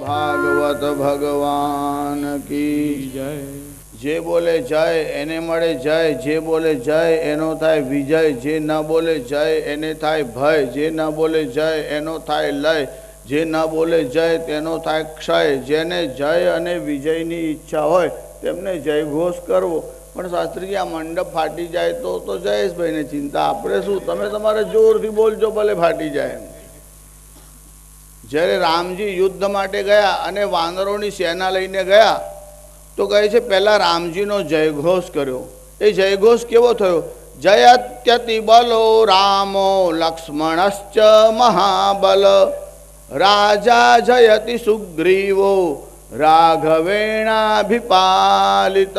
ભાગવત ભગવાન કી જય। જે બોલે જય એને મળે જય, જે બોલે જય એનો થાય વિજય, જે ન બોલે જય એને થાય ભય, જે ન બોલે જય એનો થાય લય, જે ન બોલે જય તેનો થાય ક્ષય। જેને જય અને વિજયની ઈચ્છા હોય તેમને જય ઘોષ કરવો। પણ શાસ્ત્રીજી આ મંડપ ફાટી જાય તો જયેશભાઈને ચિંતા, આપણે શું, તમે તમારે જોરથી બોલજો ભલે ફાટી જાય એમ। જ્યારે રામજી યુદ્ધ માટે ગયા અને વાનરોની સેના લઈને ગયા તો કહે છે પહેલાં રામજીનો જયઘોષ કર્યો। એ જયઘોષ કેવો થયો? જયત્યતિ બલો રામો લક્ષ્મણશ્ચ મહાબલ, રાજા જયતિ સુગ્રીવો રાઘવેણાભિપાલિત।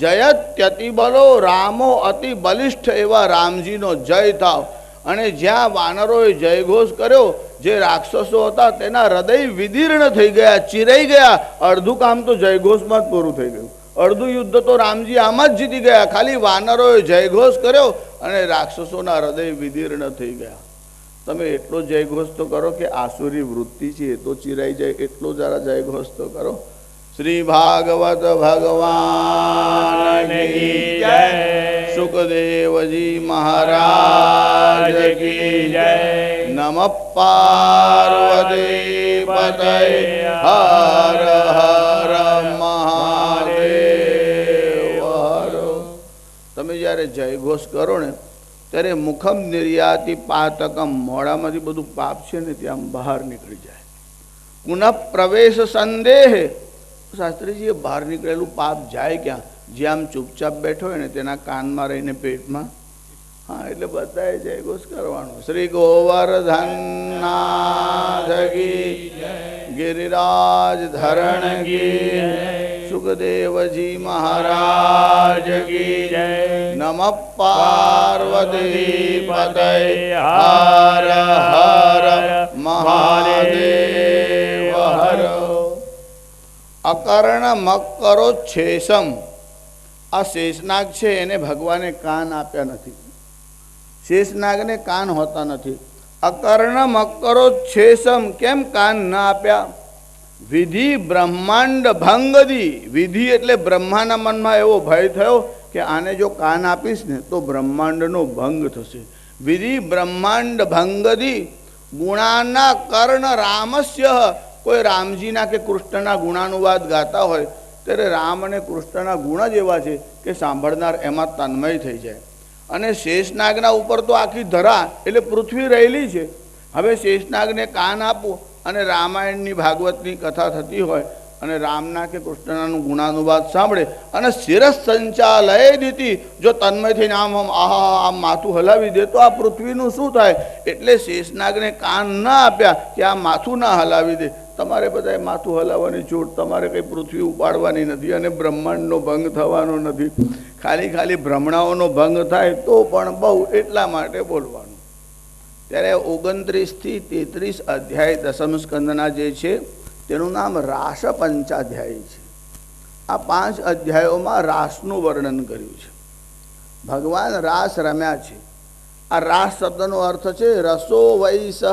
જયત્યતિ બલો રામો, અતિ બલિષ્ઠ એવા રામજીનો જય થાવ। અને જ્યાં વાનરોએ જયઘોષ કર્યો, જે રાક્ષસો હતા તેના હૃદય વિદીર્ણ થઈ ગયા, ચીરાઈ ગયા। અડધું કામ તો જયઘોષમાં જ પૂરું થઈ ગયું, અડધું યુદ્ધ તો રામજી આમાં જ જીતી ગયા। ખાલી વાનરોએ જયઘોષ કર્યો અને રાક્ષસોના હૃદય વિદીર્ણ થઈ ગયા। તમે એટલો જયઘોષ તો કરો કે આસુરી વૃત્તિ છે એ તો ચીરાઈ જાય, એટલો જરા જયઘોષ તો કરો। શ્રી ભાગવત ભગવાન કી જય। સુખદેવજી મહારાજ કી જય। નમઃ પાર્વતી પતય, હર હર મહાદેવ હર। તમે જ્યારે જયઘોષ કરો ને ત્યારે મુખમ નિર્યાતિ પાતકમ, મોડામાંથી બધું પાપ છે ને ત્યાં બહાર નીકળી જાય। પુનઃ પ્રવેશ સંદેહ, શાસ્ત્રીજીએ બહાર નીકળેલું પાપ જાય ક્યાં? જે આમ ચૂપચાપ બેઠો હોય ને તેના કાનમાં રહીને પેટમાં, હા, એટલે બધાએ જયઘોષ કરવાનો। શ્રી ગોવર્ધનનાથ કી જય, ગિરિરાજ ધરણ કી જય, સુખદેવજી મહારાજ કી જય। નમઃ પાર્વતી પતય, હર હર મહાદેવ હર। અકર્ણ મકરો છેસમ, આ શેષનાગ છે એને ભગવાને કાન આપ્યા નથી, શેષનાગને કાન હોતા નથી। અકર્ણ મકરો છેસમ, કેમ કાન ના આપ્યા? વિધિ બ્રહ્માંડ ભંગદી, વિધિ એટલે બ્રહ્માના મનમાં એવો ભય થયો કે આને જો કાન આપીશ ને તો બ્રહ્માંડનો ભંગ થશે। વિધિ બ્રહ્માંડ ભંગદી ગુણાના કર્ણ રામસ્ય, કોઈ રામજીના કે કૃષ્ણના ગુણાનુવાદ ગાતા હોય ત્યારે રામ અને કૃષ્ણના ગુણ જ એવા છે કે સાંભળનાર એમાં તન્મય થઈ જાય। અને શેષનાગના ઉપર તો આખી ધરા એટલે પૃથ્વી રહેલી છે। હવે શેષનાગને કાન આપો અને રામાયણની ભાગવતની કથા થતી હોય અને રામના કે કૃષ્ણનાનું ગુણાનુવાદ સાંભળે અને શિરસ સંચાલય દીધી, જો તન્મય થઈને આમ આમ માથું હલાવી દે તો આ પૃથ્વીનું શું થાય? એટલે શેષનાગને કાન ના આપ્યા કે આ માથું ના હલાવી દે। તમારે બધાએ માથું હલાવવાની છૂટ, તમારે કંઈ પૃથ્વી ઉપાડવાની નથી અને બ્રહ્માંડનો ભંગ થવાનો નથી। ખાલી ભ્રમણાઓનો ભંગ થાય તો પણ બહુ, એટલા માટે બોલવાનું। ત્યારે 29 થી 33 અધ્યાય દસમ સ્કંદના જે છે તેનું નામ રાસ પંચાધ્યાયી છે। આ 5 અધ્યાયોમાં રાસનું વર્ણન કર્યું છે। ભગવાન રાસ રમ્યા છે। આ રાસ શબ્દનો અર્થ છે રસો વૈસહ,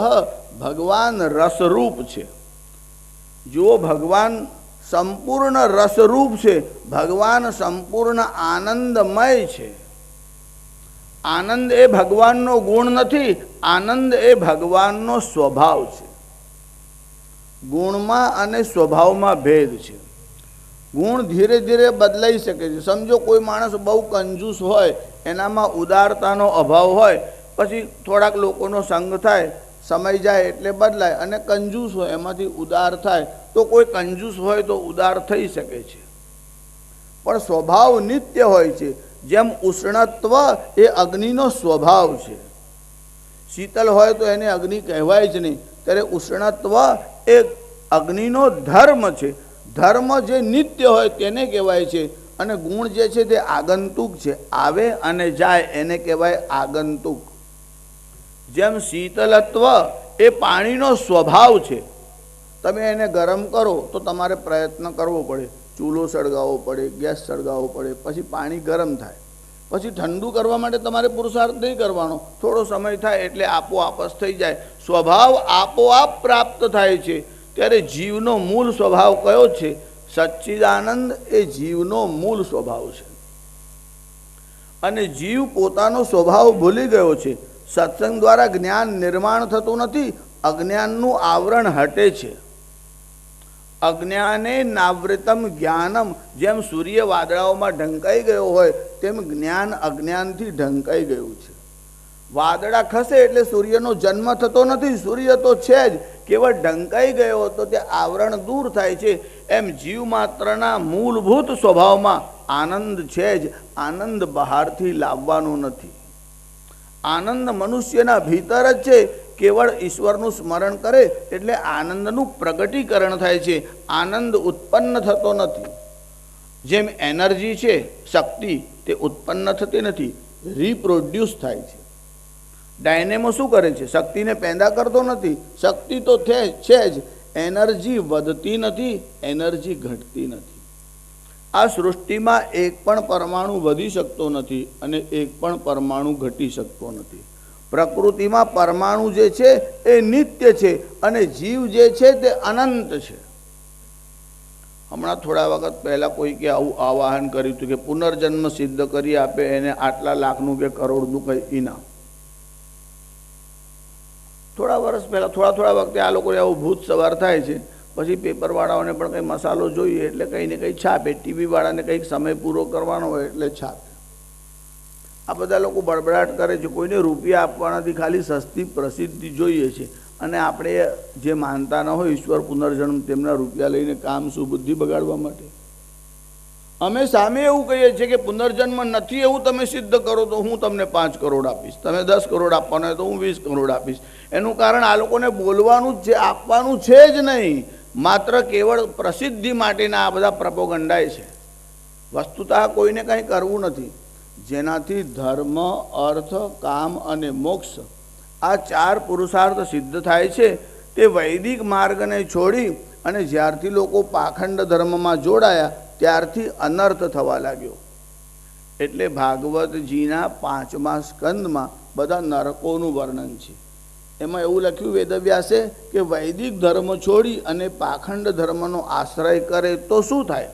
ભગવાન રસરૂપ છે। જો ભગવાન સંપૂર્ણ રસરૂપ છે, ભગવાન સંપૂર્ણ આનંદમય છે। આનંદ એ ભગવાનનો ગુણ નથી, આનંદ એ ભગવાનનો સ્વભાવ છે। ગુણમાં અને સ્વભાવમાં ભેદ છે। ગુણ ધીરે ધીરે બદલાઈ શકે છે। સમજો કોઈ માણસ બહુ કંજૂસ હોય, એનામાં ઉદારતાનો અભાવ હોય, પછી થોડાક લોકોનો સંગ થાય, સમય જાય એટલે બદલાય, અને કંજૂસ હોય એમાંથી ઉદાર થાય તો કોઈ કંજૂસ હોય તો ઉદાર થઈ શકે છે, પણ સ્વભાવ નિત્ય હોય છે। જેમ ઉષ્ણત્વ એ અગ્નિનો સ્વભાવ છે, શીતલ હોય તો એને અગ્નિ કહેવાય જ નહીં, ત્યારે ઉષ્ણત્વ એ અગ્નિનો ધર્મ છે। ધર્મ જે નિત્ય હોય તેને કહેવાય છે, અને ગુણ જે છે તે આગંતુક છે, આવે અને જાય એને કહેવાય આગંતુક। જેમ શીતલત્વ એ પાણીનો સ્વભાવ છે, તમે એને ગરમ કરો તો તમારે પ્રયત્ન કરવો પડે, ચૂલો સળગાવવો પડે, ગેસ સળગાવવો પડે, પછી પાણી ગરમ થાય, પછી ઠંડુ કરવા માટે તમારે પુરુષાર્થ નહીં કરવાનો, થોડો સમય થાય એટલે આપોઆપ જ થઈ જાય। સ્વભાવ આપોઆપ પ્રાપ્ત થાય છે। ત્યારે જીવનો મૂળ સ્વભાવ કયો છે? સચ્ચિદાનંદ એ જીવનો મૂળ સ્વભાવ છે અને જીવ પોતાનો સ્વભાવ ભૂલી ગયો છે. સત્સંગ દ્વારા જ્ઞાન નિર્માણ થતું નથી, અજ્ઞાનનું આવરણ હટે છે. અજ્ઞાને નાવૃતમ જ્ઞાનમ, જેમ સૂર્ય વાદળાઓમાં ઢંકાઈ ગયો હોય તેમ જ્ઞાન અજ્ઞાનથી ઢંકાઈ ગયું છે. વાદળા ખસે એટલે સૂર્યનો જન્મ થતો નથી, સૂર્ય તો છે જ, કેવળ ઢંકાઈ ગયો તો તે આવરણ દૂર થાય છે. એમ જીવ માત્રના મૂળભૂત સ્વભાવમાં આનંદ છે જ, આનંદ બહારથી લાવવાનો નથી. આનંદ મનુષ્યના ભીતર જ છે. કેવળ ઈશ્વરનું સ્મરણ કરે એટલે આનંદનું પ્રગટીકરણ થાય છે, આનંદ ઉત્પન્ન થતો નથી. જેમ એનર્જી છે, શક્તિ, તે ઉત્પન્ન થતી નથી, રીપ્રોડ્યુસ થાય છે. ડાયનેમો શું કરે છે? શક્તિને પેદા કરતો નથી, શક્તિ તો છે જ, એનર્જી વધતી નથી, એનર્જી ઘટતી નથી. આ સૃષ્ટિમાં એક પણ પરમાણુ વધી શકતો નથી અને એક પણ પરમાણુ ઘટી શકતો નથી. પ્રકૃતિમાં પરમાણુ જે છે એ નિત્ય છે અને જીવ જે છે તે અનંત છે. હમણાં થોડા વખત પહેલાં કોઈ કે આવું આવાહન કર્યું હતું કે પુનર્જન્મ સિદ્ધ કરી આપે એને આટલા લાખનું કે કરોડનું કંઈ ઇનામ. થોડા વર્ષ પહેલાં થોડા વખતે આ લોકોને આવું ભૂત સવાર થાય છે. પછી પેપરવાળાઓને પણ કંઈ મસાલો જોઈએ એટલે કંઈ ને કંઈ છાપે, ટીવીવાળાને કંઈક સમય પૂરો કરવાનો હોય એટલે છાપે. આ બધા લોકો બળબડાટ કરે છે, કોઈને રૂપિયા આપવાનાથી ખાલી સસ્તી પ્રસિદ્ધિ જોઈએ છે. અને આપણે જે માનતા ન હોય ઈશ્વર પુનર્જન્મ, તેમના રૂપિયા લઈને કામ શું? બુદ્ધિ બગાડવા માટે. અમે સામે એવું કહીએ છીએ કે પુનર્જન્મ નથી એવું તમે સિદ્ધ કરો તો હું તમને 5 કરોડ આપીશ, તમે 10 કરોડ આપવાના હોય તો હું 20 કરોડ આપીશ. એનું કારણ આ લોકોને બોલવાનું જ છે, આપવાનું છે જ નહીં. માત્ર કેવળ પ્રસિદ્ધિ માટેના આ બધા પ્રપોગંડાય છે. વસ્તુતઃ કોઈને કંઈ કરવું નથી. જેનાથી ધર્મ, અર્થ, કામ અને મોક્ષ આ 4 પુરુષાર્થ સિદ્ધ થાય છે તે વૈદિક માર્ગને છોડી અને જ્યારથી લોકો પાખંડ ધર્મમાં જોડાયા ત્યારથી અનર્થ થવા લાગ્યો. એટલે ભાગવતજીના 5મા સ્કંદમાં બધા નરકોનું વર્ણન છે. એમાં એવું લખ્યું વેદવ્યાસે કે વૈદિક ધર્મ છોડી અને પાખંડ ધર્મનો આશ્રય કરે તો શું થાય?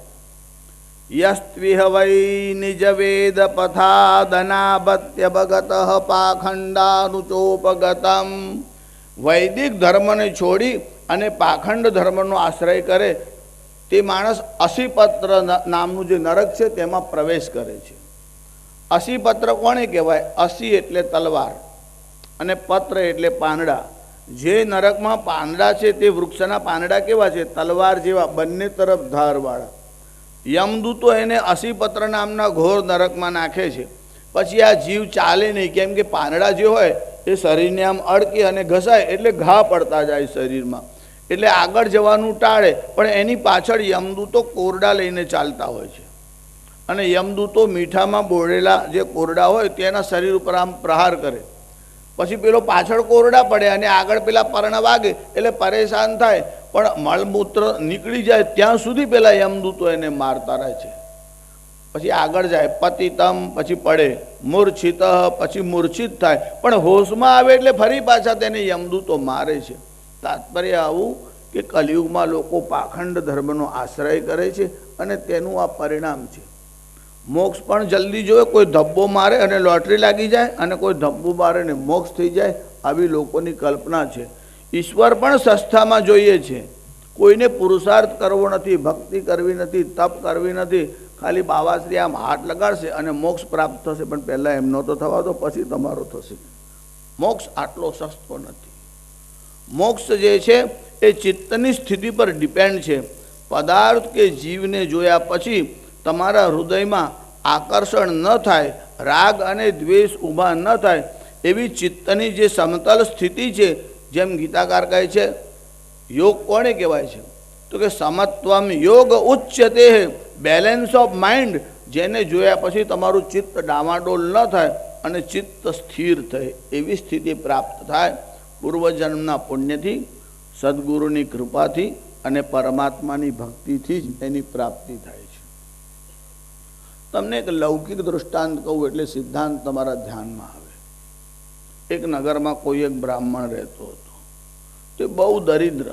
યસ્ત્વિહ વૈ નિજ વેદ પથાદનાબત્ય ભગત પાખંડાનુચોપગતમ. વૈદિક ધર્મને છોડી અને પાખંડ ધર્મનો આશ્રય કરે તે માણસ અસીપત્ર નામનું જે નરક છે તેમાં પ્રવેશ કરે છે. અસીપત્ર કોને કહેવાય? અસી એટલે તલવાર અને પત્ર એટલે પાંદડા. જે નરકમાં પાંદડા છે તે વૃક્ષના પાંદડા કેવા છે? તલવાર જેવા, બંને તરફ ધારવાળા. યમદૂતો એને અસીપત્ર નામના ઘોર નરકમાં નાખે છે. પછી આ જીવ ચાલે નહીં, કેમ કે પાંદડા જે હોય એ શરીરને આમ અડકે અને ઘસાય એટલે ઘા પડતા જાય શરીરમાં, એટલે આગળ જવાનું ટાળે. પણ એની પાછળ યમદૂતો કોરડા લઈને ચાલતા હોય છે અને યમદૂતો મીઠામાં બોળેલા જે કોરડા હોય તેના શરીર ઉપર આમ પ્રહાર કરે. પછી પેલો પાછળ કોરડા પડે અને આગળ પેલા પર્ણ વાગે એટલે પરેશાન થાય. પણ મળમૂત્ર નીકળી જાય ત્યાં સુધી પેલા યમદૂતો એને મારતા રહે છે. પછી આગળ જાય, પતિતમ પછી પડે, મૂર્છિત પછી મૂર્છિત થાય, પણ હોશમાં આવે એટલે ફરી પાછા તેને યમદૂતો મારે છે. તાત્પર્ય આવું કે કલિયુગમાં લોકો પાખંડ ધર્મનો આશ્રય કરે છે અને તેનું આ પરિણામ છે. મોક્ષ પણ જલ્દી જોવે, કોઈ ધબ્બો મારે અને લોટરી લાગી જાય અને કોઈ ધબ્બો મારે ને મોક્ષ થઈ જાય, આવી લોકોની કલ્પના છે. ઈશ્વર પણ સસ્તામાં જોઈએ છે. કોઈને પુરુષાર્થ કરવો નથી, ભક્તિ કરવી નથી, તપ કરવી નથી. ખાલી બાવાશ્રી આમ હાથ લગાડશે અને મોક્ષ પ્રાપ્ત થશે. પણ પહેલાં એમનો તો થવા દો, પછી તમારો થશે. મોક્ષ આટલો સસ્તો નથી. મોક્ષ જે છે એ ચિત્તની સ્થિતિ પર ડિપેન્ડ છે. પદાર્થ કે જીવને જોયા પછી તમારા હૃદયમાં આકર્ષણ ન થાય, રાગ અને દ્વેષ ઊભા ન થાય, એવી ચિત્તની જે સમતલ સ્થિતિ છે, જેમ ગીતાકાર કહે છે, યોગ કોને કહેવાય છે? તો કે સમત્વમ યોગ ઉચ્યતે, બેલેન્સ ઓફ માઇન્ડ. જેને જોયા પછી તમારું ચિત્ત ડામાડોલ ન થાય અને ચિત્ત સ્થિર થાય, એવી સ્થિતિ પ્રાપ્ત થાય. પૂર્વજન્મના પુણ્યથી, સદગુરુની કૃપાથી અને પરમાત્માની ભક્તિથી જ એની પ્રાપ્તિ થાય છે. તમને એક લૌકિક દૃષ્ટાંત કહું એટલે સિદ્ધાંત તમારા ધ્યાનમાં આવે. એક નગરમાં કોઈ એક બ્રાહ્મણ રહેતો હતો. તે બહુ દરિદ્ર,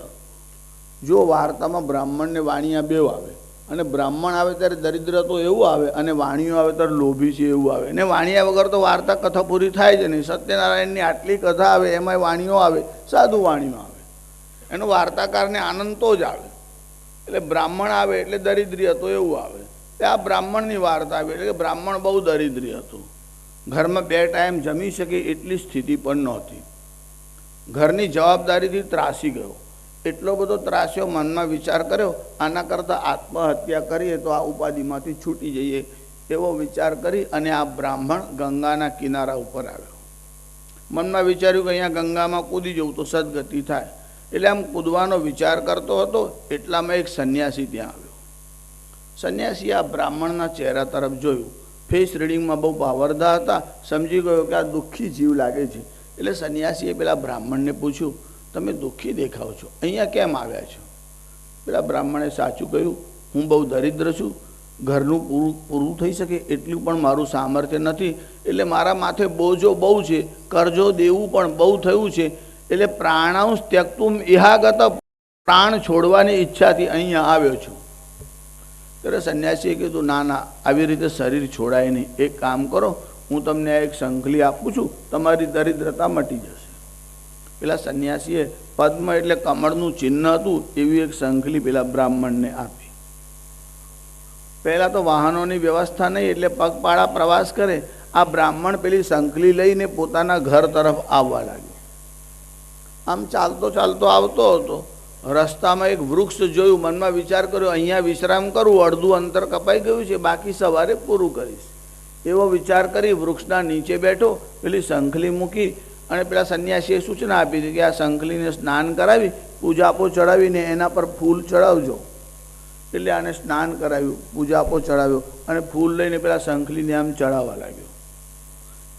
જો વાર્તામાં બ્રાહ્મણ ને વાણિયા બેવ આવે, અને બ્રાહ્મણ આવે ત્યારે દરિદ્ર તો એવું આવે, અને વાણિયો આવે ત્યારે લોભી છે એવું આવે. ને વાણિયા વગર તો વાર્તા કથા પૂરી થાય જ નહીં. સત્યનારાયણની આટલી કથા આવે, એમાંય વાણિયો આવે, સાધુ વાણિયો આવે, એનો વાર્તાકારને આનંદ તો જ આવે. એટલે બ્રાહ્મણ આવે એટલે દરિદ્રી હતો એવું આવે. આ બ્રાહ્મણની વાર્તા આવી એટલે કે બ્રાહ્મણ બહુ દરિદ્રી હતું. ઘરમાં 2 ટાઈમ જમી શકે એટલી સ્થિતિ પણ નહોતી. ઘરની જવાબદારીથી ત્રાસી ગયો. એટલો બધો ત્રાસ્યો, મનમાં વિચાર કર્યો આના કરતાં આત્મહત્યા કરીએ તો આ ઉપાધિમાંથી છૂટી જઈએ એવો વિચાર કરી અને આ બ્રાહ્મણ ગંગાના કિનારા ઉપર આવ્યો. મનમાં વિચાર્યું કે અહીંયા ગંગામાં કૂદી જવું તો સદગતિ થાય. એટલે આમ કૂદવાનો વિચાર કરતો હતો એટલામાં એક સંન્યાસી ત્યાં આવ્યો. સંન્યાસી આ બ્રાહ્મણના ચહેરા તરફ જોયું. ફેસ રીડિંગમાં બહુ પાવરદા હતા. સમજી ગયો કે આ દુઃખી જીવ લાગે છે. એટલે સંન્યાસીએ પેલા બ્રાહ્મણને પૂછ્યું, તમે દુઃખી દેખાવ છો, અહીંયા કેમ આવ્યા છો? પેલા બ્રાહ્મણે સાચું કહ્યું, હું બહુ દરિદ્ર છું, ઘરનું પૂરું થઈ શકે એટલું પણ મારું સામર્થ્ય નથી, એટલે મારા માથે બોજો બહુ છે, કરજો દેવું પણ બહુ થયું છે, એટલે પ્રાણાંશ ત્યક્તુમ ઇહાગત, પ્રાણ છોડવાની ઈચ્છાથી અહીંયા આવ્યો છું. ત્યારે સંન્યાસીએ કીધું, ના ના, આવી રીતે શરીર છોડાય નહીં. એક કામ કરો, હું તમને એક સંખલી આપું છું, તમારી દરિદ્રતા મટી જશે. પેલા સંન્યાસીએ પદ્મ એટલે કમળનું ચિહ્ન હતું એવી એક સંખલી પેલા બ્રાહ્મણને આપી. પહેલાં તો વાહનોની વ્યવસ્થા નહીં એટલે પગપાળા પ્રવાસ કરે. આ બ્રાહ્મણ પેલી સંખલી લઈને પોતાના ઘર તરફ આવવા લાગ્યો. આમ ચાલતો ચાલતો આવતો હતો. રસ્તામાં એક વૃક્ષ જોયું. મનમાં વિચાર કર્યો, અહીંયા વિશ્રામ કરું, અડધું અંતર કપાઈ ગયું છે, બાકી સવારે પૂરું કરીશ. એવો વિચાર કરી વૃક્ષના નીચે બેઠો, પેલી સંખલી મૂકી અને પેલા સંન્યાસીએ સૂચના આપી હતી કે આ સંખલીને સ્નાન કરાવી, પૂજાપો ચડાવીને એના પર ફૂલ ચડાવજો. એટલે આને સ્નાન કરાવ્યું, પૂજાપો ચડાવ્યો અને ફૂલ લઈને પેલા સંખલીને આમ ચડાવવા લાગ્યો.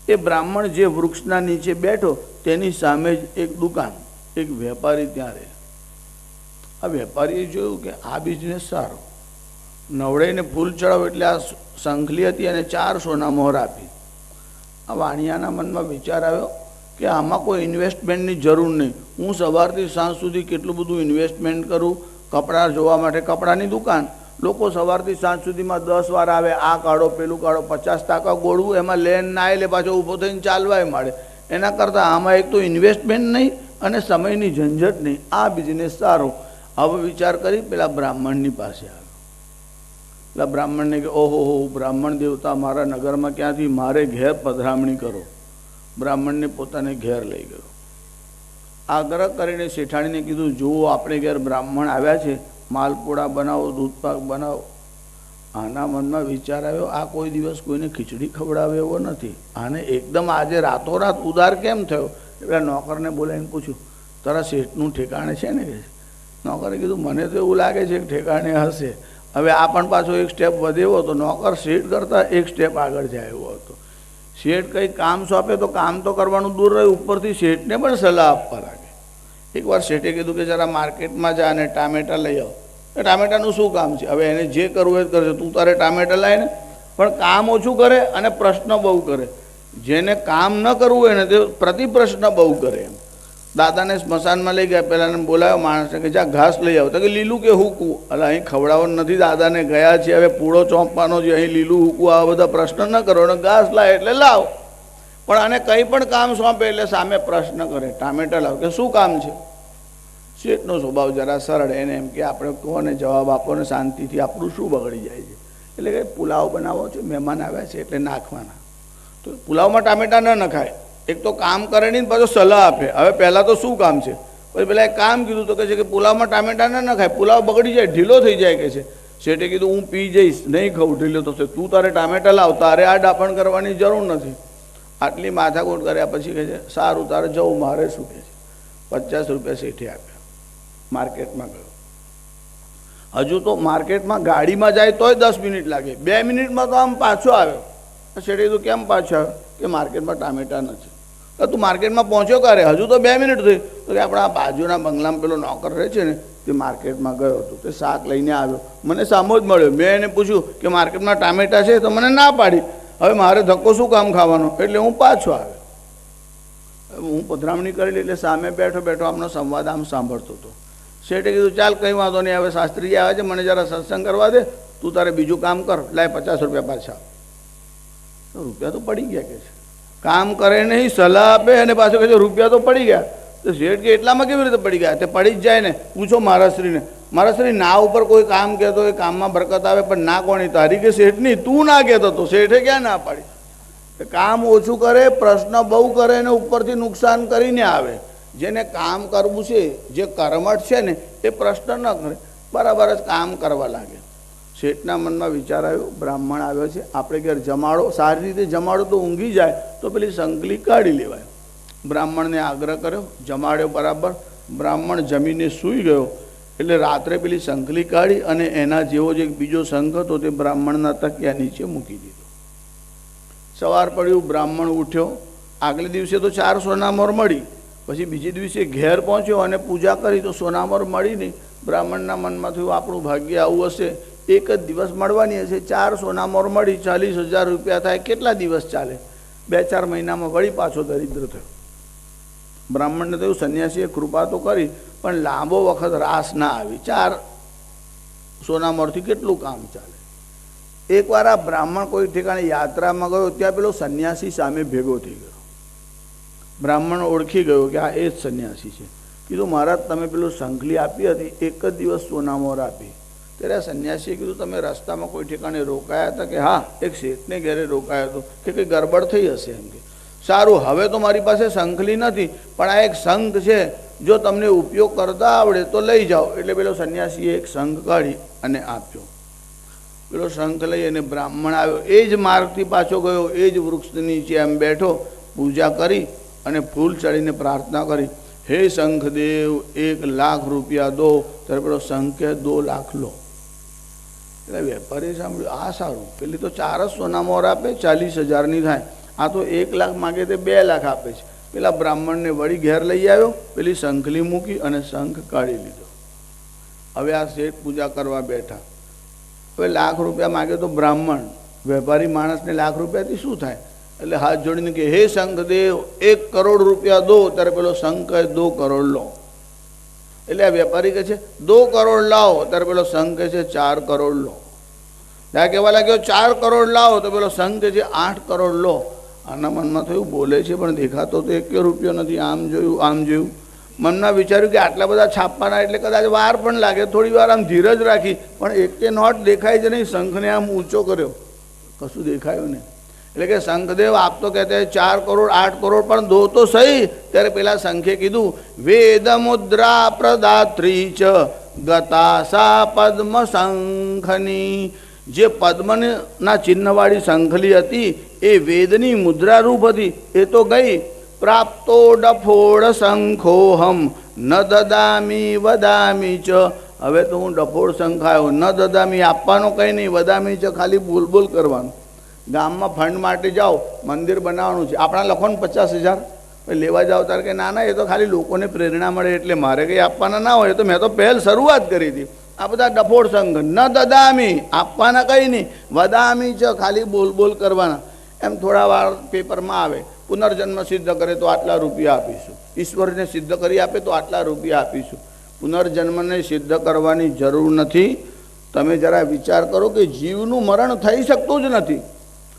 એ બ્રાહ્મણ જે વૃક્ષના નીચે બેઠો તેની સામે જ એક દુકાન, એક વેપારી ત્યાં રહે. આ વેપારીએ જોયું કે આ બિઝનેસ સારો, નવડાઈને ફૂલ ચડાવો એટલે આ સંખલી હતી અને 4 સોના મોહર આપી. આ વાણિયાના મનમાં વિચાર આવ્યો કે આમાં કોઈ ઇન્વેસ્ટમેન્ટની જરૂર નહીં. હું સવારથી સાંજ સુધી કેટલું બધું ઇન્વેસ્ટમેન્ટ કરું. કપડાં જોવા માટે કપડાની દુકાન, લોકો સવારથી સાંજ સુધીમાં 10 વાર આવે, આ કાઢો પેલું કાઢો, 50 ગોળવું, એમાં લેન ના એટલે પાછો ઊભો થઈને ચાલવાય મળે. એના કરતાં આમાં એક તો ઇન્વેસ્ટમેન્ટ નહીં અને સમયની ઝંઝટ નહીં, આ બિઝનેસ સારો. હવે વિચાર કરી પેલા બ્રાહ્મણની પાસે આવ્યો. પેલા બ્રાહ્મણને કે ઓહો હો, બ્રાહ્મણ દેવતા મારા નગરમાં ક્યાંથી, મારે ઘેર પધરામણી કરો. બ્રાહ્મણને પોતાને ઘેર લઈ ગયો. આગ્રહ કરીને શેઠાણીને કીધું, જુઓ આપણે ઘેર બ્રાહ્મણ આવ્યા છે, માલપુડા બનાવો, દૂધપાક બનાવો. આના મનમાં વિચાર આવ્યો, આ કોઈ દિવસ કોઈને ખીચડી ખવડાવે એવો નથી, આને એકદમ આજે રાતોરાત ઉદાર કેમ થયો? પેલા નોકરને બોલાવીને પૂછ્યું, તારા શેઠનું ઠેકાણે છે ને? નોકરે કીધું, મને તો એવું લાગે છે કે ઠેકાણે હશે. હવે આ પણ પાછો એક સ્ટેપ વધેવો હતો. નોકર શેઠ કરતાં એક સ્ટેપ આગળ જાય એવો હતો. શેઠ કંઈ કામ સોંપે તો કામ તો કરવાનું દૂર રહ્યું, ઉપરથી શેઠને પણ સલાહ આપવા લાગે. એકવાર શેઠે કીધું કે જરા માર્કેટમાં જા અને ટામેટાં લઈ આવો. એ ટામેટાનું શું કામ છે? હવે એને જે કરવું એ જ કરશે, તું તારે ટામેટાં લાવીને. પણ કામ ઓછું કરે અને પ્રશ્ન બહુ કરે. જેને કામ ન કરવું હોય ને તે પ્રતિપ્રશ્ન બહુ કરે. એમ દાદાને સ્મશાનમાં લઈ ગયા, પહેલાં બોલાવ્યો માણસને કે જા ઘાસ લઈ આવો. તો કે લીલું કે હૂકું? એટલે અહીં ખવડાવવાનું નથી, દાદાને ગયા છે, હવે પૂળો ચોંપવાનો છે, અહીં લીલું હૂકું, આવા બધા પ્રશ્ન ન કરો. અને ઘાસ લાવે એટલે લાવ. પણ આને કંઈ પણ કામ સોંપે એટલે સામે પ્રશ્ન કરે, ટામેટા લાવ, કે શું કામ છે? શેઠનો સ્વભાવ જરા સરળ, એને એમ કે આપણે કોને જવાબ આપો ને શાંતિથી, આપણું શું બગડી જાય છે? એટલે કે પુલાવ બનાવો છે, મહેમાન આવ્યા છે એટલે નાખવાના. તો પુલાવમાં ટામેટા ન નખાય. એક તો કામ કરે નહીં, પાછો સલાહ આપે. હવે પહેલાં તો શું કામ છે? પછી પેલા એક કામ કીધું તો કહે છે કે પુલાવમાં ટામેટા ન નખાય, પુલાવ બગડી જાય, ઢીલો થઈ જાય કે છે. શેઠે કીધું, હું પી જઈશ, નહીં ખાઉં, ઢીલો થશે, તું તારે ટામેટા લાવ, તારે આ ડાપણ કરવાની જરૂર નથી. આટલી માથાકૂટ કર્યા પછી કહે છે, સારું તારે જવું, મારે શું? કહે છે 50 રૂપિયા શેઠે આપ્યા. માર્કેટમાં ગયો. હજુ તો માર્કેટમાં ગાડીમાં જાય તોય 10 મિનિટ લાગે, 2 મિનિટમાં તો આમ પાછો આવ્યો. શેઠે કીધું, કેમ પાછો આવ્યો? કે માર્કેટમાં ટામેટા નથી. તું માર્કેટમાં પહોંચ્યો ક્યારે? હજુ તો 2 મિનિટ થઈ. તો કે આપણા બાજુના બંગલામાં પેલો નોકર રહે છે ને, તે માર્કેટમાં ગયો હતો, તે શાક લઈને આવ્યો, મને સામો જ મળ્યો. મેં એને પૂછ્યું કે માર્કેટમાં ટામેટા છે? તો મને ના પાડી. હવે મારે ધક્કો શું કામ ખાવાનો? એટલે હું પાછો આવ્યો. હું પધરામણી કરેલી એટલે સામે બેઠો બેઠો આમનો સંવાદ આમ સાંભળતો હતો. શેઠે કીધું ચાલ કંઈ વાંધો નહીં, હવે શાસ્ત્રીજી આવે છે, મને જરા સત્સંગ કરવા દે, તું તારે બીજું કામ કર, લાય 50 રૂપિયા પાછા. તો રૂપિયા તો પડી ગયા કે છે, કામ કરે નહીં, સલાહ આપે અને પાછું કહે છે રૂપિયા તો પડી ગયા. તો શેઠ કે એટલામાં કેવી રીતે પડી ગયા? તે પડી જ જાય ને, પૂછો મહારાજશ્રીને. મહારાજશ્રી ના ઉપર કોઈ કામ કહેતો એ કામમાં બરકત આવે, પણ ના કોની? તારી કે શેઠની? તું ના કહેતો તો શેઠે ક્યાં ના પાડી? કામ ઓછું કરે, પ્રશ્ન બહુ કરે ને ઉપરથી નુકસાન કરીને આવે. જેને કામ કરવું છે, જે કર્મઠ છે ને, એ પ્રશ્ન ન કરે, બરાબર જ કામ કરવા લાગે. શેઠના મનમાં વિચાર આવ્યો, બ્રાહ્મણ આવ્યો છે, આપણે ઘેર જમાડો, સારી રીતે જમાડો તો ઊંઘી જાય, તો પેલી સંકલી કાઢી લેવાય. બ્રાહ્મણને આગ્રહ કર્યો, જમાડ્યો બરાબર. બ્રાહ્મણ જમીને સૂઈ ગયો. એટલે રાત્રે પેલી સંકલી કાઢી અને એના જેવો જે બીજો શંખ હતો તે બ્રાહ્મણના તકિયા નીચે મૂકી દીધો. સવાર પડ્યું, બ્રાહ્મણ ઉઠ્યો. આગલે દિવસે તો 4 સોનામોર મળી. પછી બીજે દિવસે ઘેર પહોંચ્યો અને પૂજા કરી તો સોનામોર મળી નહીં. બ્રાહ્મણના મનમાં થયું આપણું ભાગ્ય આવું હશે, એક જ દિવસ મળવાની હશે. 4 સોનામોર મળી, 40,000 રૂપિયા થાય, કેટલા દિવસ ચાલે? 2-4 મહિનામાં વળી પાછો દરિદ્ર થયો. બ્રાહ્મણને થયું સંન્યાસીએ કૃપા તો કરી, પણ લાંબો વખત રાસ ના આવી. 4 સોનામોરથી કેટલું કામ ચાલે? એકવાર આ બ્રાહ્મણ કોઈ ઠેકાણે યાત્રામાં ગયો, ત્યાં પેલો સંન્યાસી સામે ભેગો થઈ ગયો. બ્રાહ્મણ ઓળખી ગયો કે આ એ જ સંન્યાસી છે. કીધું મહારાજ તમે પેલું સંકલી આપી હતી, એક જ દિવસ સોનામોર આપી. ત્યારે આ સંન્યાસીએ કીધું તમે રસ્તામાં કોઈ ઠેકાણે રોકાયા હતા? કે હા, એક શેઠને ઘેરે રોકાયો હતો. કે કંઈ ગરબડ થઈ હશે એમ. કે સારું, હવે તો મારી પાસે સંકલી નથી, પણ આ એક શંખ છે, જો તમને ઉપયોગ કરતા આવડે તો લઈ જાઓ. એટલે પેલો સંન્યાસીએ એક શંખ કાઢી અને આપ્યો. પેલો શંખ લઈ અને બ્રાહ્મણ આવ્યો, એ જ માર્ગથી પાછો ગયો, એ જ વૃક્ષ નીચે એમ બેઠો, પૂજા કરી અને ફૂલ ચડીને પ્રાર્થના કરી, હે શંખદેવ 1 લાખ રૂપિયા દો. ત્યારે પેલો શંખે 2 લાખ લો. એટલે વેપારી સાંભળ્યું, આ સારું, પેલી તો 4 જ સોનામોર આપે, 40,000ની થાય, આ તો 1 લાખ માગે તે 2 લાખ આપે છે. પેલા બ્રાહ્મણને વળી ઘેર લઈ આવ્યો, પેલી શંખલી મૂકી અને શંખ કાઢી લીધો. હવે આ શેઠ પૂજા કરવા બેઠા. હવે લાખ રૂપિયા માગે તો બ્રાહ્મણ, વેપારી માણસને લાખ રૂપિયાથી શું થાય? એટલે હાથ જોડીને કે હે શંખદેવ 1 કરોડ રૂપિયા દો. ત્યારે પેલો શંખ 2 કરોડ લો. એટલે આ વેપારી કહે છે 2 કરોડ લાવો. ત્યારે પેલો શંખ કહે છે 4 કરોડ લો. ત્યાં કહેવા લાગ્યો 4 કરોડ લાવો. તો પેલો શંખ કહે છે 8 કરોડ લો. આના મનમાં થયું બોલે છે પણ દેખાતો તો 1 રૂપિયો નથી. આમ જોયું આમ જોયું, મનમાં વિચાર્યું કે આટલા બધા છાપવાના એટલે કદાચ વાર પણ લાગે. થોડી વાર આમ ધીરજ રાખી, પણ 1 નોટ દેખાય છે નહીં. શંખને આમ ઊંચો કર્યો, કશું દેખાયું નહીં. એટલે કે શંખદેવ આપ તો કહેતે 4 કરોડ 8 કરોડ પણ દો તો સહી. ત્યારે પેલા શંખે કીધું વેદ મુદ્રા પ્રદાત્રી ચ ગતાસા પદ્મ શંખની. જે પદ્મના ચિહ્નવાળી શંખલી હતી એ વેદની મુદ્રારૂપ હતી, એ તો ગઈ. પ્રાપ્તો ડફોડ શંખોહમ ન દદામી વદામી ચ. હવે તો હું ડફોડ શંખ આવ્યો, ન દદામી આપવાનો કંઈ નહીં, વદામી ચ ખાલી બોલ બોલ કરવાનું. ગામમાં ફંડ માટે જાઓ, મંદિર બનાવવાનું છે, આપણા લખો ને 50,000 લેવા જાઓ. ત્યારે કે ના ના, એ તો ખાલી લોકોને પ્રેરણા મળે એટલે મારે કંઈ આપવાના ના હોય. તો મેં તો પહેલ શરૂઆત કરી હતી. આ બધા ડફોડ શંખ. ન દદામી આપવાના કંઈ નહીં, વદામી ચ ખાલી બોલ બોલ કરવાના. એમ થોડા વાર પેપરમાં આવે, પુનર્જન્મ સિદ્ધ કરે તો આટલા રૂપિયા આપીશું, ઈશ્વરને સિદ્ધ કરી આપે તો આટલા રૂપિયા આપીશું. પુનર્જન્મને સિદ્ધ કરવાની જરૂર નથી. તમે જરા વિચાર કરો કે જીવનું મરણ થઈ શકતું જ નથી,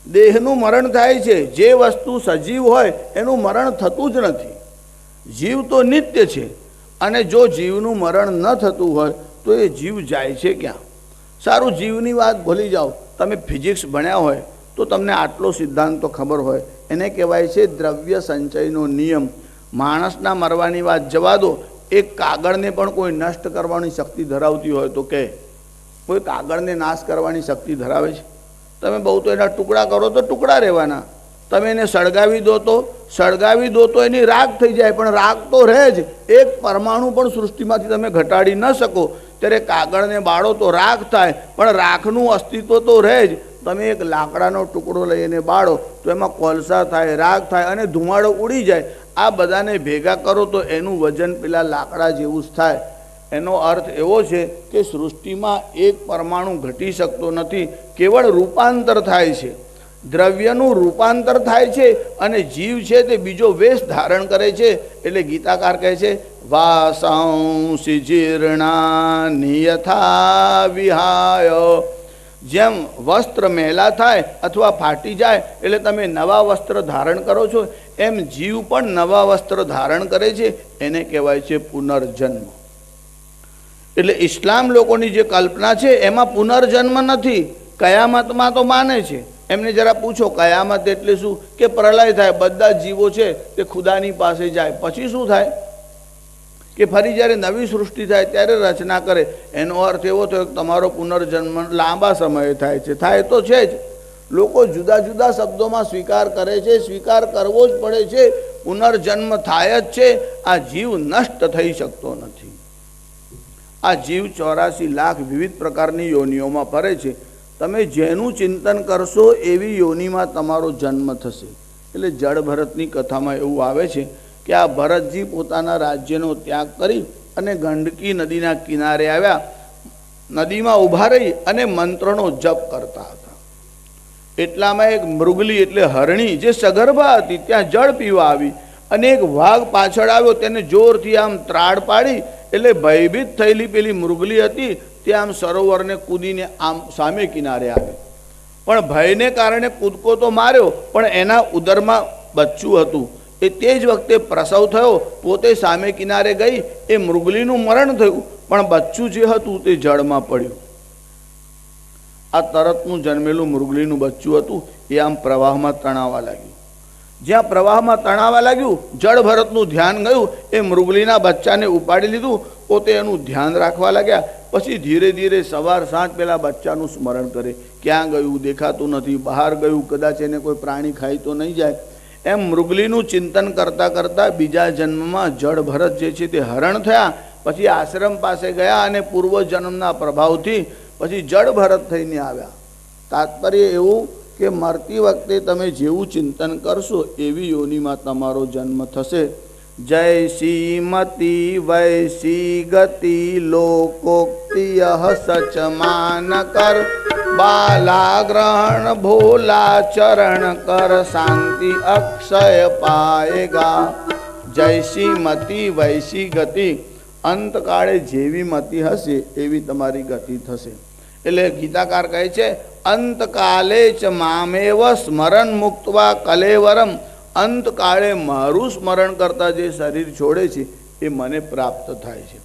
દેહનું મરણ થાય છે. જે વસ્તુ સજીવ હોય એનું મરણ થતું જ નથી. જીવ તો નિત્ય છે, અને જો જીવનું મરણ ન થતું હોય તો એ જીવ જાય છે ક્યાં? સારું, જીવની વાત ભૂલી જાઓ. તમે ફિઝિક્સ ભણ્યા હોય તો તમને આટલો સિદ્ધાંત તો ખબર હોય. એને કહેવાય છે દ્રવ્ય સંચયનો નિયમ. માણસના મરવાની વાત જવા દો, એક કાગળને પણ કોઈ નષ્ટ કરવાની શક્તિ ધરાવતી હોય તો કે કોઈ કાગળને નાશ કરવાની શક્તિ ધરાવે છે? તમે બહુ તો એના ટુકડા કરો તો ટુકડા રહેવાના. તમે એને સળગાવી દો તો એની રાખ થઈ જાય, પણ રાખ તો રહે જ. એક પરમાણુ પણ સૃષ્ટિમાંથી તમે ઘટાડી ન શકો. ત્યારે કાગળને બાળો તો રાખ થાય, પણ રાખનું અસ્તિત્વ તો રહે જ. તમે એક લાકડાનો ટુકડો લઈને બાળો તો એમાં કોલસા થાય, રાખ થાય અને ધુમાડો ઉડી જાય. આ બધાને ભેગા કરો તો એનું વજન પેલા લાકડા જેવું જ થાય. એનો અર્થ એવો છે કે સૃષ્ટિમાં એક પરમાણુ ઘટી શકતો નથી, કેવળ રૂપાંતર થાય છે. દ્રવ્યનું રૂપાંતર થાય છે અને જીવ છે તે બીજો વેશ ધારણ કરે છે. એટલે ગીતાકાર કહે છે વાસાંસી જીર્ણાનિ યથા વિહાય. જેમ વસ્ત્ર મેલા થાય અથવા ફાટી જાય એટલે તમે નવા વસ્ત્ર ધારણ કરો છો, એમ જીવ પણ નવા વસ્ત્ર ધારણ કરે છે. એને કહેવાય છે પુનર્જન્મ. એટલે ઇસ્લામ લોકોની જે કલ્પના છે એમાં પુનર્જન્મ નથી. કયામતમાં તો માને છે. એમને જરા પૂછો કયામત એટલે શું? કે પ્રલય થાય, બધા જીવો છે તે ખુદાની પાસે જાય, પછી શું થાય? કે ફરી જ્યારે નવી સૃષ્ટિ થાય ત્યારે રચના કરે. એનો અર્થ એવો થયો કે તમારો પુનર્જન્મ લાંબા સમયે થાય છે. થાય તો છે જ. લોકો જુદા જુદા શબ્દોમાં સ્વીકાર કરે છે, સ્વીકાર કરવો જ પડે છે. પુનર્જન્મ થાય જ છે. આ જીવ નષ્ટ થઈ શકતો નથી. આ જીવ 84 લાખ વિવિધ પ્રકારની યોનિઓમાં ફરે છે. તમે જેનું ચિંતન કરશો એવી યોનિમાં તમારો જન્મ થશે. એટલે જળ ભરતની કથામાં એવું આવે છે કે આ ભરતજી પોતાના રાજ્યનો ત્યાગ કરી અને ગંડકી નદીના કિનારે આવ્યા. નદીમાં ઊભા રહી અને મંત્રનો જપ કરતા હતા. એટલામાં એક મૃગલી એટલે હરણી જે સગર્ભા હતી ત્યાં જળ પીવા આવી અને એક વાઘ પાછળ આવ્યો. તેને જોરથી આમ ત્રાડ પાડી. એટલે ભયભીત થયેલી પેલી મૃગલી હતી તે આમ સરોવરને કૂદીને આમ સામે કિનારે આવી. પણ ભયને કારણે કૂદકો તો માર્યો, પણ એના ઉદરમાં બચ્ચું હતું. એ તે જ વખતે પ્રસવ થયો. પોતે સામે કિનારે ગઈ. એ મૃગલીનું મરણ થયું, પણ બચ્ચું જે હતું તે જળમાં પડ્યું. આ તરતનું જન્મેલું મૃગલીનું બચ્ચું હતું એ આમ પ્રવાહમાં તણાવવા લાગ્યું. જ્યાં પ્રવાહમાં તણાવવા લાગ્યું જળ ભરતનું ધ્યાન ગયું. એ મૃગલીના બચ્ચાને ઉપાડી લીધું. પોતે એનું ધ્યાન રાખવા લાગ્યા. પછી ધીરે ધીરે સવાર સાંજ પેલા બચ્ચાનું સ્મરણ કરે. ક્યાં ગયું દેખાતું નથી, બહાર ગયું, કદાચ એને કોઈ પ્રાણી ખાઈ તો નહીં જાય. એમ મૃગલીનું ચિંતન કરતાં કરતાં બીજા જન્મમાં જળ ભરત જે છે તે હરણ થયા. પછી આશ્રમ પાસે ગયા અને પૂર્વજન્મના પ્રભાવથી પછી જળ ભરત થઈને આવ્યા. તાત્પર્ય એવું કે મરતી વખતે તમે જેવું ચિંતન કરશો એવી યોનિમાં તમારો જન્મ થશે. જય શ્રીમતી વૈશી ગતિ લોકોક્તિ સચ માન કર બાલાગ્રહણ ભોલા ચરણ કર શાંતિ અક્ષય પાએગા. જય શ્રીમતી વૈશી ગતિ. અંતકાળે જેવી મતિ હશે એવી તમારી ગતિ થશે. એટલે ગીતાકાર કહે છે અંતકાલે ચ મામેવ સ્મરણ મુક્તવા કલેવરમ. અંતકાળે મારું સ્મરણ કરતાં જે શરીર છોડે છે એ મને પ્રાપ્ત થાય છે.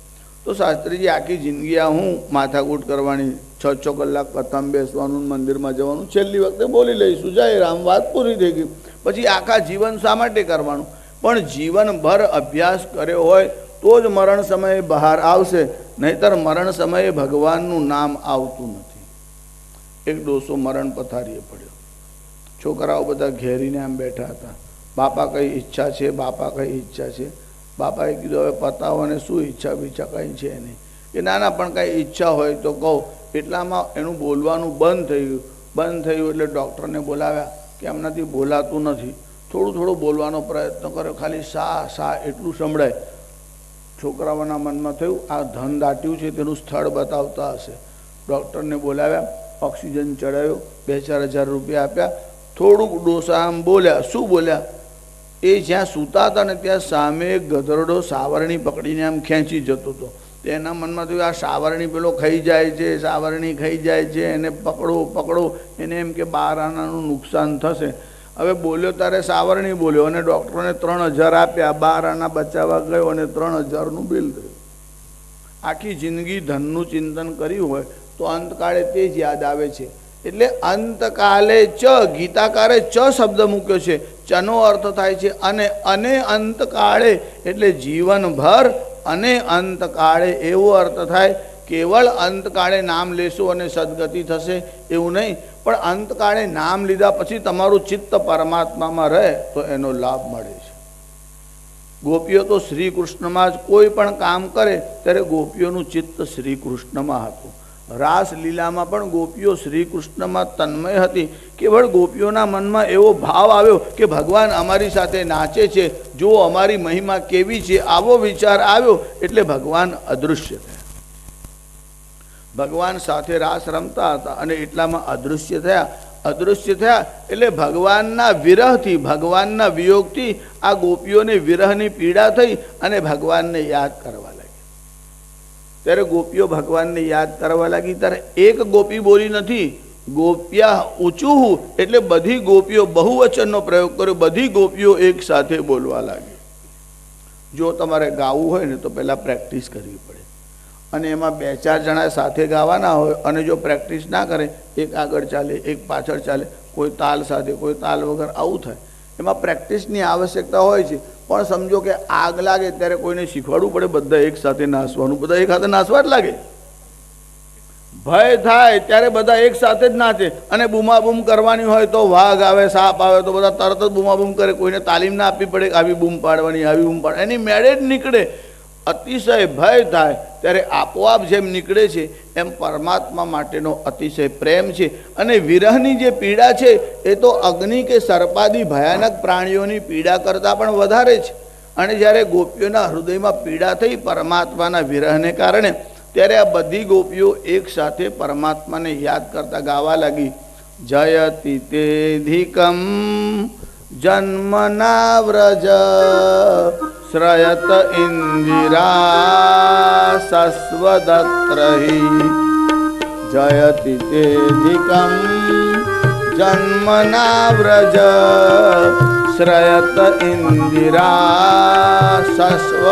તો શાસ્ત્રીજી આખી જિંદગી આ હું માથાકૂટ કરવાની, 6 કલાક કથામાં બેસવાનું, મંદિરમાં જવાનું, છેલ્લી વખતે બોલી લઈશું જય રામ, વાત પૂરી થઈ ગઈ. પછી આખા જીવન શા માટે કરવાનું? પણ જીવનભર અભ્યાસ કર્યો હોય તો જ મરણ સમયે બહાર આવશે. નહીતર મરણ સમયે ભગવાનનું નામ આવતું નથી. એક ડોસો મરણ પથારીએ પડ્યો. છોકરાઓ બધા ઘેરીને આમ બેઠા હતા. બાપા કઈ ઈચ્છા છે, બાપા કઈ ઈચ્છા છે? બાપાએ કીધું હવે પતાવોને શું ઈચ્છા બીચ્છા કંઈ છે નહીં. કે ના ના પણ કાંઈ ઈચ્છા હોય તો કહો. એટલામાં એનું બોલવાનું બંધ થયું. એટલે ડૉક્ટરને બોલાવ્યા કે એમનાથી બોલાતું નથી. થોડું બોલવાનો પ્રયત્ન કર્યો, ખાલી સા એટલું સંભળાય. છોકરાઓના મનમાં થયું આ ધન દાટ્યું છે તેનું સ્થળ બતાવતા હશે. ડૉક્ટરને બોલાવ્યા, ઓક્સિજન ચડાવ્યો, 2-4 હજાર રૂપિયા આપ્યા. થોડુંક ડોસા આમ બોલ્યા. શું બોલ્યા? એ જ્યાં સૂતા હતા ને ત્યાં સામે ગધરડો સાવરણી પકડીને આમ ખેંચી જતો હતો. તેના મનમાં થયું આ સાવરણી પેલો ખાઈ જાય છે, સાવરણી ખાઈ જાય છે, એને પકડો. એને એમ કે 12 આનાનું નુકસાન થશે. હવે બોલ્યો ત્યારે સાવરણી બોલ્યો અને ડૉક્ટરોને 3000 આપ્યા. 12 આના બચાવવા ગયો અને 3000નું બિલ થયું. આખી જિંદગી ધનનું ચિંતન કર્યું હોય તો અંતકાળે તે જ યાદ આવે છે. એટલે અંતકાલે ચ, ગીતાકારે ચ શબ્દ મૂક્યો છે. ચનો અર્થ થાય છે અને અંતકાળે એટલે જીવનભર, અને અંતકાળે એવો અર્થ થાય કેવળ અંતકાળે નામ લેશો અને સદગતિ થશે એવું નહીં, પણ અંતકાળે નામ લીધા પછી તમારું ચિત્ત પરમાત્મામાં રહે તો એનો લાભ મળે છે. ગોપીઓ તો શ્રી કૃષ્ણમાં જ કોઈ પણ કામ કરે ત્યારે ગોપીઓનું ચિત્ત શ્રી કૃષ્ણમાં હતું. રાસલીલામાં પણ ગોપીઓ શ્રી કૃષ્ણમાં તન્મય હતી. કેવળ ગોપીઓના મનમાં એવો ભાવ આવ્યો કે ભગવાન અમારી સાથે નાચે છે, જો અમારી મહિમા કેવી છે, આવો વિચાર આવ્યો એટલે ભગવાન અદૃશ્ય થયા. ભગવાન સાથે રાસ રમતા હતા અને એટલામાં અદૃશ્ય થયા અદૃશ્ય થયા એટલે ભગવાનના વિરહથી, ભગવાનના વિયોગથી આ ગોપીઓને વિરહની પીડા થઈ અને ભગવાનને યાદ કરવા લાગી. ત્યારે ગોપીઓ ભગવાનને યાદ કરવા લાગી ત્યારે એક ગોપી બોલી નથી, ગોપ્યા ઊંચું એટલે બધી ગોપીઓ બહુવચનનો પ્રયોગ કર્યો, બધી ગોપીઓ એક સાથે બોલવા લાગી. જો તમારે ગાવું હોય ને તો પહેલાં પ્રેક્ટિસ કરવી પડે અને એમાં 2-4 જણા સાથે ગાવાના હોય અને જો પ્રેક્ટિસ ના કરે, એક આગળ ચાલે એક પાછળ ચાલે, કોઈ તાલ સાથે કોઈ તાલ વગર, આવું થાય. એમાં પ્રેક્ટિસની આવશ્યકતા હોય છે. પણ સમજો કે આગ લાગે ત્યારે કોઈને શીખવાડવું પડે બધા એક સાથે નાચવાનું, બધા એક સાથે નાચવા જ લાગે. ભય થાય ત્યારે બધા એક સાથે જ નાચે અને બૂમાબૂમ કરવાની હોય તો વાઘ આવે સાપ આવે તો બધા તરત જ બૂમાબૂમ કરે. કોઈને તાલીમ ના આપવી પડે આવી બૂમ પાડવાની, આવી બૂમ પાડવાની, એની મેળે જ નીકળે. અતિશય ભય થાય ત્યારે આપોઆપ જેમ નીકળે છે એમ પરમાત્મા માટેનો અતિશય પ્રેમ છે. અને વિરહની જે પીડા છે એ તો અગ્નિ કે સર્પાદી ભયાનક પ્રાણીઓની પીડા કરતાં પણ વધારે છે. અને જ્યારે ગોપીઓના હૃદયમાં પીડા થઈ પરમાત્માના વિરહને કારણે, ત્યારે આ બધી ગોપીઓ એક સાથે પરમાત્માને યાદ કરતા ગાવા લાગી. જયતિ તેધિકમ જન્મના વ્રજ શ્રયત ઇન્દિરા સસ્વદત્રહી. જયતિ તેધિકમ જન્મના વ્રજ શ્રયત ઇન્દિરા સસ્વ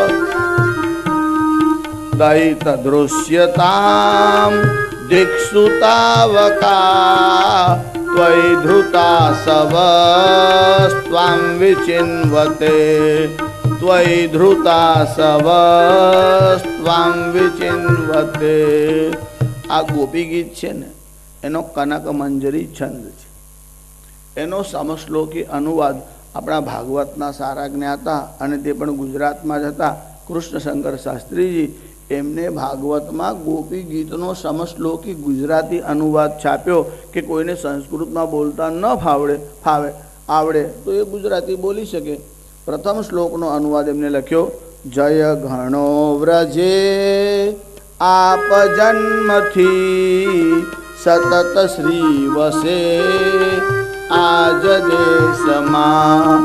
દૈત દૃશ્યતામ દિક્ષુતાવકા ત્વયિ ધૃતા સવસ્ત્વાં વિચિન્વતે. ત્વયિ ધૃતા સવસ્ત્વાં વિચિન્વતે. આ ગોપી ગીત છે ને એનો કનક મંજરી છંદ છે. એનો સમશ્લોકી અનુવાદ આપણા ભાગવતના સારા જ્ઞાતા અને તે પણ ગુજરાતમાં જ હતા કૃષ્ણશંકર શાસ્ત્રીજી, એમને ભાગવતમાં ગોપી ગીતનો સમશ્લોકી ગુજરાતી અનુવાદ છાપ્યો કે કોઈને સંસ્કૃતમાં બોલતા ન આવડે તો એ ગુજરાતી બોલી શકે. પ્રથમ શ્લોકનો અનુવાદ એમને લખ્યો. જય ઘણો વ્રજે આપ જન્મથી સતત શ્રી વસે આજ દેશમાં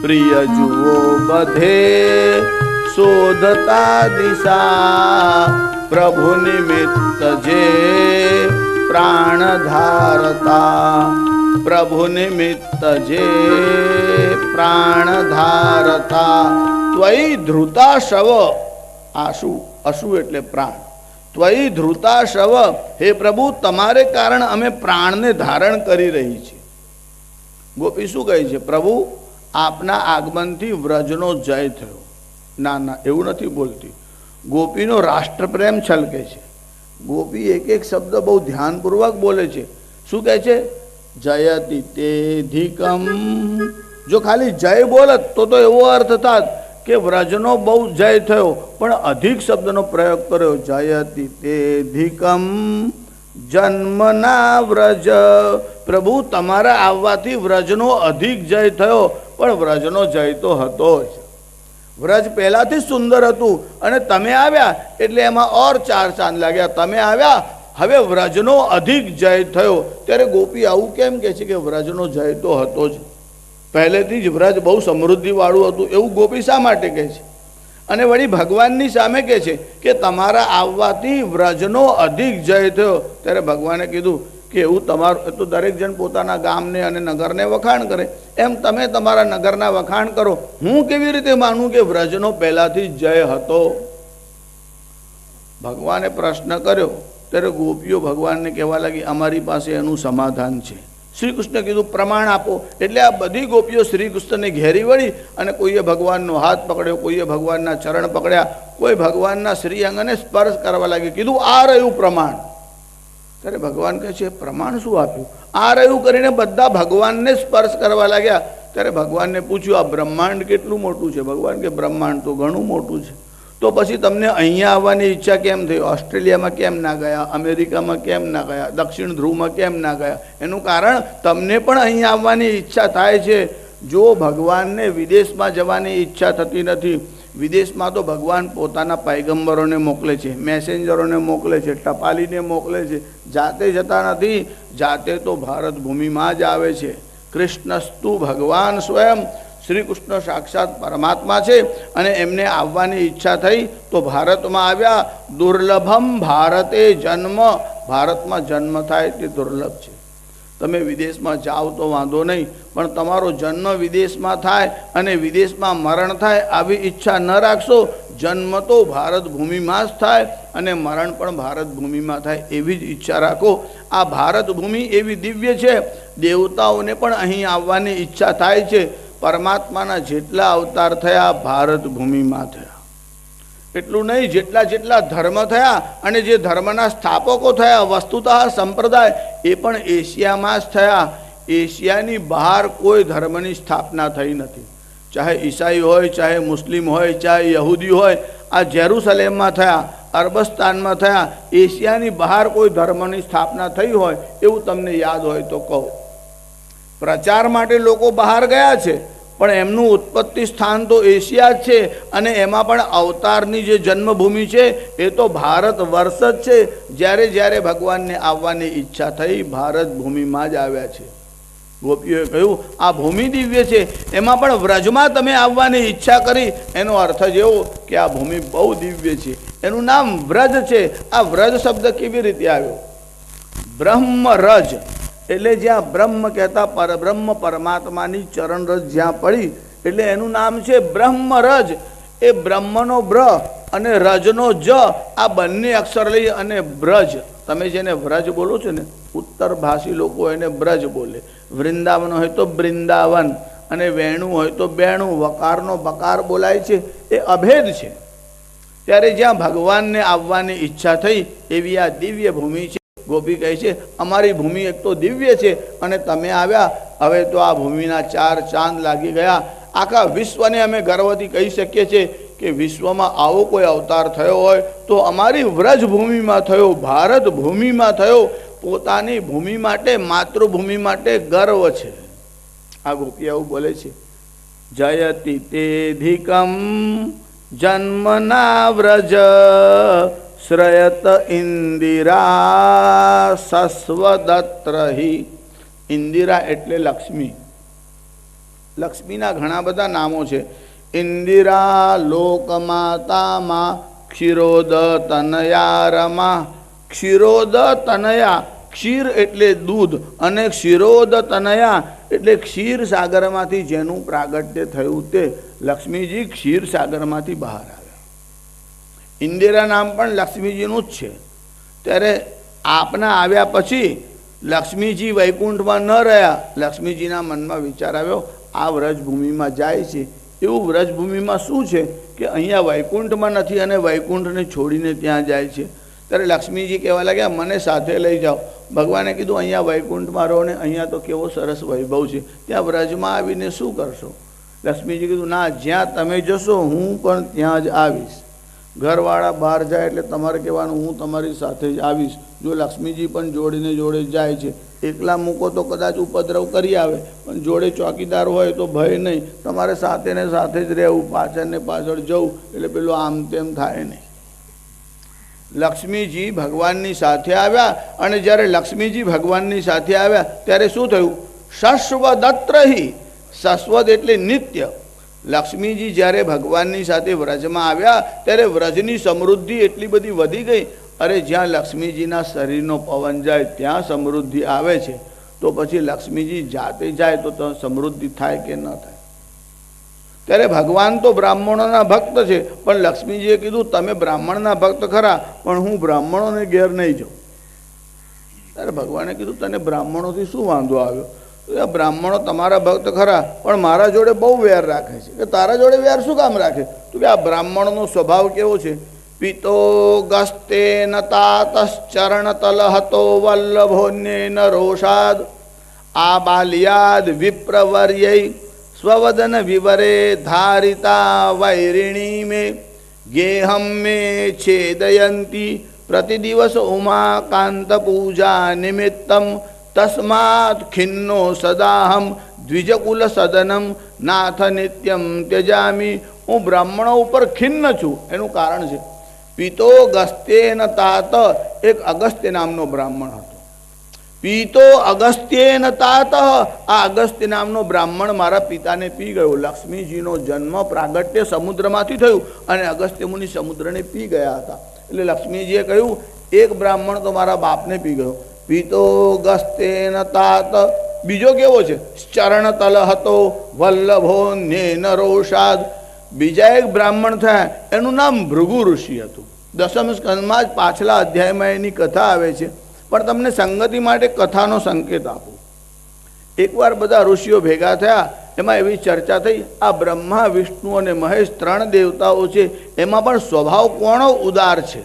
પ્રિય જુઓ બધે શોધતા દિશા પ્રભુ નિમિત્ત જે પ્રાણ ધારતા. પ્રભુ નિમિત્ત જે પ્રાણ ધારતા. ત્વયિ ધૃતા શવ, આશુ અશુ એટલે પ્રાણ. ત્વયિ ધૃતા શવ, હે પ્રભુ તમારે કારણ અમે પ્રાણને ધારણ કરી રહી છે. ગોપી શું કહે છે? પ્રભુ આપના આગમનથી વ્રજનો જય થયો. ના ના, એવું નથી બોલતી. ગોપીનો રાષ્ટ્રપ્રેમ છલકે છે. ગોપી એક એક શબ્દ બહુ ધ્યાનપૂર્વક બોલે છે. શું કહે છે? જયતિ તેધિકમ. જો ખાલી જય બોલત તો એવો અર્થ થાત કે વ્રજનો બહુ જય થયો, પણ અધિક શબ્દનો પ્રયોગ કર્યો. જયતિ તેધિકમ જન્મના વ્રજ. પ્રભુ તમારા આવવાથી વ્રજનો અધિક જય થયો, પણ વ્રજનો જય તો હતો જ. વ્રજ પહેલાથી સુંદર હતું અને તમે આવ્યા એટલે એમાં ઓર 4 ચાંદ લાગ્યા. તમે આવ્યા હવે વ્રજનો અધિક જય થયો. ત્યારે ગોપી આવું કેમ કહે છે કે વ્રજનો જય તો હતો જ? પહેલેથી જ વ્રજ બહુ સમૃદ્ધિવાળું હતું એવું ગોપી શા માટે કહે છે? અને વળી ભગવાનની સામે કહે છે કે તમારા આવવાથી વ્રજનો અધિક જય થયો. ત્યારે ભગવાને કીધું કે એવું તમારું તો દરેક જણ પોતાના ગામને અને નગરને વખાણ કરે, એમ તમે તમારા નગરના વખાણ કરો. હું કેવી રીતે માનું કે વ્રજનો પહેલાથી જય હતો? ભગવાને પ્રશ્ન કર્યો ત્યારે ગોપીઓ ભગવાનને કહેવા લાગી અમારી પાસે એનું સમાધાન છે. શ્રી કૃષ્ણ કીધું પ્રમાણ આપો. એટલે આ બધી ગોપીઓ શ્રી કૃષ્ણને ઘેરી વળી અને કોઈએ ભગવાનનો હાથ પકડ્યો, કોઈએ ભગવાનના ચરણ પકડ્યા, કોઈ ભગવાનના શ્રી અંગને સ્પર્શ કરવા લાગી. કીધું આ રહ્યું પ્રમાણ. ત્યારે ભગવાન કહે છે પ્રમાણ શું આપ્યું? આ રહ્યું કરીને બધા ભગવાનને સ્પર્શ કરવા લાગ્યા. ત્યારે ભગવાનને પૂછ્યું આ બ્રહ્માંડ કેટલું મોટું છે? ભગવાન કે બ્રહ્માંડ તો ઘણું મોટું છે. તો પછી તમને અહીંયા આવવાની ઈચ્છા કેમ થઈ? ઓસ્ટ્રેલિયામાં કેમ ના ગયા? અમેરિકામાં કેમ ના ગયા? દક્ષિણ ધ્રુવમાં કેમ ના ગયા? એનું કારણ તમને પણ અહીંયા આવવાની ઈચ્છા થાય છે. જો ભગવાનને વિદેશમાં જવાની ઈચ્છા થતી નથી, વિદેશમાં તો ભગવાન પોતાના પૈગંબરોને મોકલે છે, મેસેન્જરોને મોકલે છે, ટપાલીને મોકલે છે, જાતે જતા નથી. જાતે તો ભારત ભૂમિમાં જ આવે છે. કૃષ્ણસ્તુ ભગવાન સ્વયં, શ્રી કૃષ્ણ સાક્ષાત પરમાત્મા છે અને એમને આવવાની ઈચ્છા થઈ તો ભારતમાં આવ્યા. દુર્લભમ ભારતે જન્મ, ભારતમાં જન્મ થાય તે દુર્લભ છે. તમે વિદેશમાં જાઓ તો વાંધો નહીં, પણ તમારો જન્મ વિદેશમાં થાય અને વિદેશમાં મરણ થાય આવી ઈચ્છા ન રાખશો. જન્મ તો ભારત ભૂમિમાં જ થાય અને મરણ પણ ભારત ભૂમિમાં થાય એવી જ ઈચ્છા રાખો. આ ભારત ભૂમિ એવી દિવ્ય છે, દેવતાઓને પણ અહીં આવવાની ઈચ્છા થાય છે. પરમાત્માના જેટલા અવતાર થયા ભારત ભૂમિમાં થયા. એટલું નહીં, જેટલા જેટલા ધર્મ થયા અને જે ધર્મના સ્થાપકો થયા, વસ્તુતઃ સંપ્રદાય એ પણ એશિયામાં જ થયા. એશિયાની બહાર કોઈ ધર્મની સ્થાપના થઈ નથી. ચાહે ઈસાઈ હોય, ચાહે મુસ્લિમ હોય, ચાહે યહૂદી હોય, આ જેરુસલેમમાં થયા, અરબસ્તાનમાં થયા. એશિયાની બહાર કોઈ ધર્મની સ્થાપના થઈ હોય એવું તમને યાદ હોય તો કહો. પ્રચાર માટે લોકો બહાર ગયા છે, પણ એમનું ઉત્પત્તિ સ્થાન તો એશિયા જ છે અને એમાં પણ અવતારની જે જન્મભૂમિ છે એ તો ભારત વર્ષ જ છે. જ્યારે જ્યારે ભગવાનને આવવાની ઈચ્છા થઈ ભારત ભૂમિમાં જ આવ્યા છે. ગોપીઓએ કહ્યું આ ભૂમિ દિવ્ય છે, એમાં પણ વ્રજમાં તમે આવવાની ઈચ્છા કરી, એનો અર્થ જ એવો કે આ ભૂમિ બહુ દિવ્ય છે. એનું નામ વ્રજ છે. આ વ્રજ શબ્દ કેવી રીતે આવ્યો? બ્રહ્મરજ એટલે જ્યાં બ્રહ્મ કહેતા પરબ્રહ્મ પરમાત્માની ચરણરજ જ્યાં પડી એટલે એનું નામ છે બ્રહ્મરજ. એ બ્રહ્મનો બ્ર અને રજનો જ, આ બંને અક્ષર લઈ અને બ્રજ. તમે જેને વ્રજ બોલો છો ને, ઉત્તર ભાષી લોકો એને બ્રજ બોલે. વૃંદાવન હોય તો બૃંદાવન અને વેણું હોય તો બેણું. વકારનો બકાર બોલાય છે, એ અભેદ છે. ત્યારે જ્યાં ભગવાનને આવવાની ઈચ્છા થઈ એવી આ દિવ્ય ભૂમિ છે. ગોપી કહે છે અમારી ભૂમિ એક તો દિવ્ય છે અને તમે આવ્યા, હવે તો આ ભૂમિના 4 ચાંદ લાગી ગયા. આખા વિશ્વને અમે ગર્વથી કહી શકીએ છીએ કે વિશ્વમાં આવો કોઈ અવતાર થયો હોય તો અમારી વ્રજ ભૂમિમાં થયો, ભારત ભૂમિમાં થયો. પોતાની ભૂમિ માટે, માતૃભૂમિ માટે ગર્વ છે. આ ગોપી આવું બોલે છે. જયતિ તેધિકમ જન્મના વ્રજ શ્રયત ઇન્દિરા સસ્વદત્રહી. ઇન્દિરા એટલે લક્ષ્મી. લક્ષ્મીના ઘણા બધા નામો છે. ઇન્દિરા લોકમાતામાં ક્ષીરોદ તનયા રમા. ક્ષીરોદ તનયા, ક્ષીર એટલે દૂધ અને ક્ષીરોદ તનયા એટલે ક્ષીર સાગરમાંથી જેનું પ્રાગટ્ય થયું તે લક્ષ્મીજી ક્ષીર સાગરમાંથી બહાર આવ્યા. ઇન્દિરા નામ પણ લક્ષ્મીજીનું જ છે. ત્યારે આપના આવ્યા પછી લક્ષ્મીજી વૈકુંઠમાં ન રહ્યા. લક્ષ્મીજીના મનમાં વિચાર આવ્યો આ વ્રજભૂમિમાં જાય છે, એવું વ્રજભૂમિમાં શું છે કે અહીંયા વૈકુંઠમાં નથી અને વૈકુંઠને છોડીને ત્યાં જાય છે. ત્યારે લક્ષ્મીજી કહેવા લાગ્યા મને સાથે લઈ જાઓ. ભગવાને કીધું અહીંયા વૈકુંઠમાં રહો ને, અહીંયા તો કેવો સરસ વૈભવ છે, ત્યાં વ્રજમાં આવીને શું કરશો? લક્ષ્મીજી કીધું ના, જ્યાં તમે જશો હું પણ ત્યાં જ આવીશ. ઘરવાળા બહાર જાય એટલે તમારે કહેવાનું હું તમારી સાથે જ આવીશ. જો લક્ષ્મીજી પણ જોડીને જોડે જાય છે, એકલા મૂકો તો કદાચ ઉપદ્રવ કરી આવે, પણ જોડે ચોકીદાર હોય તો ભય નહીં. તમારે સાથે ને સાથે જ રહેવું, પાછળ ને પાછળ જવું એટલે પેલું આમ તેમ થાય નહીં. લક્ષ્મીજી ભગવાનની સાથે આવ્યા અને જ્યારે લક્ષ્મીજી ભગવાનની સાથે આવ્યા ત્યારે શું થયું? શશ્વદત્રહી. શશ્વદ એટલે નિત્ય. લક્ષ્મીજી જ્યારે ભગવાનની સાથે વ્રજમાં આવ્યા ત્યારે વ્રજની સમૃદ્ધિ એટલી બધી વધી ગઈ. અરે જ્યાં લક્ષ્મીજીના શરીરનો પવન જાય ત્યાં સમૃદ્ધિ આવે છે, તો પછી લક્ષ્મીજી જાતે જાય તો સમૃદ્ધિ થાય કે ન થાય? ત્યારે ભગવાન તો બ્રાહ્મણોના ભક્ત છે, પણ લક્ષ્મીજીએ કીધું તમે બ્રાહ્મણના ભક્ત ખરા, પણ હું બ્રાહ્મણોને ઘેર નહીં જાઉં. ત્યારે ભગવાને કીધું તને બ્રાહ્મણોથી શું વાંધો આવ્યો? બ્રાહ્મણો તમારા ભક્ત ખરા, પણ મારા જોડે બહુ વેર રાખે છે. કે તારા જોડે વેર શું કામ રાખે? તો કે આ બ્રાહ્મણોનો સ્વભાવ કેવો છે? પિતો ગસ્તે ન તાતશ્ચરણ તલહતો વલ્લભોન્યેન રોષાદ આ બાલ્યાદ વિપ્રવર્ય સ્વવદન વિવરે ધારિતા વૈરિણી મે ગેહમ મે છેદયંતી પ્રતિદિવસ ઉમાકાંત પૂજા નિમિત્તમ તસ્માત ખિન્નો સદાહમ દ્વિજકુલ સદનમ નાથ નિત્યમ ત્યજામી હું બ્રાહ્મણો ઉપર ખિન્ન છું. એનું કારણ છે પિતો ગસ્ત્યેન તાત, એક અગસ્ત્ય નામનો બ્રાહ્મણ હતો. પીતો અગસ્ત્યેન તાત, આ અગસ્ત્ય નામનો બ્રાહ્મણ મારા પિતાને પી ગયો. લક્ષ્મીજીનો જન્મ પ્રાગટ્ય સમુદ્રમાંથી થયું અને અગસ્ત્ય મુનિ સમુદ્રને પી ગયા હતા. એટલે લક્ષ્મીજીએ કહ્યું એક બ્રાહ્મણ તો મારા બાપને પી ગયો. પીતો ગસ્ત્યેન તાત. બીજો કેવો છે? ચરણ તલ હતો વલ્લભો નેનરોષાદ. બીજા એક બ્રાહ્મણ થયા, એનું નામ ભૃગુ ઋષિ હતું. દસમ સ્કંદમાં જ પાછલા અધ્યાયમાં એની કથા આવે છે, પણ તમને સંગતિ માટે કથાનો સંકેત આપું. એકવાર બધા ઋષિઓ ભેગા થયા, એમાં એવી ચર્ચા થઈ આ બ્રહ્મા વિષ્ણુ અને મહેશ 3 દેવતાઓ છે, એમાં પણ સ્વભાવ કોનો ઉદાર છે?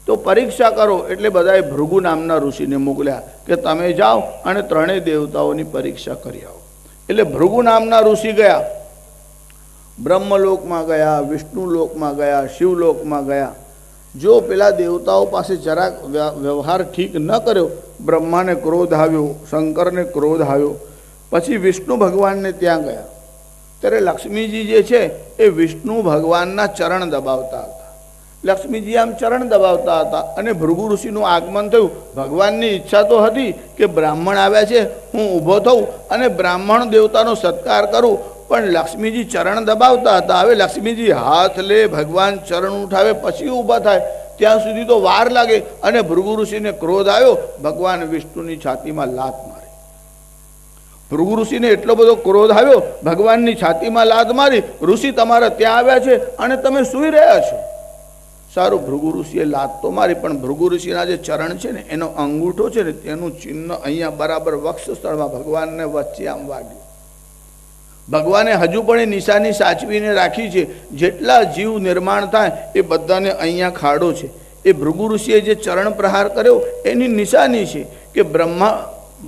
તો પરીક્ષા કરો. એટલે બધાએ ભૃગુ નામના ઋષિને મોકલ્યા કે તમે જાઓ અને 3 દેવતાઓની પરીક્ષા કરી આવો. એટલે ભૃગુ નામના ઋષિ ગયા, બ્રહ્મલોકમાં ગયા, વિષ્ણુ લોકમાં ગયા, શિવલોકમાં ગયા. જો પેલા દેવતાઓ પાસે જરાક વ્યવહાર ઠીક ન કર્યો, બ્રહ્માને ક્રોધ આવ્યો, શંકરને ક્રોધ આવ્યો. પછી વિષ્ણુ ભગવાનને ત્યાં ગયા. ત્યારે લક્ષ્મીજી જે છે એ વિષ્ણુ ભગવાનના ચરણ દબાવતા હતા. લક્ષ્મીજી આમ ચરણ દબાવતા હતા અને ભૃગુ ઋષિનું આગમન થયું. ભગવાનની ઈચ્છા તો હતી કે બ્રાહ્મણ આવ્યા છે, હું ઊભો થઉં અને બ્રાહ્મણ દેવતાનો સત્કાર કરું, પણ લક્ષ્મીજી ચરણ દબાવતા હતા. હવે લક્ષ્મીજી હાથ લે, ભગવાન ચરણ ઉઠાવે, પછી ઊભા થાય, ત્યાં સુધી તો વાર લાગે. અને ભૃગુ ઋષિને ક્રોધ આવ્યો, ભગવાન વિષ્ણુની છાતીમાં લાત મારી. ભૃગુ ઋષિને એટલો બધો ક્રોધ આવ્યો, ભગવાનની છાતીમાં લાત મારી. ઋષિ તમારા ત્યાં આવ્યા છે અને તમે સૂઈ રહ્યા છો. સારું, ભૃગુ ઋષિએ લાત તો મારી, પણ ભૃગુ ઋષિના જે ચરણ છે ને, એનો અંગૂઠો છે ને, તેનું ચિહ્ન અહીંયા બરાબર વક્ષ સ્થળમાં ભગવાનને વચ્ચે આમ વાગ્યું. ભગવાને હજુ પણ એ નિશાની સાચવીને રાખી છે. જેટલા જીવ નિર્માણ થાય એ બધાને અહીંયા ખાડો છે. એ ભૃગુ ઋષિએ જે ચરણ પ્રહાર કર્યો એની નિશાની છે કે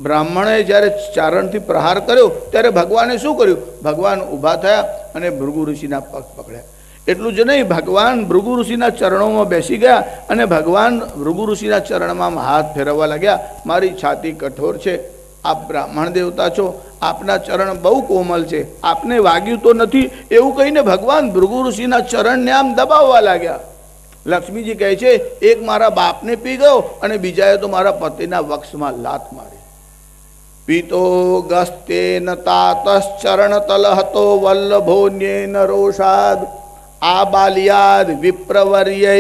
બ્રાહ્મણે જ્યારે ચારણથી પ્રહાર કર્યો ત્યારે ભગવાને શું કર્યું? ભગવાન ઊભા થયા અને ભૃગુ ઋષિના પગ પકડ્યા. એટલું જ નહીં, ભગવાન ભૃગુ ઋષિના ચરણોમાં બેસી ગયા અને ભગવાન ભૃગુ ઋષિના ચરણમાં હાથ ફેરવવા લાગ્યા. મારી છાતી કઠોર છે, આપ બ્રાહ્મણ દેવતા છો, આપના ચરણ બહુ કોમલ છે, આપને વાગ્યું તો નથી, એવું કહીને ભગવાન ભૃગુ ઋષિના ચરણને આમ દબાવવા લાગ્યા. લક્ષ્મીજી કહે છે એક મારા બાપને પી ગયો અને બીજાએ તો મારા પતિના વક્ષમાં લાત મારી. પીતો ગસ્તેન તાતશ્ચરણ તલ હતો વલ્લભોન્યેન રોષાદ આ બાલિયાદ વિપ્રવર્ય.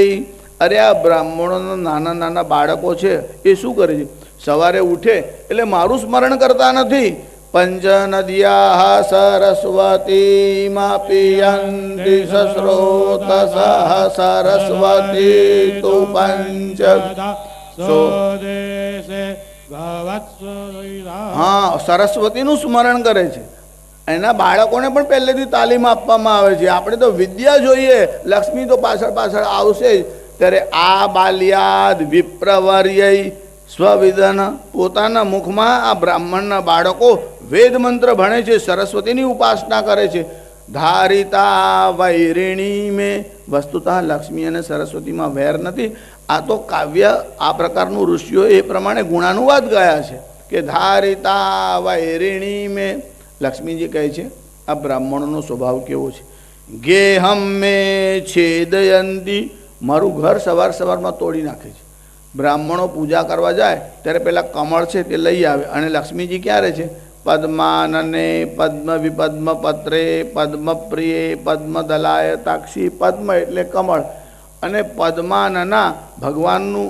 અરે આ બ્રાહ્મણોના નાના નાના બાળકો છે એ શું કરે છે? સવારે ઉઠે એટલે મારું સ્મરણ કરતા નથી. પંચ નદ્યા સરસ્વતી માં પિયંતિ સસ્રોત સરસ્વતી તુ પંચ. હા, સરસ્વતીનું સ્મરણ કરે છે. એના બાળકોને પણ પહેલેથી તાલીમ આપવામાં આવે છે. આપણે તો વિદ્યા જોઈએ, લક્ષ્મી તો પાછળ પાછળ આવશે જ. ત્યારે આ બાલ્યાદ વિપ્રવર્ય સ્વવિદન, પોતાના મુખમાં આ બ્રાહ્મણના બાળકો વેદ મંત્ર ભણે છે, સરસ્વતીની ઉપાસના કરે છે. ધારિતા વૈરિણી મેં, વસ્તુતઃ લક્ષ્મી અને સરસ્વતીમાં વેર નથી. આ તો કાવ્ય આ પ્રકારનું ઋષિઓ એ પ્રમાણે ગુણાનુવાદ ગયા છે કે ધારિતા વૈરિણી મેં. લક્ષ્મીજી કહે છે આ બ્રાહ્મણોનો સ્વભાવ કેવો છે? ગેહમ મે છેદયંતી, મારું ઘર સવાર સવારમાં તોડી નાખે છે. બ્રાહ્મણો પૂજા કરવા જાય ત્યારે પેલા કમળ છે તે લઈ આવે અને લક્ષ્મીજી ક્યારે છે? પદ્માનને પદ્મ વિપદ્મ પત્રે પદ્મ પ્રિયે પદ્મ દલાય તાક્ષી. પદ્મ એટલે કમળ અને પદ્માનના ભગવાનનું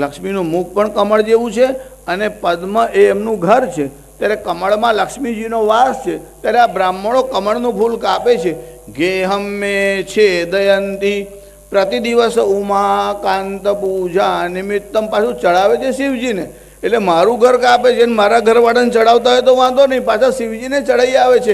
લક્ષ્મીનું મુખ પણ કમળ જેવું છે અને પદ્મ એ એમનું ઘર છે. ત્યારે કમળમાં લક્ષ્મીજીનો વાસ છે. ત્યારે આ બ્રાહ્મણો કમળનું ફૂલ કાપે છે. ગેહમ મે છેદયંતી, પ્રતિ દિવસ ઉમાકાંત પૂજા નિમિત્તમ પાછું ચડાવે છે શિવજીને. એટલે મારું ઘર કાપે છે ને મારા ઘરવાળાને ચડાવતા હોય તો વાંધો નહીં, પાછા શિવજીને ચડાવી આવે છે.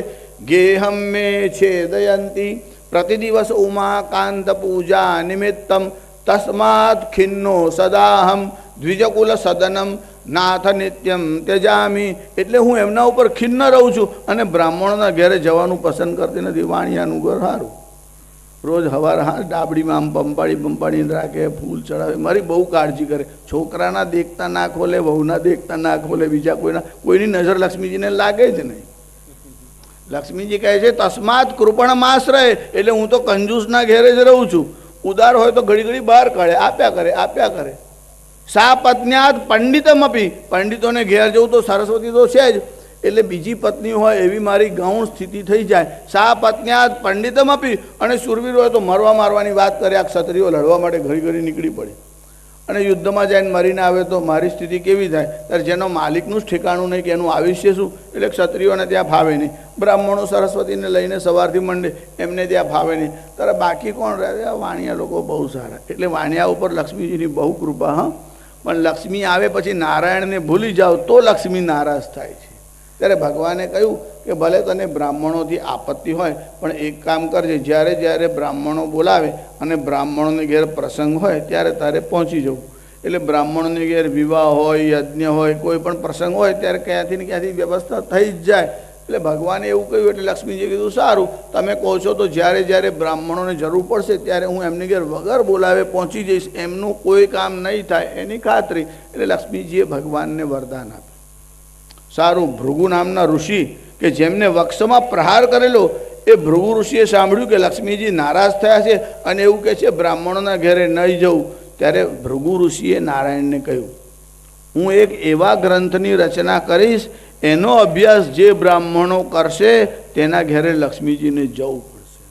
ગેહમ મે છેદયંતી પ્રતિ દિવસ ઉમાકાંત પૂજા નિમિત્તમ તસ્માત ખિન્નો સદાહમ દ્વિજકુલ સદનમ નાથ નિત્યમ ત્યજામી. એટલે હું એમના ઉપર ખિન્ન રહું છું અને બ્રાહ્મણોના ઘેરે જવાનું પસંદ કરતી નથી. વાણિયાનું ઘર સારું, રોજ સવારે હા ડાબડીમાં આમ પંપાડીને રાખે, ફૂલ ચડાવે, મારી બહુ કાળજી કરે. છોકરાના દેખતા ના ખોલે, વહુના દેખતા ના ખોલે, બીજા કોઈની નજર લક્ષ્મીજીને લાગે જ નહીં. લક્ષ્મીજી કહે છે તસ્માત કૃપણમાશ્રય, એટલે હું તો કંજૂસના ઘેરે જ રહું છું. ઉદાર હોય તો ઘડી ઘડી બહાર કાઢે, આપ્યા કરે. સા પત્ન્યાત પંડિતમ અપી, પંડિતોને ઘેર જવું તો સરસ્વતી તો છે જ, એટલે બીજી પત્ની હોય એવી મારી ગૌણ સ્થિતિ થઈ જાય. સા પત્ન્યાત પંડિતમ અપી, અને શૂરવીર હોય તો મરવા મારવાની વાત કરે. આ ક્ષત્રિયો લડવા માટે ઘડી ઘડી નીકળી પડે અને યુદ્ધમાં જઈને મરીને આવે તો મારી સ્થિતિ કેવી થાય? ત્યારે જેનો માલિકનું જ ઠેકાણું નહીં કે એનું આયુષ્ય શું, એટલે ક્ષત્રિયોને ત્યાં ફાવે નહીં. બ્રાહ્મણો સરસ્વતીને લઈને સવારથી મંડે, એમને ત્યાં ફાવે નહીં. ત્યારે બાકી કોણ રહે? વાણિયા લોકો બહુ સારા, એટલે વાણિયા ઉપર લક્ષ્મીજીની બહુ કૃપા. હા, પણ લક્ષ્મી આવે પછી નારાયણને ભૂલી જાઓ તો લક્ષ્મી નારાજ થાય છે. ત્યારે ભગવાને કહ્યું કે ભલે તને બ્રાહ્મણોથી આપત્તિ હોય, પણ એક કામ કરજે, જ્યારે જ્યારે બ્રાહ્મણો બોલાવે અને બ્રાહ્મણોને ઘેર પ્રસંગ હોય ત્યારે તારે પહોંચી જવું. એટલે બ્રાહ્મણોને ઘેર વિવાહ હોય, યજ્ઞ હોય, કોઈ પણ પ્રસંગ હોય ત્યારે ક્યાંથી ને ક્યાંથી વ્યવસ્થા થઈ જ જાય. એટલે ભગવાને એવું કહ્યું એટલે લક્ષ્મીજીએ કીધું સારું, તમે કહો છો તો જ્યારે જ્યારે બ્રાહ્મણોને જરૂર પડશે ત્યારે હું એમની ઘેર વગર બોલાવે પહોંચી જઈશ, એમનું કોઈ કામ નહીં થાય એની ખાતરી. એટલે લક્ષ્મીજીએ ભગવાનને વરદાન આપ્યું. સારું, ભૃગુ નામના ઋષિ કે જેમને વક્ષમાં પ્રહાર કરેલો, એ ભૃગુ ઋષિએ સાંભળ્યું કે લક્ષ્મીજી નારાજ થયા છે અને એવું કહે છે બ્રાહ્મણોના ઘેરે નહીં જવું. ત્યારે ભૃગુ ઋષિએ નારાયણને કહ્યું, હું એક એવા ગ્રંથની રચના કરીશ, એનો અભ્યાસ જે બ્રાહ્મણો કરશે તેના ઘેરે લક્ષ્મીજીને જવું પડશે.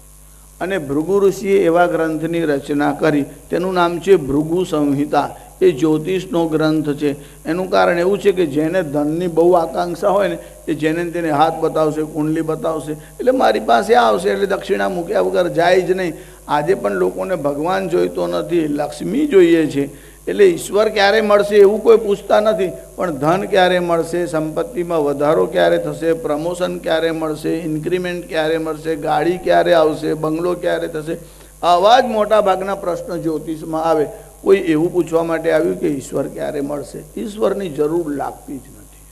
અને ભૃગુ ઋષિએ એવા ગ્રંથની રચના કરી, તેનું નામ છે ભૃગુ સંહિતા. એ જ્યોતિષનો ગ્રંથ છે. એનું કારણ એવું છે કે જેને ધનની બહુ આકાંક્ષા હોય ને, એ જેને તેને હાથ બતાવશે, કુંડલી બતાવશે, એટલે મારી પાસે આવશે, એટલે દક્ષિણા મૂક્યા વગર જાય જ નહીં. આજે પણ લોકોને ભગવાન જોઈતો નથી, લક્ષ્મી જોઈએ છે. એટલે ઈશ્વર ક્યારે મળશે એવું કોઈ પૂછતા નથી, પણ ધન ક્યારે મળશે, સંપત્તિમાં વધારો ક્યારે થશે, પ્રમોશન ક્યારે મળશે, ઇન્ક્રીમેન્ટ ક્યારે મળશે, ગાડી ક્યારે આવશે, બંગલો ક્યારે થશે, આવા જ મોટા ભાગના પ્રશ્ન જ્યોતિષમાં આવે. કોઈ એવું પૂછવા માટે આવ્યું કે ઈશ્વર ક્યારે મળશે? ઈશ્વરની જરૂર લાગતી જ નથી.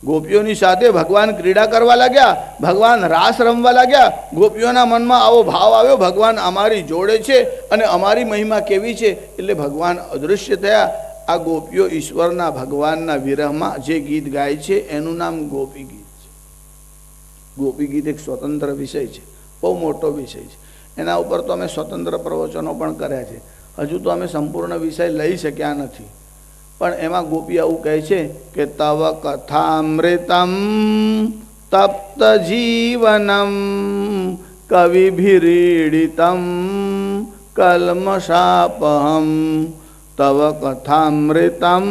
ગોપીઓની સાથે ભગવાન ક્રીડા કરવા લાગ્યા, ભગવાન રાસ રમવા લાગ્યા. ગોપીઓના મનમાં આવો ભાવ આવ્યો, ભગવાન અમારી જોડે છે અને અમારી મહિમા કેવી છે, એટલે ભગવાન અદૃશ્ય થયા. આ ગોપીઓ ઈશ્વરના ભગવાનના વિરહમાં જે ગીત ગાય છે એનું નામ ગોપી ગીત છે. ગોપી ગીત એક સ્વતંત્ર વિષય છે, બહુ મોટો વિષય છે. એના ઉપર તો અમે સ્વતંત્ર પ્રવચનો પણ કર્યા છે. હજુ તો અમે સંપૂર્ણ વિષય લઈ શક્યા નથી. પણ એમાં ગોપી આવું કહે છે કે તવ કથામૃતમ તપ્ત જીવનમ કવિભિરીડિતમ કલ્મષાપહમ. તવ કથામૃતમ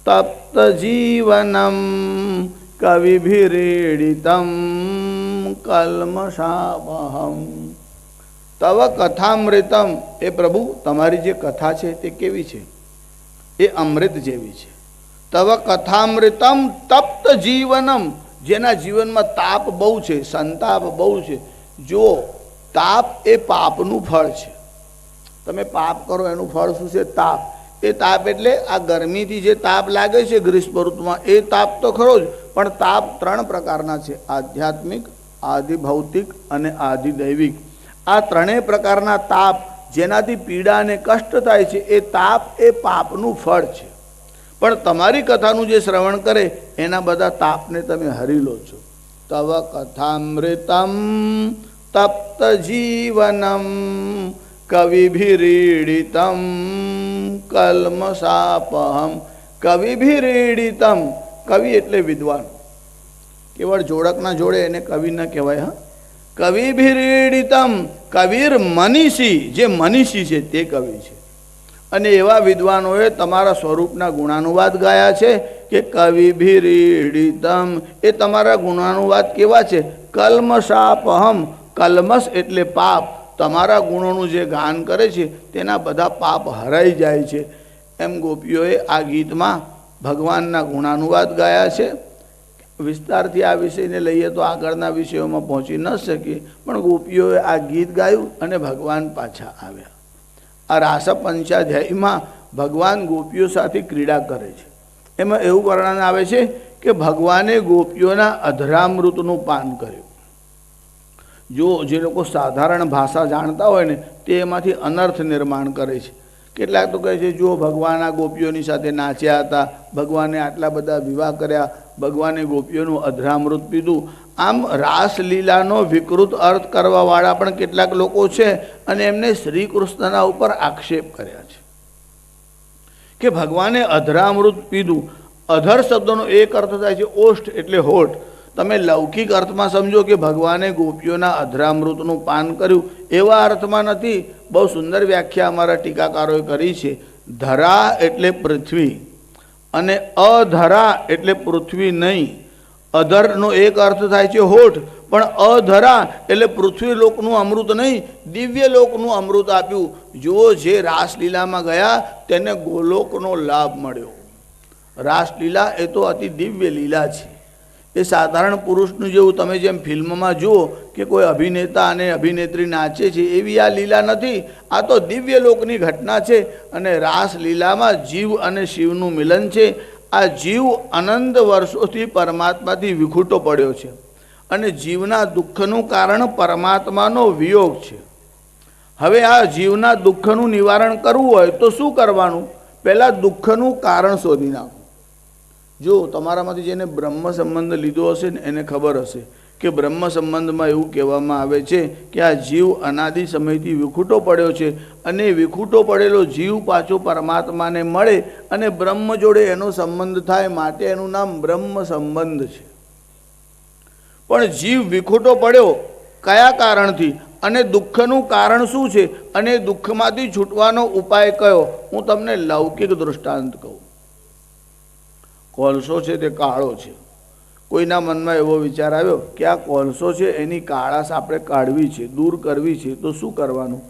તપ્ત જીવનમ કવિભિરીડિતમ કલ્મષાપહમ. તવ કથામૃતમ, એ પ્રભુ તમારી જે કથા છે તે કેવી છે? એ અમૃત જેવી છે. તવ કથામૃતમ તપ્ત જીવનમ, જેના જીવનમાં તાપ બહુ છે, સંતાપ બહુ છે. જો તાપ એ પાપનું ફળ છે. તમે પાપ કરો એનું ફળ શું છે? તાપ. એ તાપ એટલે આ ગરમીથી જે તાપ લાગે છે ગ્રીષ્મ ઋતુમાં, એ તાપ તો ખરો જ, પણ તાપ ત્રણ પ્રકારના છે: આધ્યાત્મિક, આદિ ભૌતિક અને આદિ દૈવિક. આ ત્રણેય પ્રકારના તાપ જેનાથી પીડા અને કષ્ટ થાય છે, એ તાપ એ પાપનું ફળ છે. પણ તમારી કથાનું જે શ્રવણ કરે એના બધા તાપને તમે હરી લો છો. તવ કથામૃતમ તપ્ત જીવનમ કવિભિરીડિતમ કલ્મષાપહમ. કવિભિરીડિતમ, કવિ એટલે વિદ્વાન. કેવળ જોડકના જોડે એને કવિ ન કહેવાય. હા, કવિભિરીડિતમ, કવિર મનીષી, જે મનીષી છે તે કવિ છે. અને એવા વિદ્વાનોએ તમારા સ્વરૂપના ગુણાનુવાદ ગાયા છે કે કવિભિરીડિતમ, એ તમારા ગુણાનુવાદ કેવા છે? કલ્મષાપહમ, કલ્મષ એટલે પાપ. તમારા ગુણોનું જે ગાન કરે છે તેના બધા પાપ હરાઈ જાય છે. એમ ગોપીઓએ આ ગીતમાં ભગવાનના ગુણાનુવાદ ગાયા છે. વિસ્તારથી આ વિષયને લઈએ તો આગળના વિષયોમાં પહોંચી ન શકીએ, પણ ગોપીઓએ આ ગીત ગાયું અને ભગવાન પાછા આવ્યા. આ રાસ પંચાધ્યાયમાં ભગવાન ગોપીઓ સાથે ક્રીડા કરે છે. એમાં એવું વર્ણન આવે છે કે ભગવાને ગોપીઓના અધરામૃતનું પાન કર્યું. જો જે લોકો સાધારણ ભાષા જાણતા હોય ને તે એમાંથી અનર્થ નિર્માણ કરે છે. કેટલાક તો કહે છે જો ભગવાન આ ગોપીઓની સાથે નાચ્યા હતા, ભગવાને આટલા બધા વિવાહ કર્યા, ભગવાને ગોપીઓનું અધરામૃત પીધું. આમ રાસલીલાનો વિકૃત અર્થ કરવાવાળા પણ કેટલાક લોકો છે અને એમને શ્રી કૃષ્ણના ઉપર આક્ષેપ કર્યા છે કે ભગવાને અધરામૃત પીધું. અધર શબ્દનો એક અર્થ થાય છે ઓષ્ઠ એટલે હોઠ. તમે લૌકિક અર્થમાં સમજો કે ભગવાને ગોપીઓના અધરામૃતનું પાન કર્યું, એવા અર્થમાં નથી. બહુ સુંદર વ્યાખ્યા અમારા ટીકાકારોએ કરી છે. ધરા એટલે પૃથ્વી અને અધરા એટલે પૃથ્વી નહીં. અધરનો એક અર્થ થાય છે હોઠ, પણ અધરા એટલે પૃથ્વી લોકનું અમૃત નહીં, દિવ્ય લોકનું અમૃત આપ્યું. જુઓ, જે રાસલીલામાં ગયા તેને ગોલોકનો લાભ મળ્યો. રાસલીલા એ તો અતિ દિવ્ય લીલા છે. એ સાધારણ પુરુષનું જેવું તમે જેમ ફિલ્મમાં જુઓ કે કોઈ અભિનેતા અને અભિનેત્રી નાચે છે, એવી આ લીલા નથી. આ તો દિવ્ય લોકની ઘટના છે. અને રાસલીલામાં જીવ અને શિવનું મિલન છે. આ જીવ અનંત વર્ષોથી પરમાત્માથી વિખૂટો પડ્યો છે અને જીવના દુઃખનું કારણ પરમાત્માનો વિયોગ છે. હવે આ જીવના દુઃખનું નિવારણ કરવું હોય તો શું કરવાનું? પહેલાં દુઃખનું કારણ શોધી નાખો. જો તમારામાંથી જેને બ્રહ્મ સંબંધ લીધો હશે ને એને ખબર હશે કે બ્રહ્મ સંબંધમાં એવું કહેવામાં આવે છે કે આ જીવ અનાદિ સમયથી વિખૂટો પડ્યો છે અને વિખૂટો પડેલો જીવ પાછો પરમાત્માને મળે અને બ્રહ્મ જોડે એનો સંબંધ થાય, માટે એનું નામ બ્રહ્મ સંબંધ છે. પણ જીવ વિખૂટો પડ્યો કયા કારણથી અને દુઃખનું કારણ શું છે અને દુઃખમાંથી છૂટવાનો ઉપાય કયો? હું તમને લૌકિક દૃષ્ટાંત કહું. કોલસો છે તે કાળો છે. કોઈના મનમાં એવો વિચાર આવ્યો કે આ કોલસો છે એની કાળાશ આપણે કાઢવી છે, દૂર કરવી છે, તો શું કરવાનું?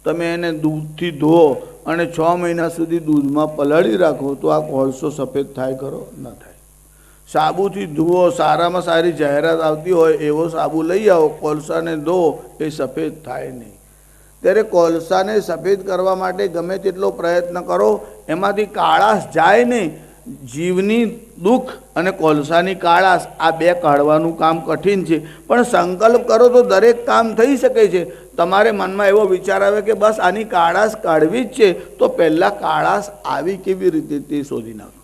તમે એને દૂધથી ધોવો અને 6 મહિના સુધી દૂધમાં પલાળી રાખો તો આ કોલસો સફેદ થાય ખરો? ન થાય. સાબુથી ધુઓ, સારામાં સારી જાહેરાત આવતી હોય એવો સાબુ લઈ આવો, કોલસાને ધો, એ સફેદ થાય નહીં. ત્યારે કોલસાને સફેદ કરવા માટે ગમે તેટલો પ્રયત્ન કરો, એમાંથી કાળાશ જાય નહીં. જીવની દુઃખ અને કોલસાની કાળાશ, આ બે કાઢવાનું કામ કઠિન છે, પણ સંકલ્પ કરો તો દરેક કામ થઈ શકે છે. તમારે મનમાં એવો વિચાર આવે કે બસ આની કાળાશ કાઢવી જ છે, તો પહેલાં કાળાશ આવી કેવી રીતે તે શોધી નાખો.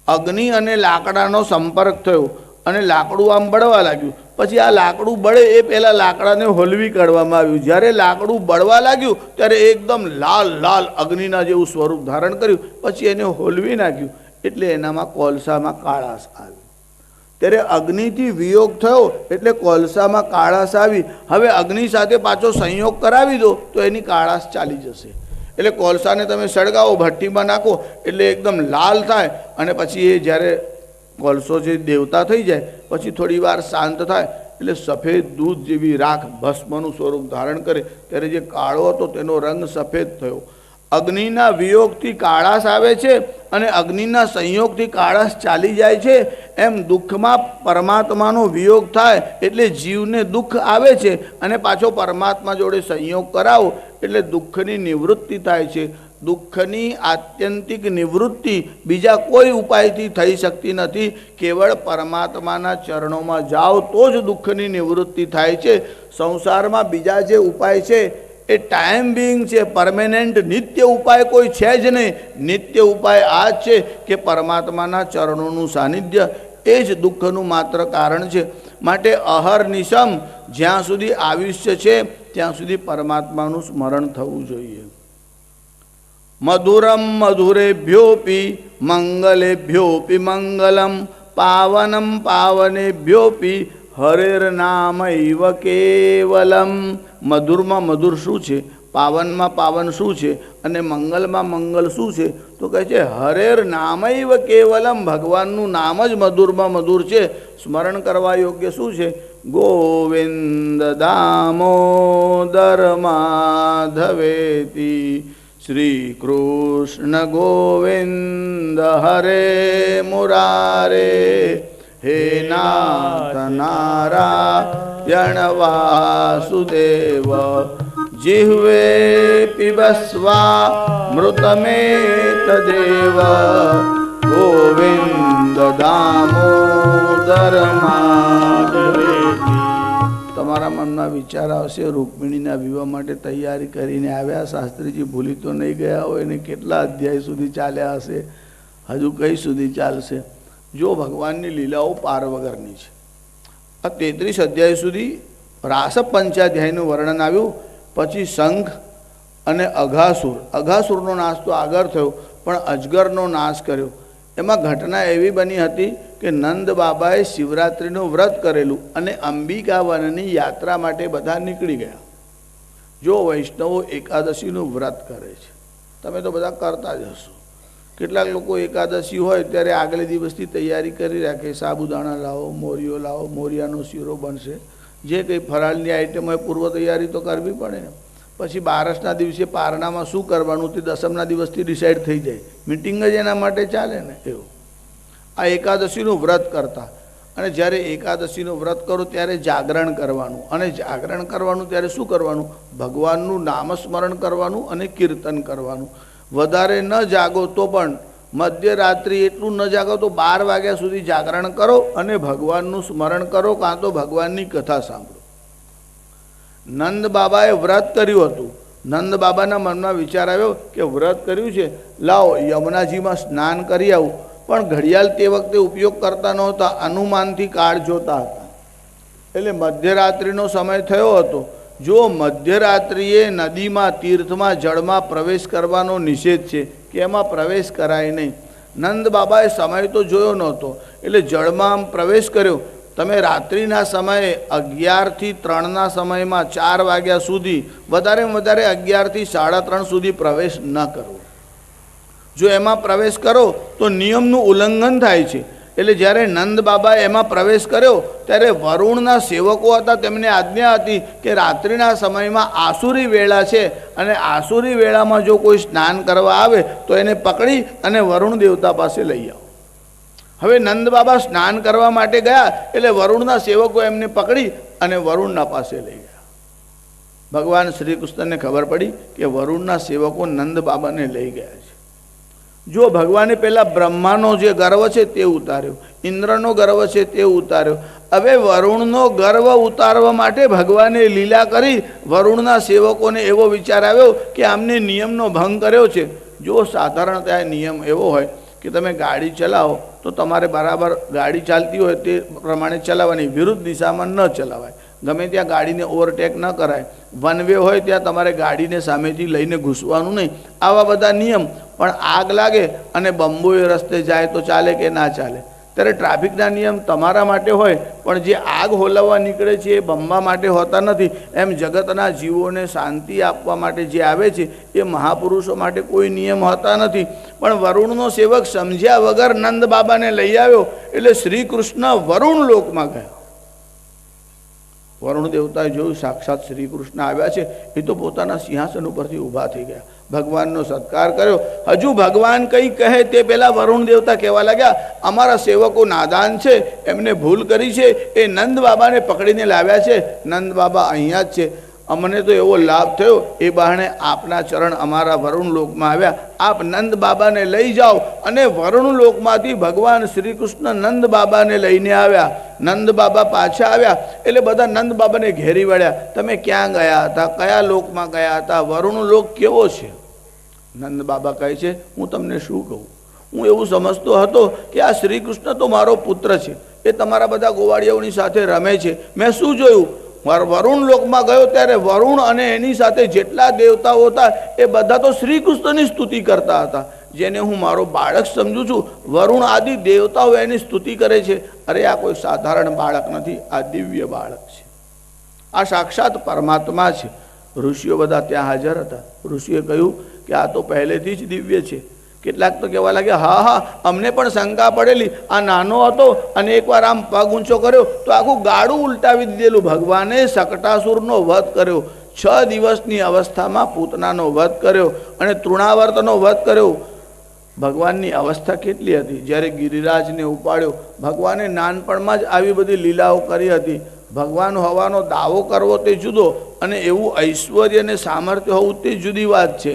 અગ્નિ અને લાકડાનો સંપર્ક થયો અને લાકડું આમ બળવા લાગ્યું. પછી આ લાકડું બળે એ પહેલાં લાકડાને હોલવી કાઢવામાં આવ્યું. જ્યારે લાકડું બળવા લાગ્યું ત્યારે એકદમ લાલ લાલ અગ્નિના જેવું સ્વરૂપ ધારણ કર્યું. પછી એને હોલવી નાખ્યું એટલે એનામાં કોલસામાં કાળાશ આવી. ત્યારે અગ્નિથી વિયોગ થયો એટલે કોલસામાં કાળાશ આવી. હવે અગ્નિ સાથે પાછો સંયોગ કરાવી દો તો એની કાળાશ ચાલી જશે. એટલે કોલસાને તમે સળગાવો, ભઠ્ઠીમાં નાખો એટલે એકદમ લાલ થાય અને પછી એ જ્યારે કોલસો જે દેવતા થઈ જાય પછી થોડી વાર શાંત થાય એટલે સફેદ દૂધ જેવી રાખ ભસ્મનું સ્વરૂપ ધારણ કરે. ત્યારે જે કાળો હતો તેનો રંગ સફેદ થયો. અગ્નિના વિયોગથી કાળાશ આવે છે અને અગ્નિના સંયોગથી કાળાશ ચાલી જાય છે. એમ દુઃખમાં પરમાત્માનો વિયોગ થાય એટલે જીવને દુઃખ આવે છે અને પાછો પરમાત્મા જોડે સંયોગ કરાવો એટલે દુઃખની નિવૃત્તિ થાય છે. દુઃખની આત્યંતિક નિવૃત્તિ બીજા કોઈ ઉપાયથી થઈ શકતી નથી. કેવળ પરમાત્માના ચરણોમાં જાઓ તો જ દુઃખની નિવૃત્તિ થાય છે. સંસારમાં બીજા જે ઉપાય છે એ ટાઈમ બિંગ છે, પરમેનન્ટ નિત્ય ઉપાય કોઈ છે જ નહીં. નિત્ય ઉપાય આ જ છે કે પરમાત્માના ચરણોનું સાનિધ્ય, એ જ દુઃખનું માત્ર કારણ છે. માટે અહર્નિશમ જ્યાં સુધી આયુષ્ય છે ત્યાં સુધી પરમાત્માનું સ્મરણ થવું જોઈએ. મધુરમ મધુરેભ્યોપી મંગલેભ્યોપી મંગલમ પાવનમ પાવનેભ્યોપી હરેર્નામૈવ કેવલમ. મધુરમાં મધુર શું છે, પાવનમાં પાવન શું છે અને મંગલમાં મંગલ શું છે? તો કહે છે હરેર્નામૈવ કેવલમ. ભગવાનનું નામ જ મધુરમાં મધુર છે. સ્મરણ કરવા યોગ્ય શું છે? ગોવિંદ દામોદર માધવેતી શ્રી કૃષ્ણ ગોવિંદ હરે મુરારે. હે નાથ નારાયણ વાસુદેવ જીહ્વે પિબસ્વા મૃતમેતદેવ. ગોવિંદ દામોદર માધવેતી. તમારા મનમાં વિચાર આવશે રૂકમિણીના વિવાહ માટે તૈયારી કરીને આવ્યા, શાસ્ત્રીજી ભૂલી તો નહીં ગયા હોય ને કેટલા અધ્યાય સુધી ચાલ્યા હશે, હજુ કઈ સુધી ચાલશે? જો ભગવાનની લીલાઓ પાર વગરની છે. આ 33 અધ્યાય સુધી રાસ પંચાધ્યાયનું વર્ણન આવ્યું. પછી શંખ અને અઘાસુરનો નાશ તો આગળ થયો, પણ અજગરનો નાશ કર્યો. એમાં ઘટના એવી બની હતી કે નંદ બાબાએ શિવરાત્રિનું વ્રત કરેલું અને અંબિકા વનની યાત્રા માટે બધા નીકળી ગયા. જો વૈષ્ણવો એકાદશીનું વ્રત કરે છે, તમે તો બધા કરતા જ હશો. કેટલાક લોકો એકાદશી હોય ત્યારે આગલે દિવસથી તૈયારી કરી રાખે, સાબુદાણા લાવો, મોરિયો લાવો, મોરિયાનો શીરો બનશે, જે કંઈ ફરાળની આઈટમ હોય પૂર્વ તૈયારી તો કરવી પડે ને. પછી બારસના દિવસે પારણામાં શું કરવાનું તે દસમના દિવસથી ડિસાઈડ થઈ જાય. મિટિંગ જ એના માટે ચાલે ને. એવું આ એકાદશીનું વ્રત કરતા. અને જ્યારે એકાદશીનું વ્રત કરો ત્યારે જાગરણ કરવાનું, અને જાગરણ કરવાનું ત્યારે શું કરવાનું? ભગવાનનું નામસ્મરણ કરવાનું અને કીર્તન કરવાનું. વધારે ન જાગો તો પણ મધ્યરાત્રિ એટલું ન જાગો તો 12 વાગ્યા સુધી જાગરણ કરો અને ભગવાનનું સ્મરણ કરો, કાં તો ભગવાનની કથા સાંભળો. નંદ બાબાએ વ્રત કર્યું હતું. નંદ બાબાના મનમાં વિચાર આવ્યો કે વ્રત કર્યું છે, લાવો યમુનાજીમાં સ્નાન કરી આવું. પણ ઘડિયાળ તે વખતે ઉપયોગ કરતા નહોતા, અનુમાનથી કાળ જોતા હતા. એટલે મધ્યરાત્રિનો સમય થયો હતો. જો મધ્યરાત્રિએ નદીમાં, તીર્થમાં, જળમાં પ્રવેશ કરવાનો નિષેધ છે કે એમાં પ્રવેશ કરાય નહીં. નંદ બાબાએ સમય તો જોયો નહોતો, એટલે જળમાં પ્રવેશ કર્યો. તમે રાત્રિના સમયે 11 થી 3ના સમયમાં 4 વાગ્યા સુધી, વધારેમાં વધારે 11 થી 3:30 સુધી પ્રવેશ ન કરવો. જો એમાં પ્રવેશ કરો તો નિયમનું ઉલ્લંઘન થાય છે. એટલે જ્યારે નંદ બાબાએ એમાં પ્રવેશ કર્યો ત્યારે વરુણના સેવકો હતા, તેમને આજ્ઞા હતી કે રાત્રિના સમયમાં આસુરી વેળા છે, અને આસુરી વેળામાં જો કોઈ સ્નાન કરવા આવે તો એને પકડી અને વરુણ દેવતા પાસે લઈ આવો. હવે નંદ બાબા સ્નાન કરવા માટે ગયા, એટલે વરુણના સેવકો એમને પકડી અને વરુણના પાસે લઈ ગયા. ભગવાન શ્રી કૃષ્ણને ખબર પડી કે વરુણના સેવકો નંદ બાબાને લઈ ગયા છે. જો ભગવાને પહેલાં બ્રહ્માનો જે ગર્વ છે તે ઉતાર્યો, ઇન્દ્રનો ગર્વ છે તે ઉતાર્યો. હવે વરુણનો ગર્વ ઉતારવા માટે ભગવાને લીલા કરી. વરુણના સેવકોને એવો વિચાર આવ્યો કે આમને નિયમનો ભંગ કર્યો છે. જો સાધારણતઃ નિયમ એવો હોય કે તમે ગાડી ચલાવો તો તમારે બરાબર ગાડી ચાલતી હોય તે પ્રમાણે ચલાવવાની, વિરુદ્ધ દિશામાં ન ચલાવાય. ગમે ત્યાં ગાડીને ઓવરટેક ન કરાય. વન વે હોય ત્યાં તમારે ગાડીને સામેથી લઈને ઘૂસવાનું નહીં. આવા બધા નિયમ. પણ આગ લાગે અને બંબોએ રસ્તે જાય તો ચાલે કે ના ચાલે? ત્યારે ટ્રાફિકના નિયમ તમારા માટે હોય, પણ જે આગ હોલવવા નીકળે છે એ બંબા માટે હોતા નથી. એમ જગતના જીવોને શાંતિ આપવા માટે જે આવે છે એ મહાપુરુષો માટે કોઈ નિયમ હોતા નથી. પણ વરુણનો સેવક સમજ્યા વગર નંદ બાબાને લઈ આવ્યો, એટલે શ્રી કૃષ્ણ વરુણ લોકમાં ગયા. વરુણ દેવતાએ જોયું સાક્ષાત શ્રી કૃષ્ણ આવ્યા છે, એ તો પોતાના સિંહાસન ઉપરથી ઊભા થઈ ગયા, ભગવાનનો સત્કાર કર્યો. હજુ ભગવાન કંઈ કહે તે પહેલાં વરુણ દેવતા કહેવા લાગ્યા, અમારા સેવકો નાદાન છે, એમને ભૂલ કરી છે, એ નંદ બાબાને પકડીને લાવ્યા છે. નંદ બાબા અહીંયા જ છે. અમને તો એવો લાભ થયો, એ બહાને આપના ચરણ અમારા વરુણ લોકમાં આવ્યા. આપ નંદ બાબાને લઈ જાઓ. અને વરુણ લોકમાંથી ભગવાન શ્રી કૃષ્ણ નંદ બાબાને લઈને આવ્યા. નંદ બાબા પાછા આવ્યા એટલે બધા નંદ બાબાને ઘેરી વળ્યા. તમે ક્યાં ગયા હતા? કયા લોકમાં ગયા હતા? વરુણ લોક કેવો છે? નંદ બાબા કહે છે, હું તમને શું કહું? હું એવું સમજતો હતો કે આ શ્રી કૃષ્ણ તો મારો પુત્ર છે, એ તમારા બધા ગોવાળિયાઓની સાથે રમે છે. મેં શું જોયું? વરુણ લોકમાં ગયો ત્યારે વરુણ અને એની સાથે જેટલા દેવતાઓ હતા એ બધા તો શ્રી કૃષ્ણની સ્તુતિ કરતા હતા. જેને હું મારો બાળક સમજું છું, વરુણ આદિ દેવતાઓ એની સ્તુતિ કરે છે. અરે આ કોઈ સાધારણ બાળક નથી, આ દિવ્ય બાળક છે, આ સાક્ષાત પરમાત્મા છે. ઋષિઓ બધા ત્યાં હાજર હતા. ઋષિએ કહ્યું કે આ તો પહેલેથી જ દિવ્ય છે. કેટલાક તો કહેવા લાગ્યા, હા હા, અમને પણ શંકા પડેલી, આ નાનો હતો અને એકવાર આમ પગ ઊંચો કર્યો તો આખું ગાડું ઉલટાવી દીધેલું. ભગવાને શકટાસુરનો વધ કર્યો, 6 દિવસની અવસ્થામાં પૂતનાનો વધ કર્યો અને તૃણાવર્તનો વધ કર્યો. ભગવાનની અવસ્થા કેટલી હતી જ્યારે ગિરિરાજને ઉપાડ્યો. ભગવાને નાનપણમાં જ આવી બધી લીલાઓ કરી હતી. ભગવાન હોવાનો દાવો કરવો તે જુદો, અને એવું ઐશ્વર્ય અને સામર્થ્ય હોવું તે જુદી વાત છે.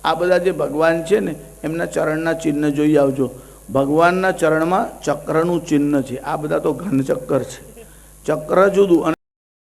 આ બધા જે ભગવાન છે ને, એમના ચરણના ચિહ્ન જોઈ આવજો. ભગવાનના ચરણમાં ચક્રનું ચિહ્ન છે. આ બધા તો ઘનચક્કર છે. ચક્ર જુદું અને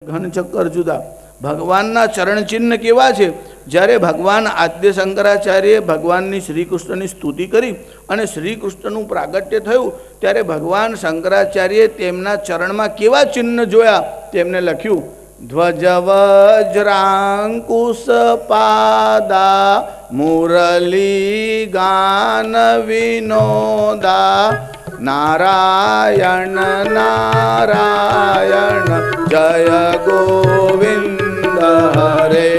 ઘનચક્કર જુદા. ભગવાનના ચરણ ચિહ્ન કેવા છે? જ્યારે ભગવાન આદ્ય શંકરાચાર્યે ભગવાનની શ્રી કૃષ્ણની સ્તુતિ કરી અને શ્રી કૃષ્ણનું પ્રાગટ્ય થયું ત્યારે ભગવાન શંકરાચાર્યે તેમના ચરણમાં કેવા ચિહ્ન જોયા તેમને લખ્યું ધ્વજ વજ્રાંકુશ પાદા મુરલી ગાન વિનોદા નારાયણ નારાયણ જય ગોવિંદ હરે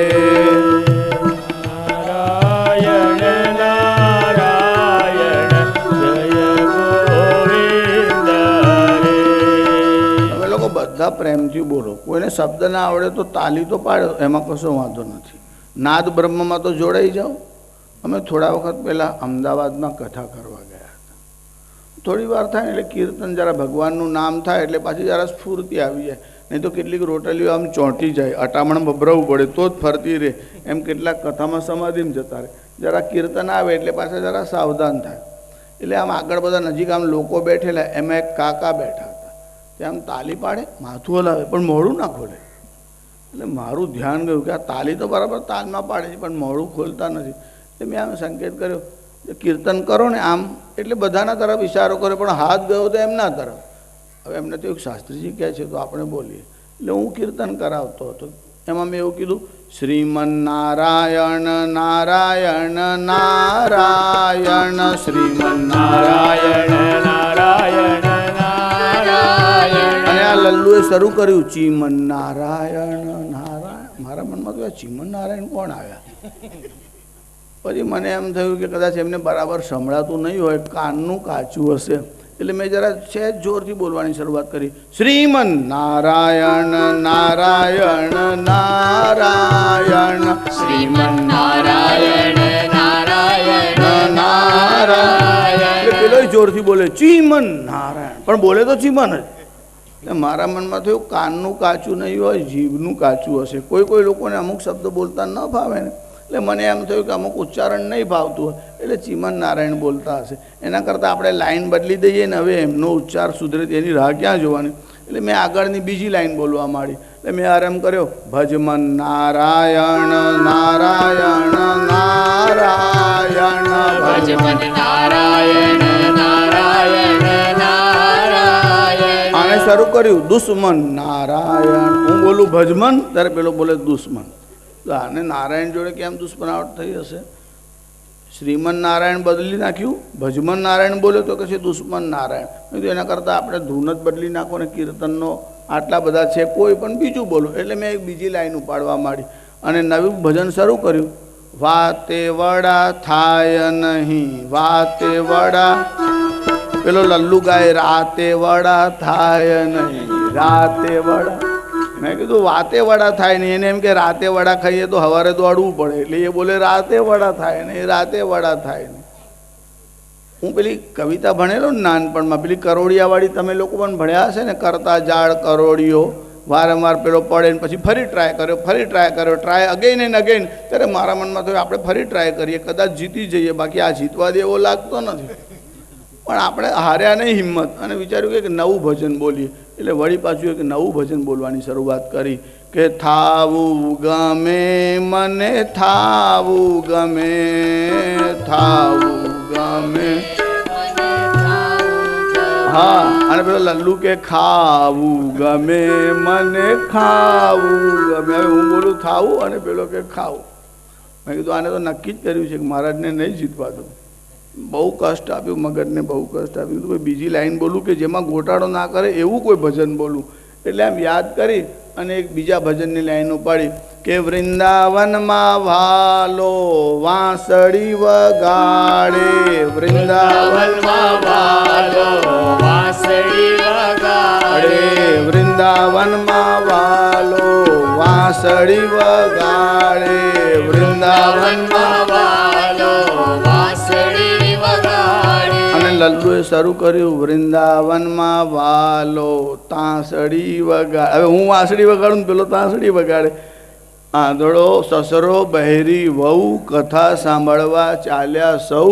બધા પ્રેમથી બોલો. કોઈને શબ્દ ના આવડે તો તાલી તો પાડો, એમાં કશો વાંધો નથી. નાદ બ્રહ્મમાં તો જોડાઈ જાઓ. અમે થોડા વખત પહેલાં અમદાવાદમાં કથા કરવા ગયા હતા. થોડી વાર થાય એટલે કીર્તન જરા ભગવાનનું નામ થાય એટલે પાછી જરા સ્ફૂર્તિ આવી જાય. નહીં તો કેટલીક રોટલીઓ આમ ચોંટી જાય, અટામણ ભભરાવવું પડે તો જ ફરતી રહે. એમ કેટલાક કથામાં સમાધિમાં જતા રહે. જરા કીર્તન આવે એટલે પાછા જરા સાવધાન થાય. એટલે આમ આગળ બધા નજીક આમ લોકો બેઠેલા, એમાં એક કાકા બેઠા. આમ તાલી પાડે, માથું હલાવે, પણ મોઢું ના ખોલે. એટલે મારું ધ્યાન ગયું કે આ તાલી તો બરાબર તાલમાં પાડે છે પણ મોઢું ખોલતા નથી. એટલે મેં આમ સંકેત કર્યો કે કીર્તન કરો ને આમ, એટલે બધાના તરફ ઇશારો કર્યો પણ હાથ ગયો તો એમના તરફ. હવે એમને તો એક શાસ્ત્રીજી કહે છે તો આપણે બોલીએ. એટલે હું કીર્તન કરાવતો હતો. એમાં મેં એવું કીધું, શ્રીમન નારાયણ નારાયણ નારાયણ શ્રીમન નારાયણ નારાયણ. અને આ લલ્લુએ શરૂ કર્યું ચીમન નારાયણ નારાયણ. મારા મનમાં તો ચીમન નારાયણ કોણ આવ્યા? પછી મને એમ થયું કે કદાચ એમને બરાબર સંભળાતું નહીં હોય, કાનનું કાચું હશે. એટલે મેં જરા સહેજ જોરથી બોલવાની શરૂઆત કરી, શ્રીમન નારાયણ નારાયણ નારાયણ શ્રીમન નારાયણ નારાયણ નારાયણ. એટલે પેલો જોરથી બોલે ચીમન નારાયણ, પણ બોલે તો ચીમન જ. એટલે મારા મનમાં થયું કાનનું કાચું નહીં હોય, જીભનું કાચું હશે. કોઈ કોઈ લોકોને અમુક શબ્દ બોલતા ન ફાવે ને, એટલે મને એમ થયું કે અમુક ઉચ્ચારણ નહીં ફાવતું હોય એટલે ચીમન નારાયણ બોલતા હશે. એના કરતાં આપણે લાઈન બદલી દઈએ ને, હવે એમનો ઉચ્ચાર સુધરે તેની રાહ ક્યાં જોવાની. એટલે મેં આગળની બીજી લાઈન બોલવા માંડી. એટલે મેં આરામ કર્યો, ભજમન નારાયણ નારાયણ નારાયણ ભજમન નારાયણ નારાયણ નારાયણ. આને શરૂ કર્યું દુશ્મન નારાયણ. હું બોલું ભજમન, ત્યારે પેલો બોલે દુશ્મન. તો આને નારાયણ જોડે કેમ દુશ્મનાવટ થઈ હશે? શ્રીમન નારાયણ બદલી નાખ્યું, ભજમન નારાયણ બોલ્યો તો કે દુશ્મન નારાયણ. તો એના કરતાં આપણે ધૂન જ બદલી નાખો ને, કીર્તનનો આટલા બધા છે, કોઈ પણ બીજું બોલો. એટલે મેં એક બીજી લાઈન ઉપાડવા માંડી અને નવું ભજન શરૂ કર્યું. વાતે વડા થાય નહીં, વાતે વડા. પેલો લલ્લુ ગાય રાતે વડા થાય નહીં, રાતે વડા. મેં કીધું વાતે વડા થાય નહીં, એને એમ કે રાતે વડા ખાઈએ તો સવારે દોડવું પડે. એટલે એ બોલે રાતે વડા થાય નહીં, રાતે વડા થાય નહીં. હું પેલી કવિતા ભણેલો ને નાનપણમાં, પેલી કરોડિયાવાળી તમે લોકો પણ ભણ્યા હશે ને, કરતા જાળ કરોડિયો. વારંવાર પેલો પડે ને પછી ફરી ટ્રાય કર્યો, ફરી ટ્રાય કર્યો, ટ્રાય અગેન એન્ડ અગેન. ત્યારે મારા મનમાં થયું આપણે ફરી ટ્રાય કરીએ, કદાચ જીતી જઈએ, બાકી આ જીતવા દે એવો લાગતો નથી. પણ આપણે હાર્યા નહીં હિંમત, અને વિચાર્યું કે નવું ભજન બોલીએ. એટલે વળી પાછું એક નવું ભજન બોલવાની શરૂઆત કરી કે થાવું ગમે મને, થાવું ગમે, થાવું ગમે. હા, અને પેલો લલ્લુ કે ખાવું ગમે મને, ખાવું ગમે. હવે હું બોલું થાવું અને પેલો કે ખાવું. મેં કીધું આને તો નક્કી જ કર્યું છે કે મહારાજને નહીં જીતવા દઉં. બહુ કષ્ટ આપ્યું મગજને, બહુ કષ્ટ આપ્યું. તો બીજી લાઈન બોલું કે જેમાં ગોટાળો ના કરે એવું કોઈ ભજન બોલું. એટલે આમ યાદ કરી અને એક બીજા ભજનની લાઈન ઉપાડી કે વૃંદાવનમાં વાલો વાંસળી વગાડે, વૃંદાવનમાં વાલો વાંસળી વગાડે, વૃંદાવનમાં વાલો વાંસળી વગાડે, વૃંદાવનમાં વાલો વાંસળી વગાડે. અને લલ્લુએ શરૂ કર્યું વૃંદાવનમાં વાલો તાંસળી વગાડે. હવે હું વાંસળી વગાડું, પેલો તાંસળી વગાડે. આંધળો સસરો બહેરી વહુ કથા સાંભળવા ચાલ્યા સૌ,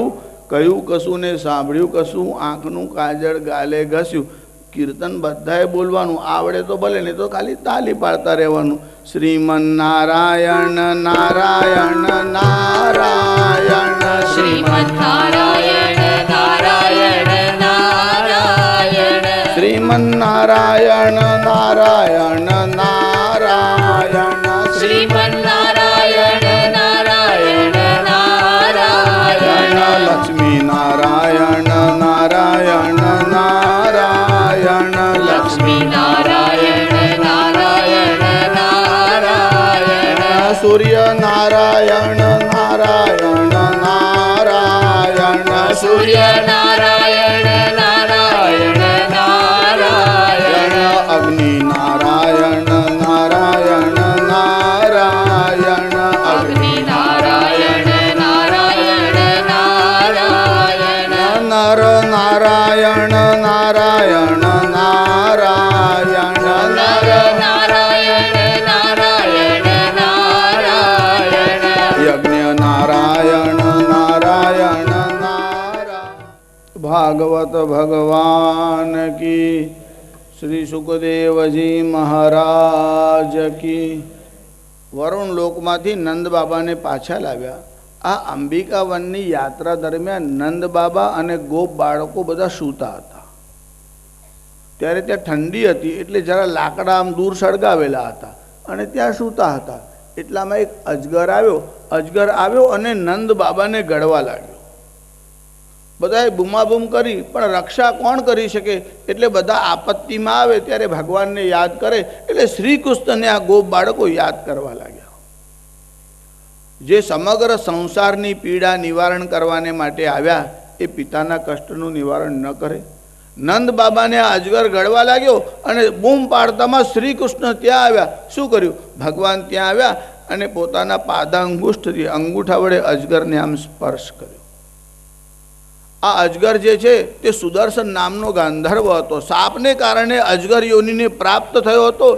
કહ્યું કશું ને સાંભળ્યું કશું, આંખનું કાજળ ગાલે ઘસ્યું. કીર્તન બધાએ બોલવાનું, આવડે તો ભલે, નહીં તો ખાલી તાલી પાડતા રહેવાનું. શ્રીમન નારાયણ નારાયણ નારાયણ, શ્રીમન નારાયણ નારાયણ નારાયણ, શ્રીમન નારાયણ નારાયણ નારાયણ, શ્રીમન નારાયણ નારાયણ નારાયણ, લક્ષ્મી નારાયણ નારાયણ નારાયણ, લક્ષ્મી નારાયણ નારાયણ નારાયણ, સૂર્ય નારાયણ નારાયણ નારાયણ, સૂર્ય નારાયણ નારાયણ નારાયણ, અગ્નિ નારાયણ નારાયણ નારાયણ, અગ્નિ નારાયણ નારાયણ નારાયણ, નર નારાયણ નારાયણ નારાયણ, નર નારાયણ નારાયણ નારાયણ, યજ્ઞ નારાયણ નારાયણ નારાયણ. ભાગવત ભગવાન કી, શ્રી સુખદેવજી મહારાજ કી. વરુણ લોકમાંથી નંદ બાબાને પાછા લાવ્યા. આ અંબિકા વનની યાત્રા દરમિયાન નંદ બાબા અને ગોપ બાળકો બધા સૂતા હતા. ત્યારે ત્યાં ઠંડી હતી એટલે જરા લાકડા આમ દૂર સળગાવેલા હતા અને ત્યાં સૂતા હતા. એટલામાં એક અજગર આવ્યો અને નંદ બાબાને ગળવા લાગ્યો. બધાએ બૂમાબૂમ કરી, પણ રક્ષા કોણ કરી શકે? એટલે બધા આપત્તિમાં આવે ત્યારે ભગવાનને યાદ કરે. એટલે શ્રી કૃષ્ણને આ ગોપ બાળકો યાદ કરવા લાગ્યા. જે સમગ્ર સંસારની પીડા નિવારણ કરવાને માટે આવ્યા એ પિતાના કષ્ટનું નિવારણ ન કરે. નંદ બાબાને આ અજગર ગળવા લાગ્યો અને બૂમ પાડતામાં શ્રી કૃષ્ણ ત્યાં આવ્યા. શું કર્યું? ભગવાન ત્યાં આવ્યા અને પોતાના પાદાંગુષ્ઠથી અંગૂઠા વડે અજગરને આમ સ્પર્શ કર્યો. આ અજગર જે છે તે સુદર્શન નામનો ગાંધર્વ હતો. સાપને કારણે અજગર યોનિને પ્રાપ્ત થયો હતો.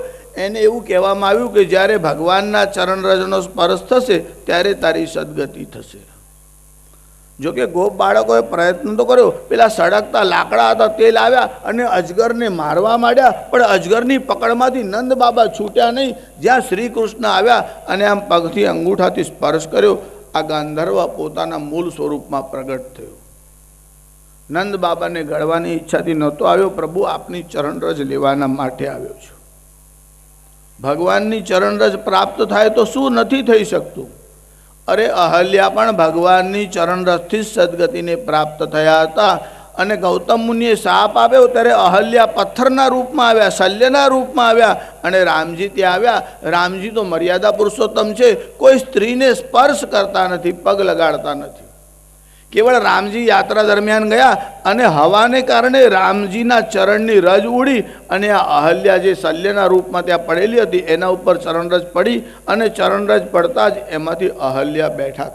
એને એવું કહેવામાં આવ્યું કે જ્યારે ભગવાનના ચરણરજનો સ્પર્શ થશે ત્યારે તારી સદગતિ થશે. જોકે ગોપ બાળકોએ પ્રયત્ન તો કર્યો. પેલા સળગતા લાકડા હતા તે લાવ્યા અને અજગરને મારવા માંડ્યા, પણ અજગરની પકડમાંથી નંદ બાબા છૂટ્યા નહીં. જ્યાં શ્રી કૃષ્ણ આવ્યા અને આમ પગથી અંગૂઠાથી સ્પર્શ કર્યો, આ ગાંધર્વ પોતાના મૂળ સ્વરૂપમાં પ્રગટ થયો. નંદ બાબાને ગળવાની ઈચ્છાથી નહોતો આવ્યો, પ્રભુ આપની ચરણરજ લેવાના માટે આવ્યો છું. ભગવાનની ચરણરજ પ્રાપ્ત થાય તો શું નથી થઈ શકતું? અરે અહલ્યા પણ ભગવાનની ચરણરજથી જ સદગતિને પ્રાપ્ત થયા હતા. અને ગૌતમ મુનિએ શાપ આપ્યો ત્યારે અહલ્યા પથ્થરના રૂપમાં આવ્યા, શલ્યના રૂપમાં આવ્યા અને રામજી ત્યાં આવ્યા. રામજી તો મર્યાદા પુરુષોત્તમ છે, કોઈ સ્ત્રીને સ્પર્શ કરતા નથી, પગ લગાડતા નથી. કેવળ રામજી યાત્રા દરમિયાન ગયા અને હવાને કારણે રામજીના ચરણની રજ ઉડી અને આ અહલ્યા જે શલ્યના રૂપમાં ત્યાં પડેલી હતી એના ઉપર ચરણરજ પડી અને ચરણરજ પડતા જ એમાંથી અહલ્યા બેઠા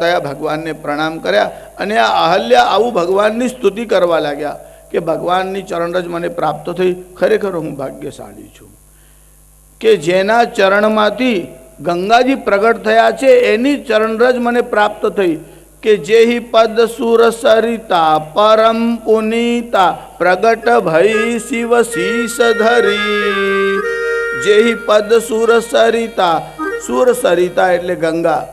થયા. ભગવાનને પ્રણામ કર્યા અને આ અહલ્યા આવું ભગવાનની સ્તુતિ કરવા લાગ્યા કે ભગવાનની ચરણરજ મને પ્રાપ્ત થઈ. ખરેખર હું ભાગ્યશાળી છું કે જેના ચરણમાંથી ગંગાજી પ્રગટ થયા છે, એની ચરણરજ મને પ્રાપ્ત થઈ. કે જેહી પદ સુર સરિતા પરમ પુનીતા પ્રગટ ભઈ શિવ શીશ ધરી. જેહી પદ સુર સરિતા, સુર સરિતા એટલે ગંગા,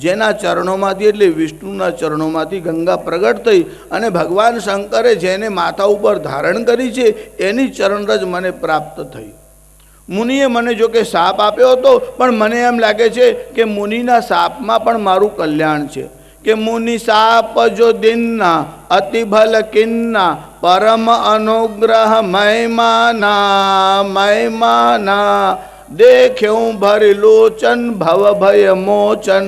જેના ચરણોમાંથી એટલે વિષ્ણુના ચરણોમાંથી ગંગા પ્રગટ થઈ અને ભગવાન શંકરે જેને માથા ઉપર ધારણ કરી છે એની ચરણરજ મને પ્રાપ્ત થઈ. મુનિએ મને જો કે શાપ આપ્યો હતો, પણ મને એમ લાગે છે કે મુનિના શાપમાં પણ મારું કલ્યાણ છે. કે મુનિ શાપ જો દિનના અતિ ભલ કિન્ના પરમ અનુગ્રહ મહિમાના દેખ્યું ભરી લોચન ભવ ભય મોચન.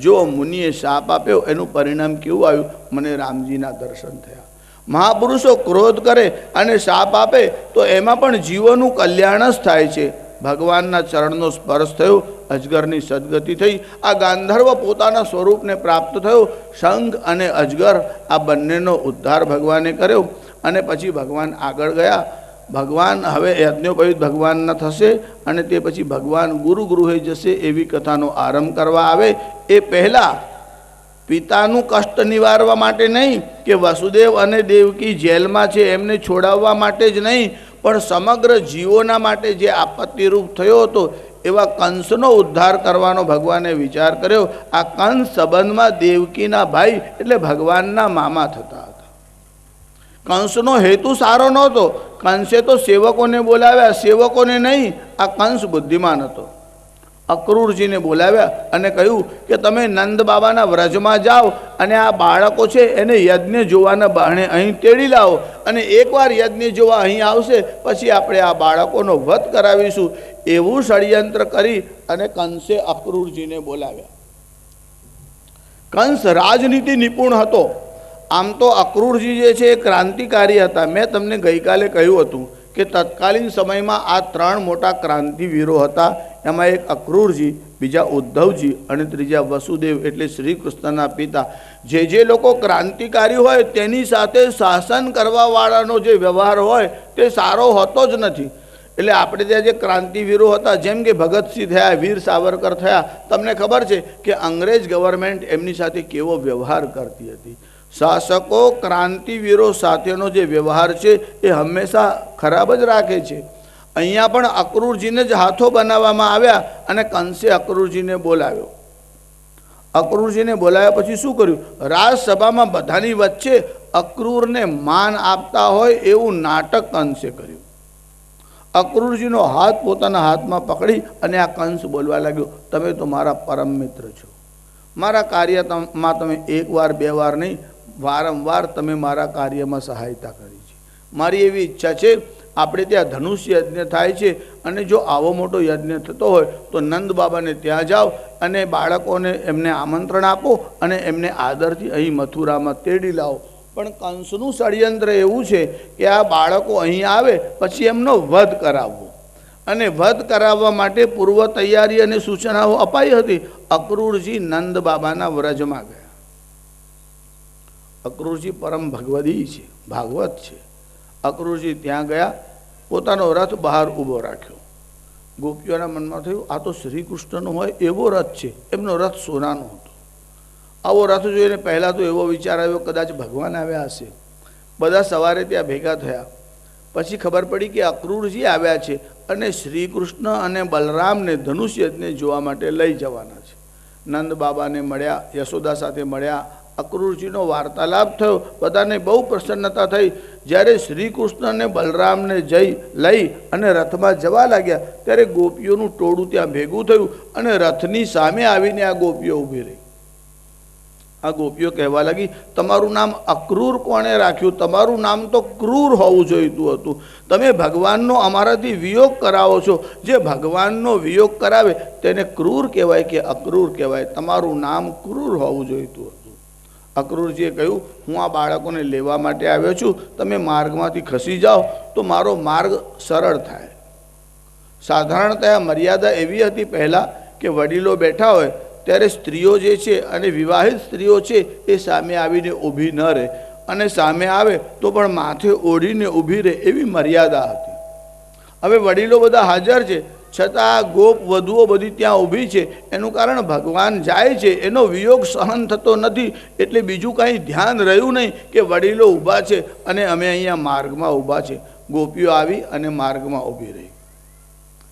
જો મુનિએ શાપ આપ્યો એનું પરિણામ કેવું આવ્યું? મને રામજીના દર્શન થયા. મહાપુરુષો ક્રોધ કરે અને શાપ આપે તો એમાં પણ જીવોનું કલ્યાણ જ થાય છે. ભગવાનના ચરણનો સ્પર્શ થયો, અજગરની સદગતિ થઈ. આ ગાંધર્વ પોતાના સ્વરૂપને પ્રાપ્ત થયો. શંખ અને અજગર આ બંનેનો ઉદ્ધાર ભગવાને કર્યો અને પછી ભગવાન આગળ ગયા. ભગવાન હવે યજ્ઞોપવિત ભગવાનના થશે અને તે પછી ભગવાન ગુરુ ગૃહે જશે એવી કથાનો આરંભ કરવા આવે એ પહેલાં પિતાનું કષ્ટ નિવારવા માટે નહીં, કે વસુદેવ અને દેવકી જેલમાં છે એમને છોડાવવા માટે જ નહીં, પણ સમગ્ર જીવોના માટે જે આપત્તિરૂપ થયો હતો એવા કંસનો ઉદ્ધાર કરવાનો ભગવાને વિચાર કર્યો. આ કંસ સંબંધમાં દેવકીના ભાઈ એટલે ભગવાનના મામા થતા હતા. કંસનો હેતુ સારો નહોતો. કંસે તો સેવકોને બોલાવ્યા, સેવકોને નહીં. આ કંસ બુદ્ધિમાન હતો. અક્રૂરજીને બોલાવ્યા અને કહ્યું કે તમે નંદ બાબાના વ્રજમાં જાઓ અને આ બાળકો છે એને યજ્ઞ જોવાના બહાને અહીં તેડી લાવો, અને એકવાર યજ્ઞ જોવા અહીં આવશે પછી આપણે આ બાળકોનો વધ કરાવીશું. એવું ષડયંત્ર કરી અને કંસે અક્રૂરજીને બોલાવ્યા. કંસ રાજનીતિ નિપુણ હતો. આમ તો અક્રૂરજી જે છે એ ક્રાંતિકારી હતા. મેં તમને ગઈકાલે કહ્યું હતું કે તત્કાલીન સમયમાં આ 3 મોટા ક્રાંતિવીરો હતા. એમાં એક અક્રૂરજી, બીજા ઉદ્ધવજી અને ત્રીજા વસુદેવ એટલે શ્રી કૃષ્ણના પિતા. જે લોકો ક્રાંતિકારી હોય તેની સાથે શાસન કરવાવાળાનો જે વ્યવહાર હોય તે સારો હોતો જ નથી. એટલે આપણે ત્યાં જે ક્રાંતિવીરો હતા, જેમ કે ભગતસિંહ થયા, વીર સાવરકર થયા, તમને ખબર છે કે અંગ્રેજ ગવર્મેન્ટ એમની સાથે કેવો વ્યવહાર કરતી હતી. શાસકો ક્રાંતિવીરો સાથેનો જે વ્યવહાર છે એ હંમેશા ખરાબ જ રાખે છે. અહીંયા પણ અક્રૂરજીને જ હાથો બનાવવામાં આવ્યા અને કંસે અક્રૂરજીને બોલાવ્યો. અક્રૂરજીને બોલાવ્યા પછી શું કર્યું? રાજસભામાં બધાની વચ્ચે અક્રૂરને માન આપતા હોય એવું નાટક કંસે કર્યું. અક્રૂરજીનો હાથ પોતાના હાથમાં પકડી અને આ કંસ બોલવા લાગ્યો, તમે તો મારા પરમ મિત્ર છો. મારા કાર્યમાં તમે એકવાર બે વાર નહીં, વારંવાર તમે મારા કાર્યમાં સહાયતા કરી છે. મારી એવી ઈચ્છા છે, આપણે ત્યાં ધનુષ્ય યજ્ઞ થાય છે અને જો આવો મોટો યજ્ઞ થતો હોય તો નંદ બાબાને ત્યાં જાઓ અને બાળકોને એમને આમંત્રણ આપો અને એમને આદરથી અહીં મથુરામાં તેડી લાવો. પણ કંસનું ષડયંત્ર એવું છે કે આ બાળકો અહીં આવે પછી એમનો વધ કરાવવો, અને વધ કરાવવા માટે પૂર્વ તૈયારી અને સૂચનાઓ અપાઈ હતી. અક્રૂરજી નંદ બાબાના વ્રજમાં ગયા. અક્રૂરજી પરમ ભગવદી છે, ભાગવત છે. અક્રૂરજી ત્યાં ગયા, પોતાનો રથ બહાર ઊભો રાખ્યો. ગોપીઓના મનમાં થયું આ તો શ્રી કૃષ્ણનો હોય એવો રથ છે. એમનો રથ સોનાનો હતો. આવો રથ જોઈને પહેલાં તો એવો વિચાર આવ્યો કદાચ ભગવાન આવ્યા હશે. બધા સવારે ત્યાં ભેગા થયા. પછી ખબર પડી કે અક્રૂરજી આવ્યા છે અને શ્રી કૃષ્ણ અને બલરામને ધનુષ્ય યજ્ઞ જોવા માટે લઈ જવાના છે. નંદ બાબાને મળ્યા, યશોદા સાથે મળ્યા, અક્રૂરજીનો વાર્તાલાપ થયો. બધાને બહુ પ્રસન્નતા થઈ. જ્યારે શ્રી કૃષ્ણ અને બલરામને લઈ અને રથમાં જવા લાગ્યા ત્યારે ગોપીઓનું ટોળું ત્યાં ભેગું થયું અને રથની સામે આવીને આ ગોપીઓ ઊભી રહી. આ ગોપીઓ કહેવા લાગી, તમારું નામ અક્રૂર કોણે રાખ્યું? તમારું નામ તો ક્રૂર હોવું જોઈતું હતું. તમે ભગવાનનો અમારાથી વિયોગ કરાવો છો. જે ભગવાનનો વિયોગ કરાવે તેને ક્રૂર કહેવાય કે અક્રૂર કહેવાય? તમારું નામ ક્રૂર હોવું જોઈતું હતું. અક્રૂરજીએ કહ્યું, હું આ બાળકોને લેવા માટે આવ્યો છું. તમે માર્ગમાંથી ખસી જાઓ તો મારો માર્ગ સરળ થાય. સાધારણતઃ મર્યાદા એવી હતી પહેલાં કે વડીલો બેઠા હોય ત્યારે સ્ત્રીઓ જે છે અને વિવાહિત સ્ત્રીઓ છે એ સામે આવીને ઊભી ન રહે, અને સામે આવે તો પણ માથે ઓઢીને ઊભી રહે એવી મર્યાદા હતી. હવે વડીલો બધા હાજર છે છતાં ગોપ વધુઓ બધી ત્યાં ઊભી છે. એનું કારણ ભગવાન જાય છે એનો વિયોગ સહન થતો નથી. એટલે બીજું કાંઈ ધ્યાન રહ્યું નહીં કે વડીલો ઊભા છે અને અમે અહીંયા માર્ગમાં ઊભા છે. ગોપીઓ આવી અને માર્ગમાં ઊભી રહી.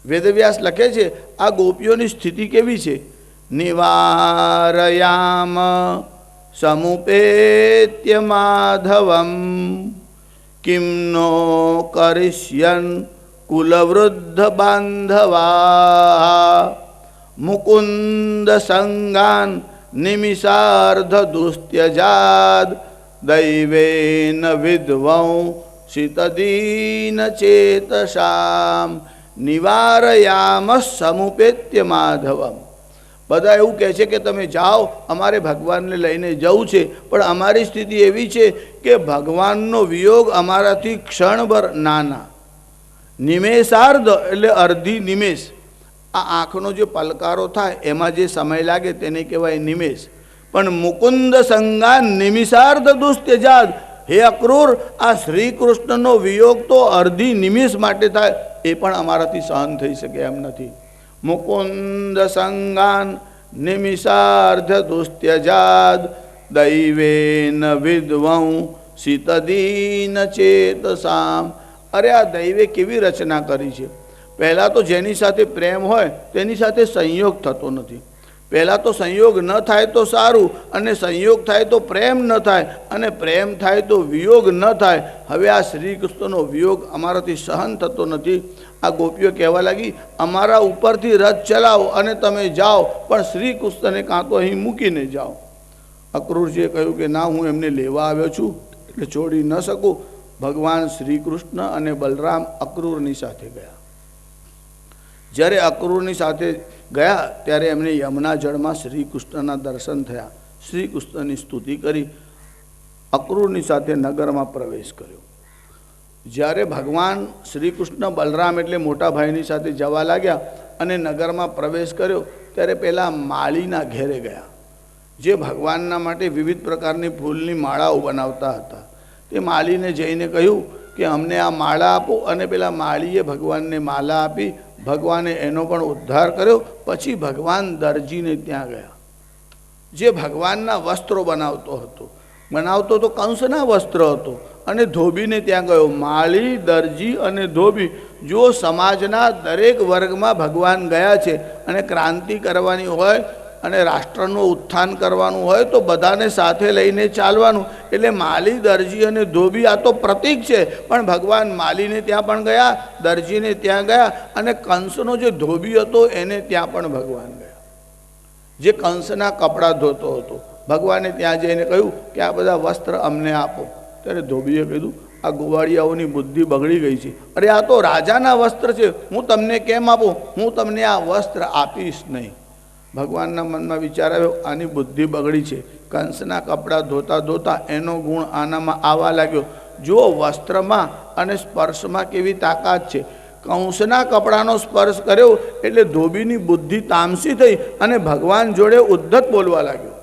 વેદવ્યાસ લખે છે આ ગોપીઓની સ્થિતિ કેવી છે? નિવારયામ સમુપેત્ય માધવમ કિમ નો કરિષ્યન કુલવૃદ્ધ બાંધવા મુકુંદ સંગાન નિમિષાર્ધ દુસ્ત્યજાદ દૈવેન વિદ્વં શિતદીન ચેતસામ નિવારયામ સમુપેત્ય માધવમ. બધા એવું કહે છે કે તમે જાઓ, અમારે ભગવાનને લઈને જવું છે, પણ અમારી સ્થિતિ એવી છે કે ભગવાનનો વિયોગ અમારાથી ક્ષણભર નાના. નિમેષાર્ધ એટલે અડધી નિમેષ. આ આંખનો જે પલકારો થાય એમાં જે સમય લાગે તેને કહેવાય નિમેષ. પણ મુકુંદ સંગાન નિમિષાર્ધ દુસ્ત્યજાદ. હે અક્રૂર, આ શ્રી કૃષ્ણનો વિયોગ તો અડધી નિમિષ માટે થાય એ પણ અમારાથી સહન થઈ શકે એમ નથી. મુકુંદ સંગાન નિમિષાર્ધ દુસ્ત્યજાદ દૈવેન વિદ્વં શીતદીન ચેતસામ. અરે આ દૈવે કેવી રચના કરી છે. પહેલાં તો જેની સાથે પ્રેમ હોય તેની સાથે સંયોગ થતો નથી. પહેલાં તો સંયોગ ન થાય તો સારું, અને સંયોગ થાય તો પ્રેમ ન થાય, અને પ્રેમ થાય તો વિયોગ ન થાય. હવે આ શ્રી કૃષ્ણનો વિયોગ અમારાથી સહન થતો નથી. આ ગોપીઓ કહેવા લાગી, અમારા ઉપરથી રથ ચલાવો અને તમે જાઓ, પણ શ્રી કૃષ્ણને કાં તો અહીં મૂકીને જાઓ. અક્રૂરજીએ કહ્યું કે ના, હું એમને લેવા આવ્યો છું એટલે છોડી ન શકું. ભગવાન શ્રી કૃષ્ણ અને બલરામ અક્રૂરની સાથે ગયા. જ્યારે અક્રૂરની સાથે ગયા ત્યારે એમને યમુના જળમાં શ્રી કૃષ્ણના દર્શન થયા. શ્રી કૃષ્ણની સ્તુતિ કરી અક્રૂરની સાથે નગરમાં પ્રવેશ કર્યો. જ્યારે ભગવાન શ્રી કૃષ્ણ બલરામ એટલે મોટા ભાઈની સાથે જવા લાગ્યા અને નગરમાં પ્રવેશ કર્યો ત્યારે પહેલાં માળીના ઘેરે ગયા, જે ભગવાનના માટે વિવિધ પ્રકારની ફૂલની માળાઓ બનાવતા હતા. તે માળીને જઈને કહ્યું કે અમને આ માળા આપો, અને પેલા માળીએ ભગવાનને માળા આપી. ભગવાને એનો પણ ઉદ્ધાર કર્યો. પછી ભગવાન દરજીને ત્યાં ગયા, જે ભગવાનના વસ્ત્રો બનાવતો તો કંસના વસ્ત્ર હતો, અને ધોબીને ત્યાં ગયો. માળી, દરજી અને ધોબી, જો સમાજના દરેક વર્ગમાં ભગવાન ગયા છે અને ક્રાંતિ કરવાની હોય અને રાષ્ટ્રનું ઉત્થાન કરવાનું હોય તો બધાને સાથે લઈને ચાલવાનું. એટલે માલી, દરજી અને ધોબી આ તો પ્રતીક છે, પણ ભગવાન માલીને ત્યાં પણ ગયા, દરજીને ત્યાં ગયા, અને કંસનો જે ધોબી હતો એને ત્યાં પણ ભગવાન ગયા, જે કંસના કપડાં ધોતો હતો. ભગવાને ત્યાં જઈને કહ્યું કે આ બધા વસ્ત્ર અમને આપો. ત્યારે ધોબીએ કીધું, આ ગોવાળિયાઓની બુદ્ધિ બગડી ગઈ છે. અરે આ તો રાજાના વસ્ત્ર છે, હું તમને કેમ આપું? હું તમને આ વસ્ત્ર આપીશ નહીં. ભગવાનના મનમાં વિચાર આવ્યો, આની બુદ્ધિ બગડી છે. કંસના કપડાં ધોતા ધોતા એનો ગુણ આનામાં આવવા લાગ્યો. જો વસ્ત્રમાં અને સ્પર્શમાં કેવી તાકાત છે. કંસના કપડાનો સ્પર્શ કર્યો એટલે ધોબીની બુદ્ધિ તામસી થઈ અને ભગવાન જોડે ઉદ્ધત બોલવા લાગ્યો.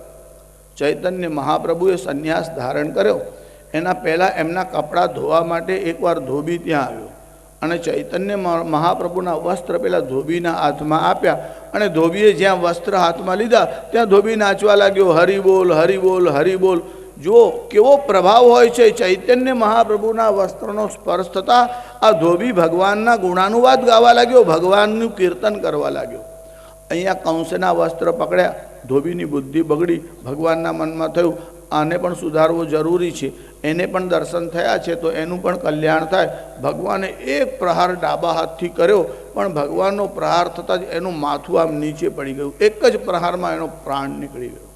ચૈતન્ય મહાપ્રભુએ સંન્યાસ ધારણ કર્યો. એના પહેલાં એમના કપડાં ધોવા માટે એકવાર ધોબી ત્યાં આવ્યો, અને ચૈતન્ય મહાપ્રભુના વસ્ત્ર પેલા ધોબીના હાથમાં આપ્યા, અને ધોબીએ જ્યાં વસ્ત્ર હાથમાં લીધા ત્યાં ધોબી નાચવા લાગ્યો, હરિ બોલ, હરિ બોલ, હરિ બોલ. જો કેવો પ્રભાવ હોય છે. ચૈતન્ય મહાપ્રભુના વસ્ત્રનો સ્પર્શ થતાં આ ધોબી ભગવાનના ગુણાનુવાદ ગાવા લાગ્યો, ભગવાનનું કીર્તન કરવા લાગ્યો. અહીંયા કંસના વસ્ત્ર પકડ્યા, ધોબીની બુદ્ધિ બગડી. ભગવાનના મનમાં થયું આને પણ સુધારવો જરૂરી છે, એને પણ દર્શન થયા છે તો એનું પણ કલ્યાણ થાય. ભગવાને એક પ્રહાર ડાબા હાથથી કર્યો, પણ ભગવાનનો પ્રહાર થતાં જ એનું માથું આમ નીચે પડી ગયું. એક જ પ્રહારમાં એનો પ્રાણ નીકળી ગયો.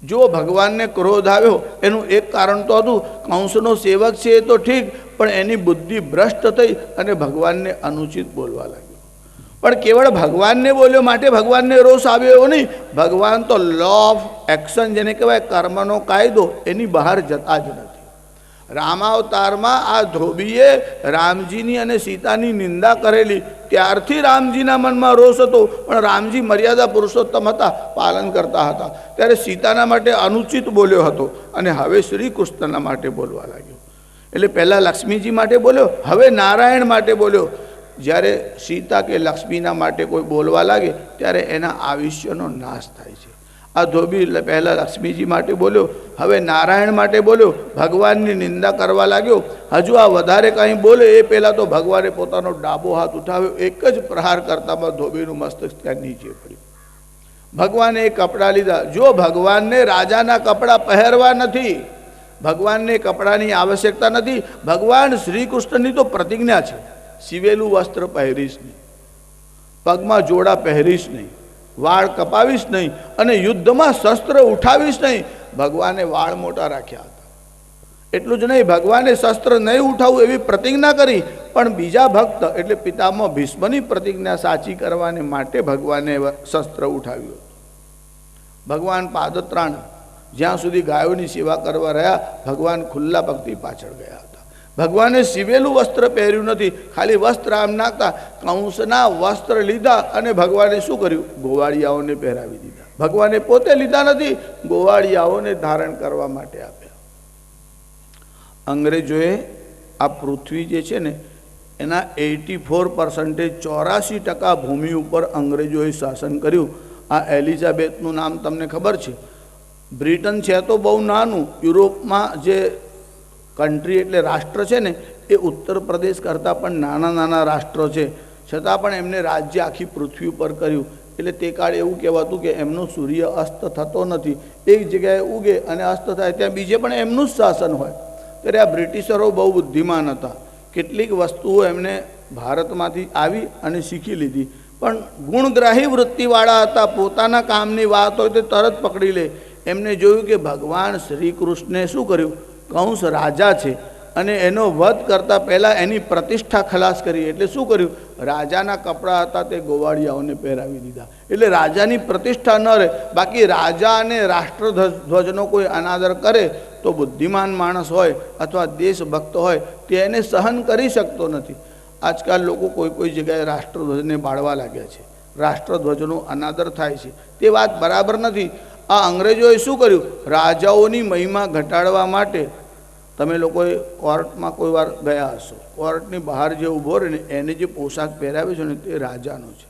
જો ભગવાનને ક્રોધ આવ્યો એનું એક કારણ તો હતું, કંસનો સેવક છે એ તો ઠીક, પણ એની બુદ્ધિ ભ્રષ્ટ થઈ અને ભગવાનને અનુચિત બોલવા લાગ્યો. પણ કેવળ ભગવાનને બોલ્યો માટે ભગવાનને રોષ આવ્યો એવો નહીં. ભગવાન તો લો ઓફ એક્શન, જેને કહેવાય કર્મનો કાયદો, એની બહાર જતા જ નથી. રામાવતારમાં આ ધોબીએ રામજીની અને સીતાની નિંદા કરેલી, ત્યારથી રામજીના મનમાં રોષ હતો. પણ રામજી મર્યાદા પુરુષોત્તમ હતા, પાલન કરતા હતા. ત્યારે સીતાના માટે અનુચિત બોલ્યો હતો, અને હવે શ્રી કૃષ્ણના માટે બોલવા લાગ્યો. એટલે પહેલાં લક્ષ્મીજી માટે બોલ્યો, હવે નારાયણ માટે બોલ્યો. જ્યારે સીતા કે લક્ષ્મીના માટે કોઈ બોલવા લાગે ત્યારે એના આયુષ્યનો નાશ થાય છે. આ ધોબી પહેલાં લક્ષ્મીજી માટે બોલ્યો, હવે નારાયણ માટે બોલ્યો, ભગવાનની નિંદા કરવા લાગ્યો. હજુ આ વધારે કંઈ બોલે એ પહેલાં તો ભગવાને પોતાનો ડાબો હાથ ઉઠાવ્યો. એક જ પ્રહાર કરતામાં ધોબીનું મસ્તક ત્યાં નીચે પડ્યું. ભગવાને એ કપડાં લીધા. જો ભગવાનને રાજાના કપડાં પહેરવા નથી, ભગવાનને કપડાની આવશ્યકતા નથી. ભગવાન શ્રી કૃષ્ણની તો પ્રતિજ્ઞા છે, સીવેલું વસ્ત્ર પહેરીશ નહીં, પગમાં જોડા પહેરીશ નહીં, વાળ કપાવીશ નહીં, અને યુદ્ધમાં શસ્ત્ર ઉઠાવીશ નહીં. ભગવાને વાળ મોટા રાખ્યા હતા. એટલું જ નહીં, ભગવાને શસ્ત્ર નહીં ઉઠાવવું એવી પ્રતિજ્ઞા કરી, પણ બીજા ભક્ત એટલે પિતામહ ભીષ્મની પ્રતિજ્ઞા સાચી કરવાને માટે ભગવાને શસ્ત્ર ઉઠાવ્યું હતું. ભગવાન પાદત્રાણ જ્યાં સુધી ગાયોની સેવા કરવા રહ્યા, ભગવાન ખુલ્લા પગથી પાછળ ગયા હતા. ભગવાને સીવેલું વસ્ત્ર પહેર્યું નથી, ખાલી વસ્ત્ર આમ નાખતા. કંસના વસ્ત્ર લીધા અને ભગવાને શું કર્યું? ગોવાળિયાઓને પહેરાવી દીધા. ભગવાને પોતે લીધા નથી, ગોવાળિયાઓને ધારણ કરવા માટે આપ્યા. અંગ્રેજોએ આ પૃથ્વી જે છે ને એના 84% 84% ભૂમિ ઉપર અંગ્રેજોએ શાસન કર્યું. આ એલિઝાબેથનું નામ તમને ખબર છે? બ્રિટન છે તો બહુ નાનું, યુરોપમાં જે કન્ટ્રી એટલે રાષ્ટ્ર છે ને એ ઉત્તર પ્રદેશ કરતાં પણ નાના નાના રાષ્ટ્રો છે, છતાં પણ એમને રાજ્ય આખી પૃથ્વી ઉપર કર્યું. એટલે તે કાળે એવું કહેવાતું કે એમનો સૂર્ય અસ્ત થતો નથી, એક જગ્યાએ ઉગે અને અસ્ત થાય ત્યાં બીજે પણ એમનું જ શાસન હોય. ત્યારે આ બ્રિટિશરો બહુ બુદ્ધિમાન હતા, કેટલીક વસ્તુઓ એમને ભારતમાંથી આવી અને શીખી લીધી, પણ ગુણગ્રાહી વૃત્તિવાળા હતા. પોતાના કામની વાત હોય તો તરત પકડી લે. એમને જોયું કે ભગવાન શ્રી કૃષ્ણે શું કર્યું, કંસ રાજા છે અને એનો વધ કરતાં પહેલાં એની પ્રતિષ્ઠા ખલાસ કરી. એટલે શું કર્યું, રાજાના કપડાં હતા તે ગોવાળિયાઓને પહેરાવી દીધા, એટલે રાજાની પ્રતિષ્ઠા ન રહે. બાકી રાજા અને રાષ્ટ્રધ્વજનો કોઈ અનાદર કરે તો બુદ્ધિમાન માણસ હોય અથવા દેશભક્ત હોય તે એને સહન કરી શકતો નથી. આજકાલ લોકો કોઈ કોઈ જગ્યાએ રાષ્ટ્રધ્વજને બાળવા લાગ્યા છે, રાષ્ટ્રધ્વજનો અનાદર થાય છે, તે વાત બરાબર નથી. આ અંગ્રેજોએ શું કર્યું, રાજાઓની મહિમા ઘટાડવા માટે, તમે લોકોએ કોર્ટમાં કોઈ વાર ગયા હશો, કોર્ટની બહાર જે ઊભો રહે ને એને જે પોશાક પહેરાવે છે ને તે રાજાનો છે.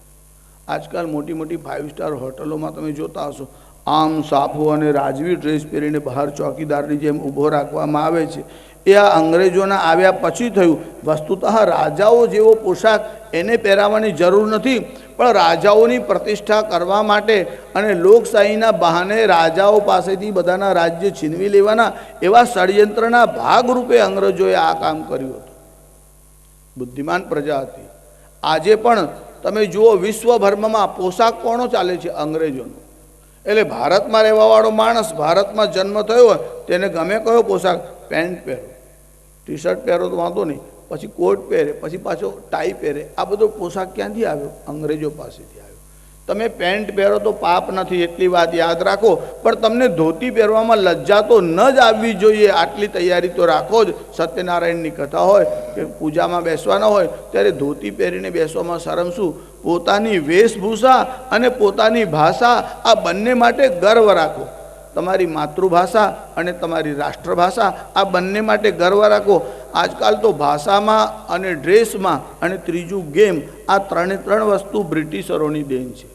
આજકાલ મોટી મોટી 5 સ્ટાર હોટલોમાં તમે જોતા હશો, આમ સાફો અને રાજવી ડ્રેસ પહેરીને બહાર ચોકીદારની જેમ ઊભો રાખવામાં આવે છે. એ આ અંગ્રેજોના આવ્યા પછી થયું. વસ્તુતઃ રાજાઓ જેવો પોશાક એને પહેરાવવાની જરૂર નથી, પણ રાજાઓની પ્રતિષ્ઠા કરવા માટે અને લોકશાહીના બહાને રાજાઓ પાસેથી બધાના રાજ્ય છીનવી લેવાના એવા ષડયંત્રના ભાગરૂપે અંગ્રેજોએ આ કામ કર્યું હતું. બુદ્ધિમાન પ્રજા હતી. આજે પણ તમે જુઓ વિશ્વભરમાં પોશાક કોનો ચાલે છે, અંગ્રેજોનો. એટલે ભારતમાં રહેવાવાળો માણસ, ભારતમાં જન્મ થયો હોય તેને ગમે કયો પોશાક, પેન્ટ પહેરો, ટી શર્ટ પહેરો તો વાંધો નહીં, પછી કોટ પહેરે, પછી પાછો ટાઈ પહેરે. આ બધો પોશાક ક્યાંથી આવ્યો, અંગ્રેજો પાસેથી આવ્યો. તમે પેન્ટ પહેરો તો પાપ નથી, એટલી વાત યાદ રાખો, પણ તમને ધોતી પહેરવામાં લજ્જા તો ન જ આવવી જોઈએ. આટલી તૈયારી તો રાખો જ. સત્યનારાયણની કથા હોય કે પૂજામાં બેસવાના હોય ત્યારે ધોતી પહેરીને બેસવામાં શરમ શું? પોતાની વેશભૂષા અને પોતાની ભાષા આ બંને માટે ગર્વ રાખો. તમારી માતૃભાષા અને તમારી રાષ્ટ્રભાષા આ બંને માટે ગર્વ રાખો. આજકાલ તો ભાષામાં અને ડ્રેસમાં અને ત્રીજું ગેમ, આ ત્રણે વસ્તુ બ્રિટિશરોની દેન છે.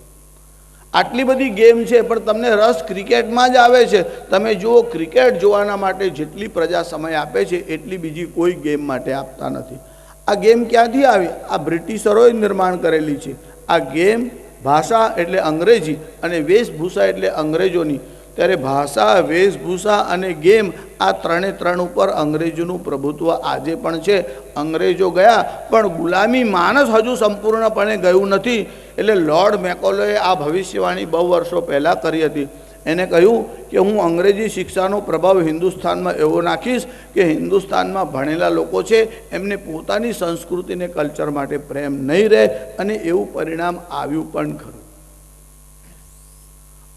આટલી બધી ગેમ છે પણ તમને રસ ક્રિકેટમાં જ આવે છે. તમે જુઓ, ક્રિકેટ જોવાના માટે જેટલી પ્રજા સમય આપે છે એટલી બીજી કોઈ ગેમ માટે આપતા નથી. આ ગેમ ક્યાંથી આવી? આ બ્રિટિશરોએ નિર્માણ કરેલી છે. આ ગેમ, ભાષા એટલે અંગ્રેજી અને વેશભૂષા એટલે અંગ્રેજોની. ત્યારે ભાષા, વેશભૂષા અને ગેમ આ ત્રણ ઉપર અંગ્રેજોનું પ્રભુત્વ આજે પણ છે. અંગ્રેજો ગયા પણ ગુલામી માણસ હજુ સંપૂર્ણપણે ગયું નથી. એટલે લોર્ડ મેકોલેએ આ ભવિષ્યવાણી બહુ વર્ષો પહેલાં કરી હતી. એને કહ્યું કે હું અંગ્રેજી શિક્ષાનો પ્રભાવ હિન્દુસ્તાનમાં એવો નાખીશ કે હિન્દુસ્તાનમાં ભણેલા લોકો છે એમને પોતાની સંસ્કૃતિને કલ્ચર માટે પ્રેમ નહીં રહે, અને એવું પરિણામ આવ્યું પણ ખરું.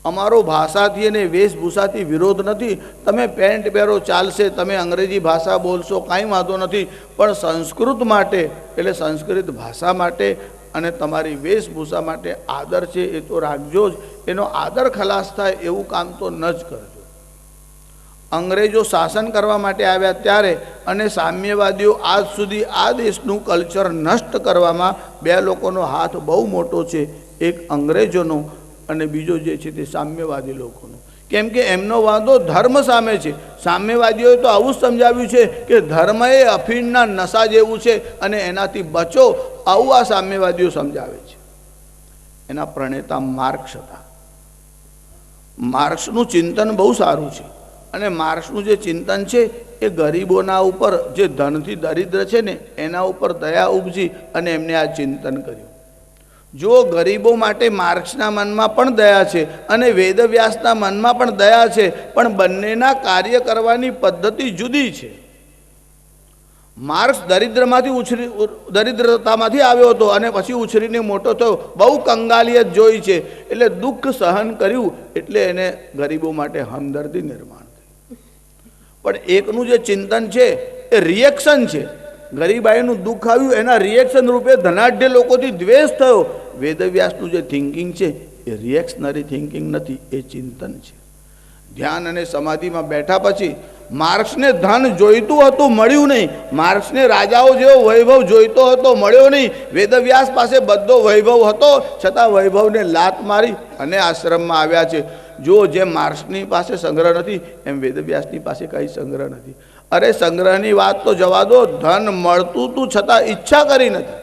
અમારો ભાષાથી અને વેશભૂષાથી વિરોધ નથી. તમે પેન્ટ પહેરો ચાલશે, તમે અંગ્રેજી ભાષા બોલશો કાંઈ વાંધો નથી, પણ સંસ્કૃત માટે એટલે સંસ્કૃત ભાષા માટે અને તમારી વેશભૂષા માટે આદર છે એ તો રાખજો જ. એનો આદર ખલાસ થાય એવું કામ તો ન જ કરજો. અંગ્રેજો શાસન કરવા માટે આવ્યા ત્યારે અને સામ્યવાદીઓ આજ સુધી આ દેશનું કલ્ચર નષ્ટ કરવામાં બે લોકોનો હાથ બહુ મોટો છે. એક અંગ્રેજોનો અને બીજો જે છે તે સામ્યવાદી લોકોનો. કેમ કે એમનો વાંધો ધર્મ સામે છે. સામ્યવાદીઓએ તો આવું જ સમજાવ્યું છે કે ધર્મ એ અફીણના નશા જેવું છે અને એનાથી બચો, આવું આ સામ્યવાદીઓ સમજાવે છે. એના પ્રણેતા માર્ક્સ હતા. માર્ક્સનું ચિંતન બહુ સારું છે અને માર્ક્સનું જે ચિંતન છે એ ગરીબોના ઉપર, જે ધનથી દરિદ્ર છે ને એના ઉપર દયા ઉપજી અને એમને આ ચિંતન કર્યું. જો ગરીબો માટે માર્ક્સના મનમાં પણ દયા છે અને વેદવ્યાસના મનમાં પણ દયા છે, પણ બંનેના કાર્ય કરવાની પદ્ધતિ જુદી છે. માર્ક્સ દરિદ્રતામાંથી આવ્યો હતો અને પછી ઉછરીને મોટો થયો, બહુ કંગાલિયત જોઈ છે, એટલે દુઃખ સહન કર્યું, એટલે એને ગરીબો માટે હમદર્દી નિર્માણ થઈ. પણ એકનું જે ચિંતન છે એ રિએક્શન છે. ગરીબાઈનું દુઃખ આવ્યું, એના રિએક્શન રૂપે ધનાઢ્ય લોકોથી દ્વેષ થયો. વેદવ્યાસનું જે થિંકિંગ છે એ રિએક્શનરી થિંકિંગ નથી, એ ચિંતન છે. ધ્યાન અને સમાધિમાં બેઠા પછી માર્ક્સને ધન જોઈતું હતું, મળ્યું નહીં. માર્ક્સને રાજાઓ જેવો વૈભવ જોઈતો હતો, મળ્યો નહીં. વેદવ્યાસ પાસે બધો વૈભવ હતો, છતાં વૈભવને લાત મારી અને આશ્રમમાં આવ્યા છે. જો જેમ માર્ક્સની પાસે સંગ્રહ નથી એમ વેદવ્યાસની પાસે કંઈ સંગ્રહ નથી. અરે સંગ્રહની વાત તો જવા દો, ધન મળતું તું છતાં ઈચ્છા કરી નથી.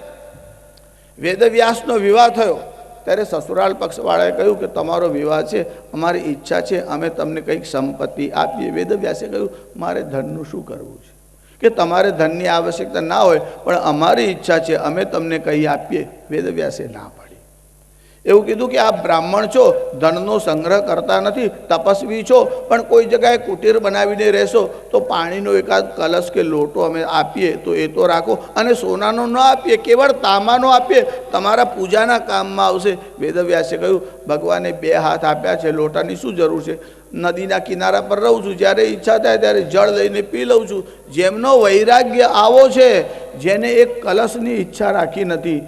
વેદવ્યાસનો વિવાહ થયો ત્યારે સસુરાલ પક્ષવાળાએ કહ્યું કે તમારો વિવાહ છે, અમારી ઈચ્છા છે અમે તમને કંઈક સંપત્તિ આપીએ. વેદવ્યાસે કહ્યું મારે ધનનું શું કરવું છે, કે તમારે ધનની આવશ્યકતા ના હોય પણ અમારી ઈચ્છા છે અમે તમને કંઈ આપીએ. વેદવ્યાસે ના પાડી. એવું કીધું કે આપ બ્રાહ્મણ છો, ધનનો સંગ્રહ કરતા નથી, તપસ્વી છો, પણ કોઈ જગ્યાએ કુટીર બનાવીને રહેશો તો પાણીનો એકાદ કલશ કે લોટો અમે આપીએ તો એ તો રાખો, અને સોનાનો ન આપીએ, કેવળ તાંબાનો આપીએ, તમારા પૂજાના કામમાં આવશે. વેદવ્યાસે કહ્યું ભગવાને 2 હાથ આપ્યા છે, લોટાની શું જરૂર છે? નદીના કિનારા પર રહું છું, જ્યારે ઈચ્છા થાય ત્યારે જળ લઈને પી લઉં છું. જેમનો વૈરાગ્ય આવો છે, જેને એક કલશની ઈચ્છા રાખી નથી,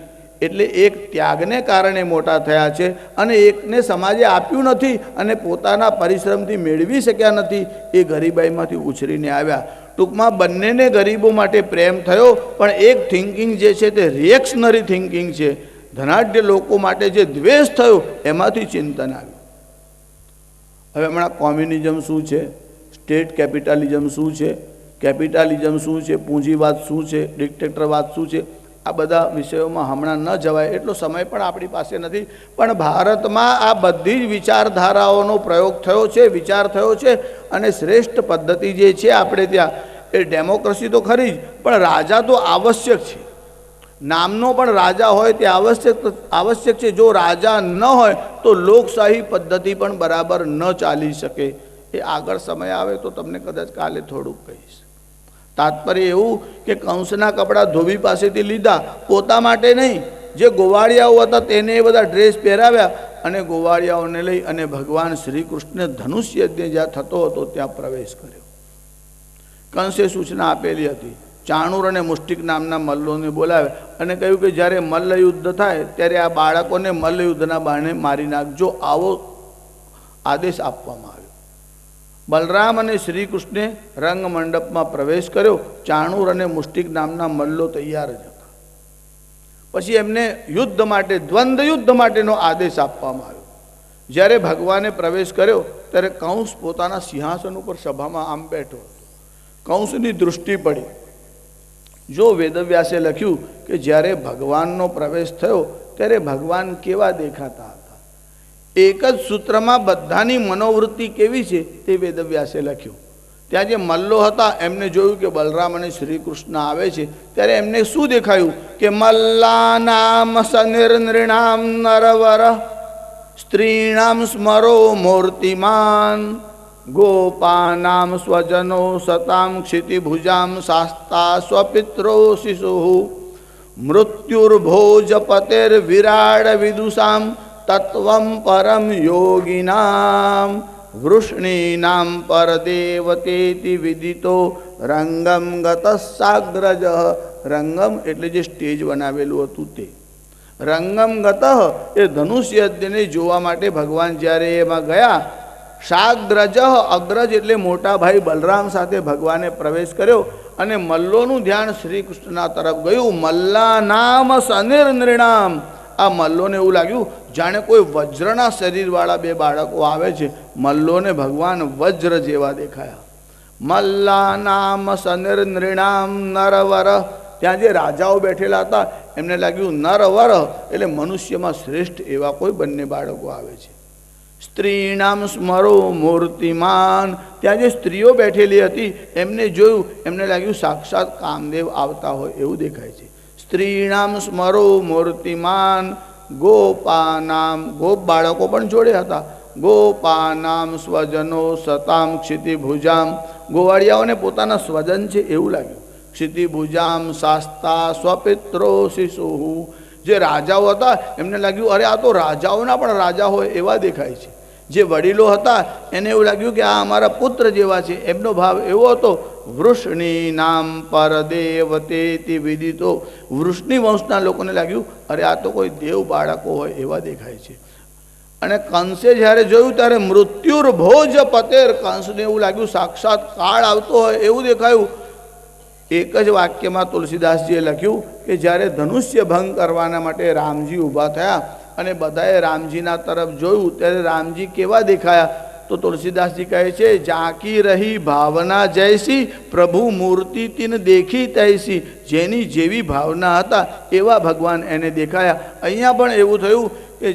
એટલે એક ત્યાગને કારણે મોટા થયા છે અને એકને સમાજે આપ્યું નથી અને પોતાના પરિશ્રમથી મેળવી શક્યા નથી, એ ગરીબાઈમાંથી ઉછરીને આવ્યા. ટૂંકમાં બંનેને ગરીબો માટે પ્રેમ થયો, પણ એક થિંકિંગ જે છે તે રિએક્શનરી થિંકિંગ છે. ધનાઢ્ય લોકો માટે જે દ્વેષ થયો એમાંથી ચિંતન આવ્યું. હવે હમણાં કોમ્યુનિઝમ શું છે, સ્ટેટ કેપિટલિઝમ શું છે, કેપિટલિઝમ શું છે, પૂંજીવાદ શું છે, ડિક્ટેટરવાદ શું છે, આ બધા વિષયોમાં હમણાં ન જવાય, એટલો સમય પણ આપણી પાસે નથી. પણ ભારતમાં આ બધી જ વિચારધારાઓનો પ્રયોગ થયો છે, વિચાર થયો છે, અને શ્રેષ્ઠ પદ્ધતિ જે છે આપણે ત્યાં એ ડેમોક્રેસી તો ખરી જ, પણ રાજા તો આવશ્યક છે. નામનો પણ રાજા હોય તે આવશ્યક છે. જો રાજા ન હોય તો લોકશાહી પદ્ધતિ પણ બરાબર ન ચાલી શકે. એ આગળ સમય આવે તો તમને કદાચ કાલે થોડુંક કહીશ. તાત્પર્ય એવું કે કંસના કપડાં ધોબી પાસેથી લીધા, પોતા માટે નહીં, જે ગોવાળિયાઓ હતા તેને એ બધા ડ્રેસ પહેરાવ્યા અને ગોવાળિયાઓને લઈ અને ભગવાન શ્રી કૃષ્ણ ધનુષ્ય યજ્ઞ જ્યાં થતો હતો ત્યાં પ્રવેશ કર્યો. કંસે સૂચના આપેલી હતી, ચાણૂર અને મુષ્ટિક નામના મલ્લોને બોલાવ્યા અને કહ્યું કે જ્યારે મલ્લયુદ્ધ થાય ત્યારે આ બાળકોને મલ્લયુદ્ધના બાણે મારી નાખજો, આવો આદેશ આપવામાં આવ્યો. બલરામ અને શ્રી કૃષ્ણે રંગમંડપમાં પ્રવેશ કર્યો. ચાણૂર અને મુષ્ટિક નામના મલ્લો તૈયાર જ હતા. પછી એમને યુદ્ધ માટે, દ્વંદ્વ યુદ્ધ માટેનો આદેશ આપવામાં આવ્યો. જ્યારે ભગવાને પ્રવેશ કર્યો ત્યારે કંસ પોતાના સિંહાસન ઉપર સભામાં આમ બેઠો હતો. કંસની દૃષ્ટિ પડી. જો વેદવ્યાસે લખ્યું કે જ્યારે ભગવાનનો પ્રવેશ થયો ત્યારે ભગવાન કેવા દેખાતા હતા, એક જ સૂત્રમાં બધાની મનોવૃત્તિ કેવી છે તે વેદવ્યાસે લખ્યું. ત્યાં જે મલ્લો હતા એમને જોયું કે બલરામ અને શ્રી કૃષ્ણ આવે છે ત્યારે એમને શું દેખાયું કે મલ્લાનામ સનિર્નૃણામ નરવર સ્ત્રીણામ સ્મરો મૂર્તિમાન ગોપાનામ સ્વજનો સતામ ક્ષિતિભુજામ શાસ્તા સ્વપિત્રો શિશુ મૃત્યુર્ભોજપતેર વિરાડ વિદુષામ તત્વમ પરમ યોગિનામ વૃષ્ણીનામ પરદેવતેતિ વિદિતો રંગમ ગતસાગ્રજ. રંગમ એટલે જે સ્ટેજ બનાવેલું હતું તે. રંગમ ગત એ ધનુષ્ય યજ્ઞને જોવા માટે ભગવાન જ્યારે એમાં ગયા. સાગ્રજ, અગ્રજ એટલે મોટા ભાઈ બલરામ સાથે ભગવાને પ્રવેશ કર્યો અને મલ્લોનું ધ્યાન શ્રી કૃષ્ણના તરફ ગયું. મલ્લા નામ સનિર્નૃણામ. આ મલ્લોને એવું લાગ્યું જાણે કોઈ વજ્રના શરીરવાળા 2 બાળકો આવે છે. મલ્લોને ભગવાન વજ્ર જેવા દેખાયા. મલ્લા નામ સનિર્નૃણામ નરવર. ત્યાં જે રાજાઓ બેઠેલા હતા એમને લાગ્યું નરવર એટલે મનુષ્યમાં શ્રેષ્ઠ એવા કોઈ બંને બાળકો આવે છે. સ્ત્રીનામ સ્મરો મૂર્તિમાન. ત્યાં જે સ્ત્રીઓ બેઠેલી હતી એમને જોયું, એમને લાગ્યું સાક્ષાત કામદેવ આવતા હોય એવું દેખાય છે. સ્ત્રીનામ સ્મરો મૂર્તિમાન ગોપાનામ. ગોપ બાળકો પણ જોડે હતા. ગોપાનામ સ્વજનો સતામ ક્ષિતિભુજામ. ગોવાળિયાઓને પોતાના સ્વજન છે એવું લાગ્યું. ક્ષિતિભુજામ શાસ્તા સ્વપિત્રો શિશુ. જે રાજાઓ હતા એમને લાગ્યું અરે આ તો રાજાઓના પણ રાજા હોય એવા દેખાય છે. જે વડીલો હતા એને એવું લાગ્યું કે આ અમારા પુત્ર જેવા છે. એમનો ભાવ એવો હતો. વૃષ્ણી નામ પરદેવતેતિ વિદિતો. વૃષ્ણી વંશના લોકોને લાગ્યું અરે આ તો કોઈ દેવ બાળકો હોય એવા દેખાય છે. અને કંસે જ્યારે જોયું ત્યારે મૃત્યુર્ભોજ પતેર. કંસને એવું લાગ્યું સાક્ષાત કાળ આવતો હોય એવું દેખાયું. એક જ વાક્યમાં તુલસીદાસજીએ લખ્યું કે જ્યારે ધનુષ્ય ભંગ કરવાના માટે રામજી ઊભા થયા અને બધાએ રામજીના તરફ જોયું ત્યારે રામજી કેવા દેખાયા? તો તુલસીદાસજી કહે છે, જાકી રહી ભાવના જૈસી, પ્રભુ મૂર્તિ તીન દેખી તૈસી. જેની જેવી ભાવના હતા એવા ભગવાન એને દેખાયા. અહીંયા પણ એવું થયું કે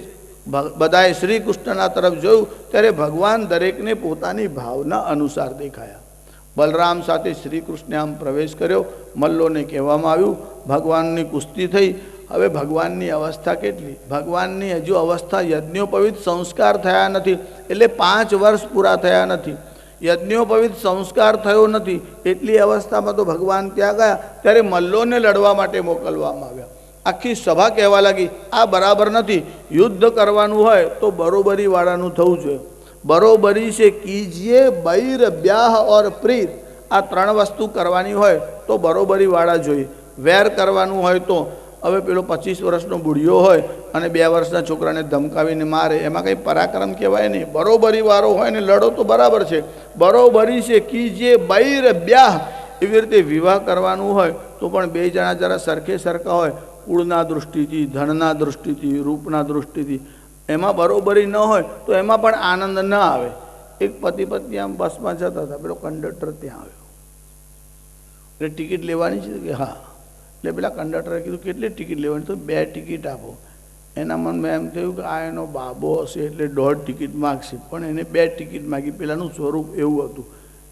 બધાએ શ્રી કૃષ્ણના તરફ જોયું ત્યારે ભગવાન દરેકને પોતાની ભાવના અનુસાર દેખાયા. બલરામ સાથે શ્રી કૃષ્ણે આમ પ્રવેશ કર્યો. મલ્લોને કહેવામાં આવ્યું ભગવાનની કુસ્તી થઈ. હવે ભગવાનની અવસ્થા કેટલી? ભગવાનની હજુ અવસ્થા યજ્ઞોપવિત સંસ્કાર થયા નથી, એટલે 5 વર્ષ પૂરા થયા નથી. યજ્ઞોપવિત સંસ્કાર થયો નથી એટલી અવસ્થામાં તો ભગવાન ત્યાં ગયા. ત્યારે મલ્લોને લડવા માટે મોકલવામાં આવ્યા. આખી સભા કહેવા લાગી આ બરાબર નથી, યુદ્ધ કરવાનું હોય તો બરોબરીવાળાનું થવું જોઈએ. બરોબરી છે કીજીએ બૈર બ્યાહ ઓર પ્રીત. આ 3 વસ્તુ કરવાની હોય તો બરોબરીવાળા જોઈએ. વેર કરવાનું હોય તો હવે પેલો 25 વર્ષનો બુઢિયો હોય અને 2 વર્ષના છોકરાને ધમકાવીને મારે, એમાં કંઈ પરાક્રમ કહેવાય નહીં. બરોબરીવાળો હોય ને લડો તો બરાબર છે. બરોબરી છે કીજીએ બૈર બ્યાહ. એવી રીતે વિવાહ કરવાનું હોય તો પણ 2 જણા જરા સરખે સરખા હોય, કુળના દૃષ્ટિથી, ધનના દૃષ્ટિથી, રૂપના દૃષ્ટિથી. એમાં બરોબરી ન હોય તો એમાં પણ આનંદ ન આવે. એક પતિ પત્ની આમ બસમાં જતા હતા, પેલો કંડક્ટર ત્યાં આવ્યો એટલે ટિકિટ લેવાની છે કે હા. એટલે પેલા કંડક્ટરે કીધું કેટલી ટિકિટ લેવાની? તો 2 ટિકિટ આપો. એના મનમાં એમ થયું કે આ એનો બાબો હશે એટલે 1.5 ટિકિટ માગશે, પણ એને 2 ટિકિટ માગી. પેલાનું સ્વરૂપ એવું હતું.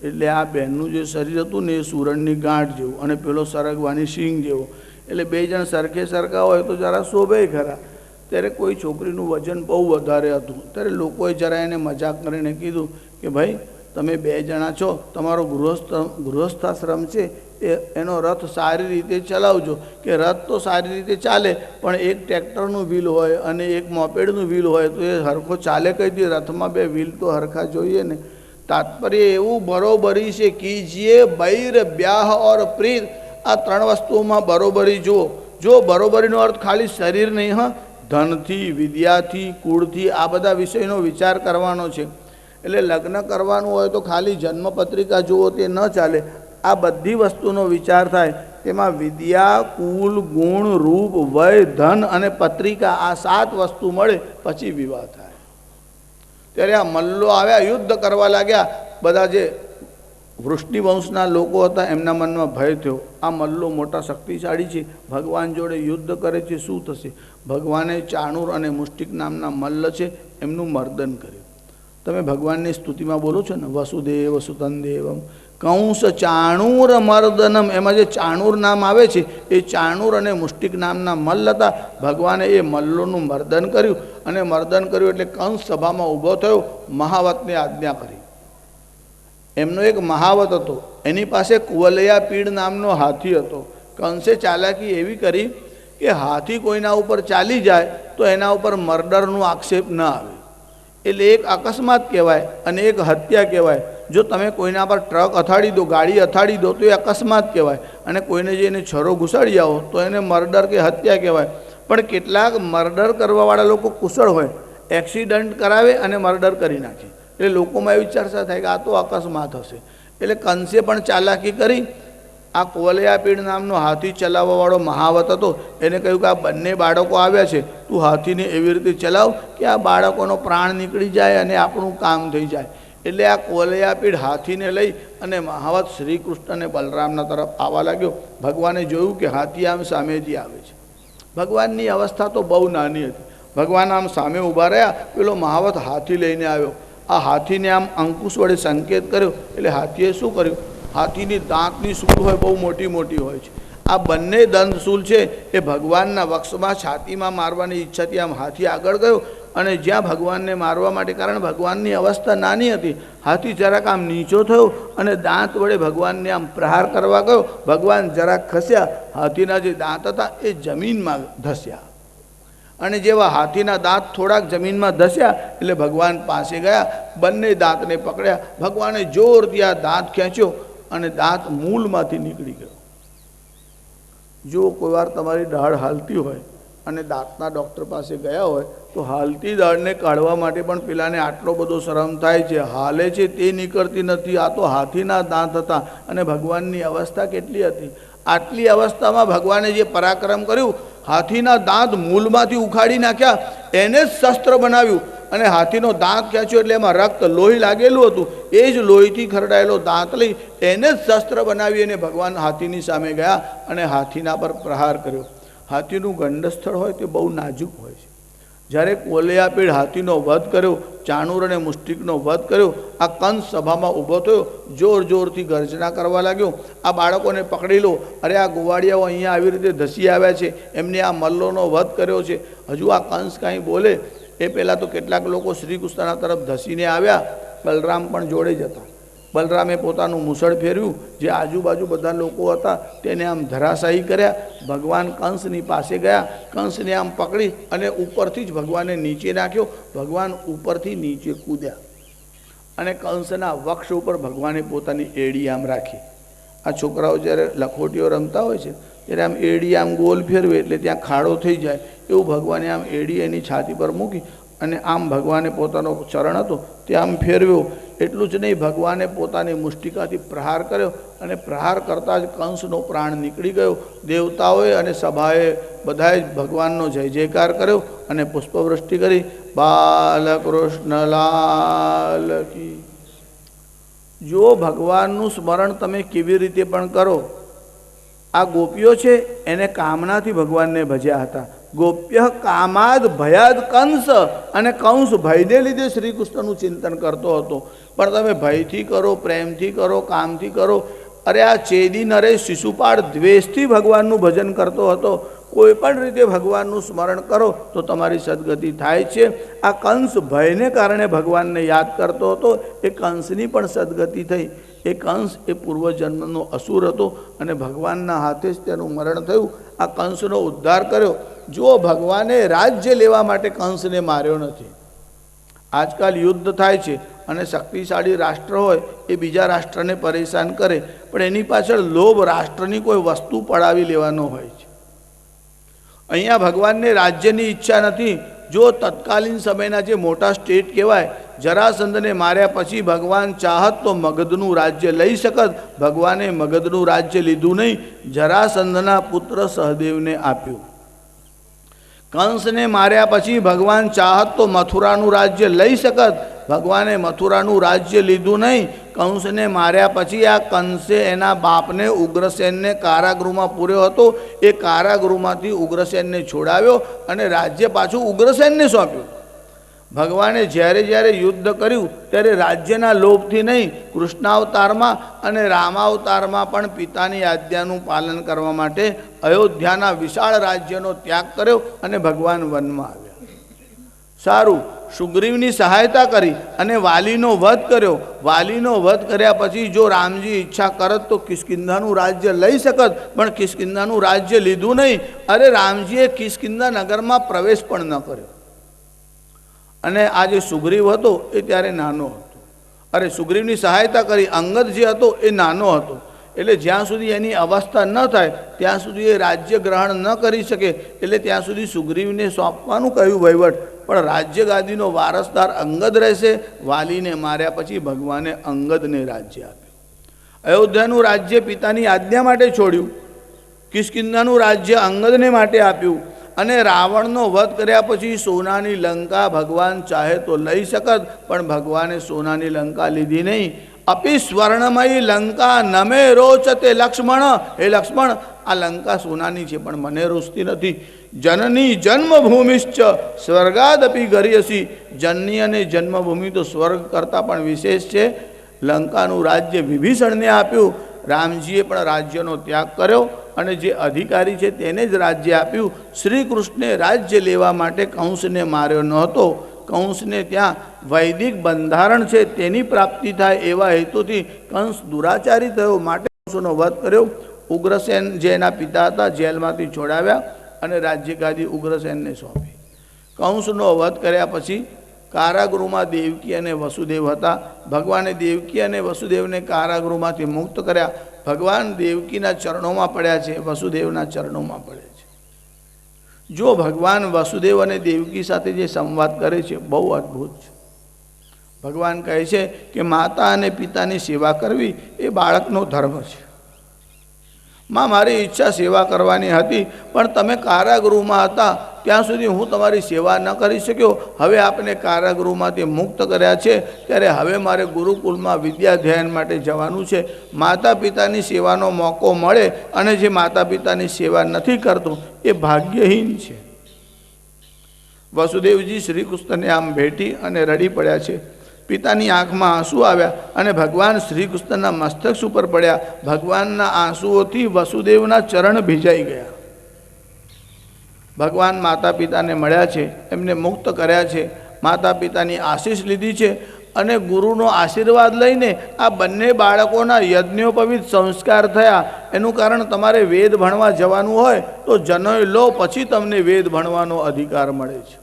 એટલે આ બહેનનું જે શરીર હતું ને એ સુરણની ગાંઠ જેવું અને પેલો સરગવાની શીંગ જેવો. એટલે 2 જણ સરખે સરખા હોય તો જરા શોભે ખરા. ત્યારે કોઈ છોકરીનું વજન બહુ વધારે હતું. ત્યારે લોકોએ જરા એને મજાક કરીને કીધું કે ભાઈ તમે 2 જણા છો, તમારો ગૃહસ્થાશ્રમ છે એનો રથ સારી રીતે ચલાવજો. કે રથ તો સારી રીતે ચાલે પણ એક ટ્રેક્ટરનું વ્હીલ હોય અને એક મોપેડનું વ્હીલ હોય તો એ હરખો ચાલે કઈ દી? રથમાં 2 વ્હીલ તો હરખા જોઈએ ને. તાત્પર્ય એવું બરોબરી છે કીજીએ બૈર બ્યાહ ઓર પ્રીત. આ 3 વસ્તુઓમાં બરોબરી જુઓ. જો બરોબરીનો અર્થ ખાલી શરીર નહીં, હા, ધનથી, વિદ્યાથી, કુળથી, આ બધા વિષયનો વિચાર કરવાનો છે. એટલે લગ્ન કરવાનું હોય તો ખાલી જન્મપત્રિકા જુઓ તે ન ચાલે. આ બધી વસ્તુનો વિચાર થાય. તેમાં વિદ્યા, કુલ, ગુણ, રૂપ, વય, ધન અને પત્રિકા, આ 7 વસ્તુ મળે પછી વિવાહ થાય. ત્યારે આ મલ્લો આવ્યા, યુદ્ધ કરવા લાગ્યા. બધા જે વૃષ્ણિવંશના લોકો હતા એમના મનમાં ભય થયો. આ મલ્લો મોટા શક્તિશાળી છે, ભગવાન જોડે યુદ્ધ કરે છે, શું થશે? ભગવાને ચાણૂર અને મુષ્ટિક નામના મલ્લ છે એમનું મર્દન કર્યું. તમે ભગવાનની સ્તુતિમાં બોલો છો ને, વસુદેવ સુતન દેવમ કંસ ચાણૂર મર્દનમ. એમાં જે ચાણૂર નામ આવે છે એ ચાણૂર અને મુષ્ટિક નામના મલ્લ હતા. ભગવાને એ મલ્લોનું મર્દન કર્યું અને મર્દન કર્યું એટલે કંસ સભામાં ઊભો થયો, મહાવતને આજ્ઞા કરી. એમનો એક મહાવત હતો, એની પાસે કુવલયા પીડ નામનો હાથી હતો. કંસે ચાલાકી એવી કરી કે હાથી કોઈના ઉપર ચાલી જાય તો એના ઉપર મર્ડરનો આક્ષેપ ન આવે. એટલે એક અકસ્માત કહેવાય અને એક હત્યા કહેવાય. જો તમે કોઈના પર ટ્રક અથાડી દો, ગાડી અથાડી દો તો એ અકસ્માત કહેવાય, અને કોઈને જઈને છરો ઘુસાડી આવો તો એને મર્ડર કે હત્યા કહેવાય. પણ કેટલાક મર્ડર કરવાવાળા લોકો કુશળ હોય, એક્સિડન્ટ કરાવે અને મર્ડર કરી નાખે. એટલે લોકોમાં એવી ચર્ચા થાય કે આ તો અકસ્માત હશે. એટલે કંસે પણ ચાલાકી કરી. આ કુવલયાપીડ નામનો હાથી ચલાવવાવાળો મહાવત હતો. એને કહ્યું કે આ બંને બાળકો આવ્યા છે, તું હાથીને એવી રીતે ચલાવ કે આ બાળકોનો પ્રાણ નીકળી જાય અને આપણું કામ થઈ જાય. એટલે આ કુવલયાપીડ હાથીને લઈ અને મહાવત શ્રી કૃષ્ણ અને બલરામના તરફ આવવા લાગ્યો. ભગવાને જોયું કે હાથી આમ સામેથી આવે છે. ભગવાનની અવસ્થા તો બહુ નાની હતી. ભગવાન આમ સામે ઊભા રહ્યા, પેલો મહાવત હાથી લઈને આવ્યો. આ હાથીને આમ અંકુશ વડે સંકેત કર્યો. એટલે હાથીએ શું કર્યું? હાથીની દાંતની સૂળ હોય બહુ મોટી મોટી હોય છે. આ બંને દંત સૂળ છે એ ભગવાનના વક્ષમાં, છાતીમાં મારવાની ઈચ્છાથી આમ હાથી આગળ ગયો અને જ્યાં ભગવાનને મારવા માટે, કારણ ભગવાનની અવસ્થા નાની હતી, હાથી જરાક આમ નીચો થયો અને દાંત વડે ભગવાનને આમ પ્રહાર કરવા ગયો. ભગવાન જરાક ખસ્યા, હાથીના જે દાંત હતા એ જમીનમાં ધસ્યા અને જેવા હાથીના દાંત થોડાક જમીનમાં ધસ્યા એટલે ભગવાન પાસે ગયા, બંને દાંતને પકડ્યા. ભગવાને જોરથી આ દાંત ખેંચ્યો અને દાંત મૂળમાંથી નીકળી ગયો. જો કોઈ વાર તમારી દાઢ હાલતી હોય અને દાંતના ડૉક્ટર પાસે ગયા હોય તો હાલતી દાઢને કાઢવા માટે પણ પેલાને આટલો બધો શરમ થાય છે, હાલે છે તે નીકળતી નથી. આ તો હાથીના દાંત હતા અને ભગવાનની અવસ્થા કેટલી હતી. આટલી અવસ્થામાં ભગવાને જે પરાક્રમ કર્યું, હાથીના દાંત મૂળમાંથી ઉખાડી નાખ્યા, એને જ શસ્ત્ર બનાવ્યું અને હાથીનો દાંત ખેંચ્યો એટલે એમાં રક્ત લોહી લાગેલું હતું, એ જ લોહીથી ખરડાયેલો દાંત લઈ એને જ શસ્ત્ર બનાવી અને ભગવાન હાથીની સામે ગયા અને હાથીના પર પ્રહાર કર્યો. હાથીનું ગંડસ્થળ હોય તે બહુ નાજુક હોય છે. જ્યારે કોલિયાપીડ હાથીનો વધ કર્યો, ચાણૂર અને મુષ્ટિકનો વધ કર્યો, આ કંસ સભામાં ઊભો થયો, જોર જોરથી ગર્જના કરવા લાગ્યો, આ બાળકોને પકડી લો, અરે આ ગોવાળિયાઓ અહીંયા આવી રીતે ધસી આવ્યા છે, એમને આ મલ્લોનો વધ કર્યો છે. હજુ આ કંસ કાંઈ બોલે એ પહેલાં તો કેટલાક લોકો શ્રી કૃષ્ણના તરફ ધસીને આવ્યા. બલરામ પણ જોડે જ હતા. બલરામે પોતાનું મુસળ ફેરવ્યું, જે આજુબાજુ બધા લોકો હતા તેને આમ ધરાશાયી કર્યા. ભગવાન કંસની પાસે ગયા, કંસને આમ પકડી અને ઉપરથી જ ભગવાને નીચે નાખ્યો. ભગવાન ઉપરથી નીચે કૂદ્યા અને કંસના વક્ષ ઉપર ભગવાને પોતાની એડી આમ રાખી. આ છોકરાઓ જ્યારે લખોટીઓ રમતા હોય છે ત્યારે આમ એડી આમ ગોલ ફેરવે એટલે ત્યાં ખાડો થઈ જાય, એવું ભગવાને આમ એડી એની છાતી પર મૂકી અને આમ ભગવાને પોતાનો ચરણ હતો તે આમ ફેરવ્યો. એટલું જ નહીં, ભગવાને પોતાની મુષ્ટિકાથી પ્રહાર કર્યો અને પ્રહાર કરતાં જ કંસનો પ્રાણ નીકળી ગયો. દેવતાઓએ અને સભાએ બધાએ જ ભગવાનનો જય જયકાર કર્યો અને પુષ્પવૃષ્ટિ કરી. બાલકૃષ્ણલાલ કી. જો ભગવાનનું સ્મરણ તમે કેવી રીતે પણ કરો, આ ગોપીઓ છે એને કામનાથી ભગવાનને ભજ્યા હતા. ગોપ્ય કામાદ ભયાદ કંસ, અને કંસ ભયને લીધે શ્રી કૃષ્ણનું ચિંતન કરતો હતો. પણ તમે ભયથી કરો, પ્રેમથી કરો, કામથી કરો. અરે આ ચેદી નરેશ શિશુપાળ દ્વેષથી ભગવાનનું ભજન કરતો હતો. કોઈ પણ રીતે ભગવાનનું સ્મરણ કરો તો તમારી સદગતિ થાય છે. આ કંસ ભયને કારણે ભગવાનને યાદ કરતો હતો, એ કંસની પણ સદગતિ થઈ. એ કંસ એ પૂર્વજન્મનો અસુર હતો અને ભગવાનના હાથે જ તેનું મરણ થયું. આ કંસનો ઉદ્ધાર કર્યો. જો ભગવાને રાજ્ય લેવા માટે કંસને માર્યો નથી. આજકાલ યુદ્ધ થાય છે અને શક્તિશાળી રાષ્ટ્ર હોય એ બીજા રાષ્ટ્રને પરેશાન કરે, પણ એની પાછળ લોભ રાષ્ટ્રની કોઈ વસ્તુ પડાવી લેવાનો હોય છે. અહીંયા ભગવાનને રાજ્યની ઈચ્છા નથી. જો તત્કાલીન સમયના જે મોટા સ્ટેટ કહેવાય, જરાસંધને માર્યા પછી ભગવાન ચાહત તો મગધનું રાજ્ય લઈ શકત. ભગવાને મગધનું રાજ્ય લીધું નહીં, જરાસંધના પુત્ર સહદેવને આપ્યું. કંસને માર્યા પછી ભગવાન ચાહત તો મથુરાનું રાજ્ય લઈ શકત. ભગવાને મથુરાનું રાજ્ય લીધું નહીં. કંસને માર્યા પછી આ કંસે એના બાપને ઉગ્રસેનને કારાગૃહમાં પૂર્યો હતો. એ કારાગૃહમાંથી ઉગ્રસેનને છોડાવ્યો અને રાજ્ય પાછું ઉગ્રસેનને સોંપ્યું. ભગવાને જ્યારે જ્યારે યુદ્ધ કર્યું ત્યારે રાજ્યના લોભથી નહીં, કૃષ્ણાવતારમાં અને રામાવતારમાં પણ પિતાની આજ્ઞાનું પાલન કરવા માટે અયોધ્યાના વિશાળ રાજ્યનો ત્યાગ કર્યો અને ભગવાન વનમાં આવ્યા. સારું, સુગ્રીવની સહાયતા કરી અને વાલીનો વધ કર્યો. વાલીનો વધ કર્યા પછી જો રામજી ઈચ્છા કરત તો કિષ્કિંધાનું રાજ્ય લઈ શકત, પણ કિષ્કિંધાનું રાજ્ય લીધું નહીં. અરે રામજીએ કિષ્કિંધા નગરમાં પ્રવેશ પણ ન કર્યો. અને આ જે સુગ્રીવ હતો એ ત્યારે નાનો હતો. અરે સુગ્રીવની સહાયતા કરી. અંગદ જે હતો એ નાનો હતો, એટલે જ્યાં સુધી એની અવસ્થા ન થાય ત્યાં સુધી એ રાજ્ય ગ્રહણ ન કરી શકે, એટલે ત્યાં સુધી સુગ્રીવને સોંપવાનું કહ્યું વહીવટ. પણ રાજ્ય ગાદીનો વારસદાર અંગદ રહેશે. વાલીને માર્યા પછી ભગવાને અંગદને રાજ્ય આપ્યું. અયોધ્યાનું રાજ્ય પિતાની આજ્ઞા માટે છોડ્યું. કિષ્કિંધાનું રાજ્ય અંગદને માટે આપ્યું. અને રાવણનો વધ કર્યા પછી સોનાની લંકા ભગવાન ચાહે તો લઈ શકત, પણ ભગવાને સોનાની લંકા લીધી નહીં. અપી સ્વર્ણમયી લંકા નમે રોચતે લક્ષ્મણ. હે લક્ષ્મણ, આ લંકા સોનાની છે પણ મને રૂચતી નથી. જનની જન્મભૂમિશ્ચ સ્વર્ગાદપી ગરીયસી. જનની અને જન્મભૂમિ તો સ્વર્ગ કરતાં પણ વિશેષ છે. લંકાનું રાજ્ય વિભીષણને આપ્યું. રામજીએ પણ રાજ્યનો ત્યાગ કર્યો અને જે અધિકારી છે તેને જ રાજ્ય આપ્યું. શ્રી કૃષ્ણે રાજ્ય લેવા માટે કંસને માર્યો નહોતો. કંસને ત્યાં વૈદિક બંધારણ છે તેની પ્રાપ્તિ થાય એવા હેતુથી કંસ દુરાચારી થયો, માટે કંસનો વધ કર્યો. ઉગ્રસેન જે એના પિતા હતા જેલમાંથી છોડાવ્યા અને રાજ્ય ગાદી ઉગ્રસેનને સોંપી. કંસનો વધ કર્યા પછી કારાગૃહમાં દેવકી અને વસુદેવ હતા. ભગવાને દેવકી અને વસુદેવને કારાગૃહમાંથી મુક્ત કર્યા. ભગવાન દેવકીના ચરણોમાં પડ્યા છે, વસુદેવના ચરણોમાં પડ્યા છે. જો ભગવાન વસુદેવ અને દેવકી સાથે જે સંવાદ કરે છે બહુ અદ્ભુત છે. ભગવાન કહે છે કે માતા અને પિતાની સેવા કરવી એ બાળકનો ધર્મ છે. માં મારી ઈચ્છા સેવા કરવાની હતી, પણ તમે કારાગૃહમાં હતા ત્યાં સુધી હું તમારી સેવા ન કરી શક્યો. હવે આપને કારાગૃહમાંથી મુક્ત કર્યા છે, ત્યારે હવે મારે ગુરુકુળમાં વિદ્યાધ્યયન માટે જવાનું છે. માતા પિતાની સેવાનો મોકો મળે અને જે માતા પિતાની સેવા નથી કરતો એ ભાગ્યહીન છે. વસુદેવજી શ્રી કૃષ્ણને આમ ભેટી અને રડી પડ્યા છે. પિતાની આંખમાં આંસુ આવ્યા અને ભગવાન શ્રી કૃષ્ણના મસ્તક ઉપર પડ્યા. ભગવાનના આંસુઓથી વસુદેવના ચરણ ભીજાઈ ગયા. ભગવાન માતા પિતાને મળ્યા છે, એમને મુક્ત કર્યા છે, માતા પિતાની આશીષ લીધી છે અને ગુરુનો આશીર્વાદ લઈને આ બંને બાળકોના યજ્ઞોપવિત સંસ્કાર થયા. એનું કારણ તમારે વેદ ભણવા જવાનું હોય તો જનોય લો, પછી તમને વેદ ભણવાનો અધિકાર મળે છે.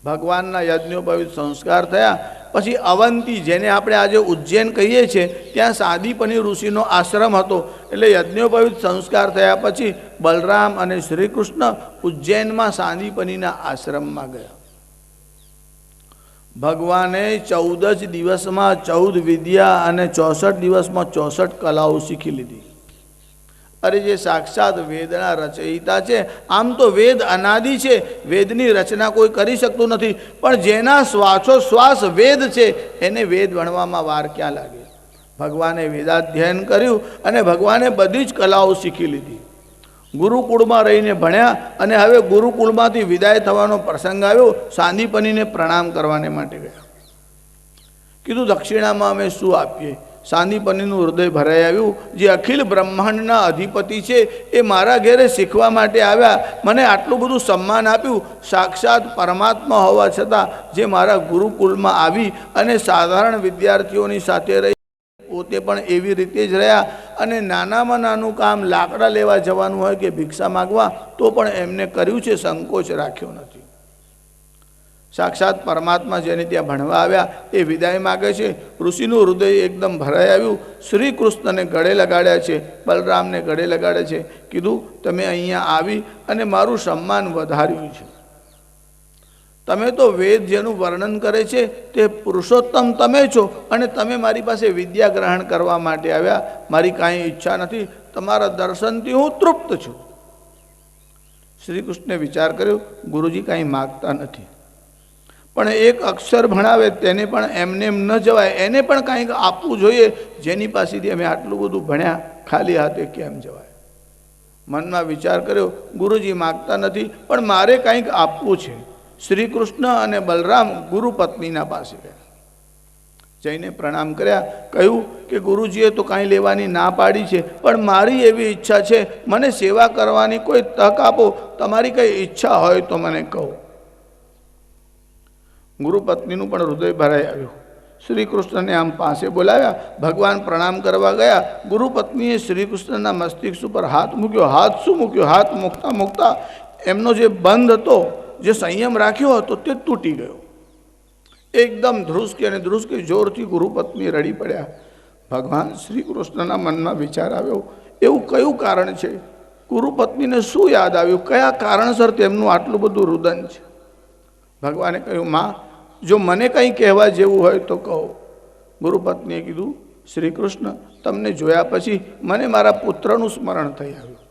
ભગવાનના યજ્ઞોપવિત સંસ્કાર થયા પછી અવંતી, જેને આપણે આજે ઉજ્જૈન કહીએ છીએ, ત્યાં સાદીપની ઋષિનો આશ્રમ હતો. એટલે યજ્ઞોપવિત સંસ્કાર થયા પછી બલરામ અને શ્રી કૃષ્ણ ઉજ્જૈનમાં સાદીપનીના આશ્રમમાં ગયા. ભગવાને 14 જ દિવસમાં 14 વિદ્યા અને 64 દિવસમાં 64 કલાઓ શીખી લીધી. અરે જે સાક્ષાત વેદના રચયિતા છે, આમ તો વેદ અનાદિ છે, વેદની રચના કોઈ કરી શકતું નથી, પણ જેના શ્વાસોશ્વાસ વેદ છે એને વેદ ભણવામાં વાર ક્યાં લાગે. ભગવાને વેદાધ્યયન કર્યું અને ભગવાને બધી જ કલાઓ શીખી લીધી. ગુરુકુળમાં રહીને ભણ્યા અને હવે ગુરુકુળમાંથી વિદાય થવાનો પ્રસંગ આવ્યો. સાંદીપનીને પ્રણામ કરવાને માટે ગયા. કીધું દક્ષિણામાં અમે શું આપીએ? સાંદીપનીનું હૃદય ભરાઈ આવ્યું. જે અખિલ બ્રહ્માંડના અધિપતિ છે એ મારા ઘેરે શીખવા માટે આવ્યા, મને આટલું બધું સન્માન આપ્યું. સાક્ષાત પરમાત્મા હોવા છતાં જે મારા ગુરુકુળમાં આવી અને સાધારણ વિદ્યાર્થીઓની સાથે રહી, પોતે પણ એવી રીતે જ રહ્યા અને નાનામાં નાનું કામ લાકડા લેવા જવાનું હોય કે ભિક્ષા માગવા તો પણ એમને કર્યું છે, સંકોચ રાખ્યો નથી. સાક્ષાત પરમાત્મા જેને ત્યાં ભણવા આવ્યા એ વિદાય માગે છે. ઋષિનું હૃદય એકદમ ભરાઈ આવ્યું. શ્રી કૃષ્ણને ગળે લગાડ્યા છે, બલરામને ગળે લગાડ્યા છે. કીધું તમે અહીંયા આવી અને મારું સન્માન વધાર્યું છે. તમે તો વેદ જેનું વર્ણન કરે છે તે પુરુષોત્તમ તમે છો અને તમે મારી પાસે વિદ્યા ગ્રહણ કરવા માટે આવ્યા. મારી કાંઈ ઈચ્છા નથી, તમારા દર્શનથી હું તૃપ્ત છું. શ્રી કૃષ્ણે વિચાર કર્યો, ગુરુજી કાંઈ માગતા નથી, પણ એક અક્ષર ભણાવે તેને પણ એમને એમ ન જવાય, એને પણ કાંઈક આપવું જોઈએ. જેની પાસેથી અમે આટલું બધું ભણ્યા, ખાલી હાથે કેમ જવાય? મનમાં વિચાર કર્યો, ગુરુજી માગતા નથી પણ મારે કાંઈક આપવું છે. શ્રી કૃષ્ણ અને બલરામ ગુરુ પત્નીના પાસે ગયા. જઈને પ્રણામ કર્યા. કહ્યું કે ગુરુજીએ તો કાંઈ લેવાની ના પાડી છે, પણ મારી એવી ઈચ્છા છે, મને સેવા કરવાની કોઈ તક આપો. તમારી કંઈ ઈચ્છા હોય તો મને કહો. ગુરુપત્નીનું પણ હૃદય ભરાઈ આવ્યું. શ્રી કૃષ્ણને આમ પાસે બોલાવ્યા. ભગવાન પ્રણામ કરવા ગયા. ગુરુપત્નીએ શ્રી કૃષ્ણના મસ્તિષ્ક ઉપર હાથ મૂક્યો. હાથ શું મૂક્યો? હાથ મૂકતા મૂકતા એમનો જે બંધ હતો, જે સંયમ રાખ્યો હતો, તે તૂટી ગયો. એકદમ ધ્રુસકે અને ધ્રુસકે જોરથી ગુરુપત્ની રડી પડ્યા. ભગવાન શ્રી કૃષ્ણના મનમાં વિચાર આવ્યો, એવું કયું કારણ છે? ગુરુપત્નીને શું યાદ આવ્યું? કયા કારણસર તેમનું આટલું બધું રુદન છે? ભગવાને કહ્યું, માં, જો મને કંઈ કહેવા જેવું હોય તો કહો. ગુરુપત્નીએ કીધું, શ્રી કૃષ્ણ, તમને જોયા પછી મને મારા પુત્રનું સ્મરણ થઈ આવ્યું.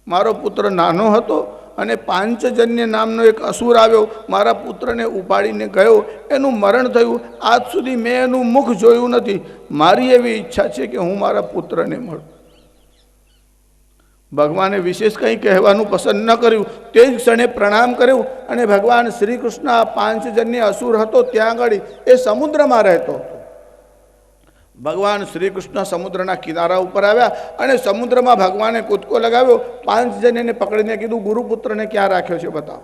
મારો પુત્ર નાનો હતો અને પાંચજન્ય નામનો એક અસુર આવ્યો, મારા પુત્રને ઉપાડીને ગયો, એનું મરણ થયું. આજ સુધી મેં એનું મુખ જોયું નથી. મારી એવી ઈચ્છા છે કે હું મારા પુત્રને મળું. ભગવાને વિશેષ કંઈ કહેવાનું પસંદ ન કર્યું. તે જ ક્ષણે પ્રણામ કર્યું અને ભગવાન શ્રી કૃષ્ણ આ પાંચજન્ય અસુર હતો ત્યાં આગળ એ સમુદ્રમાં રહેતો હતો. ભગવાન શ્રી કૃષ્ણ સમુદ્રના કિનારા ઉપર આવ્યા અને સમુદ્રમાં ભગવાને કૂદકો લગાવ્યો. પાંચજન્યને પકડીને કીધું, ગુરુપુત્રને ક્યાં રાખ્યો છે બતાવો.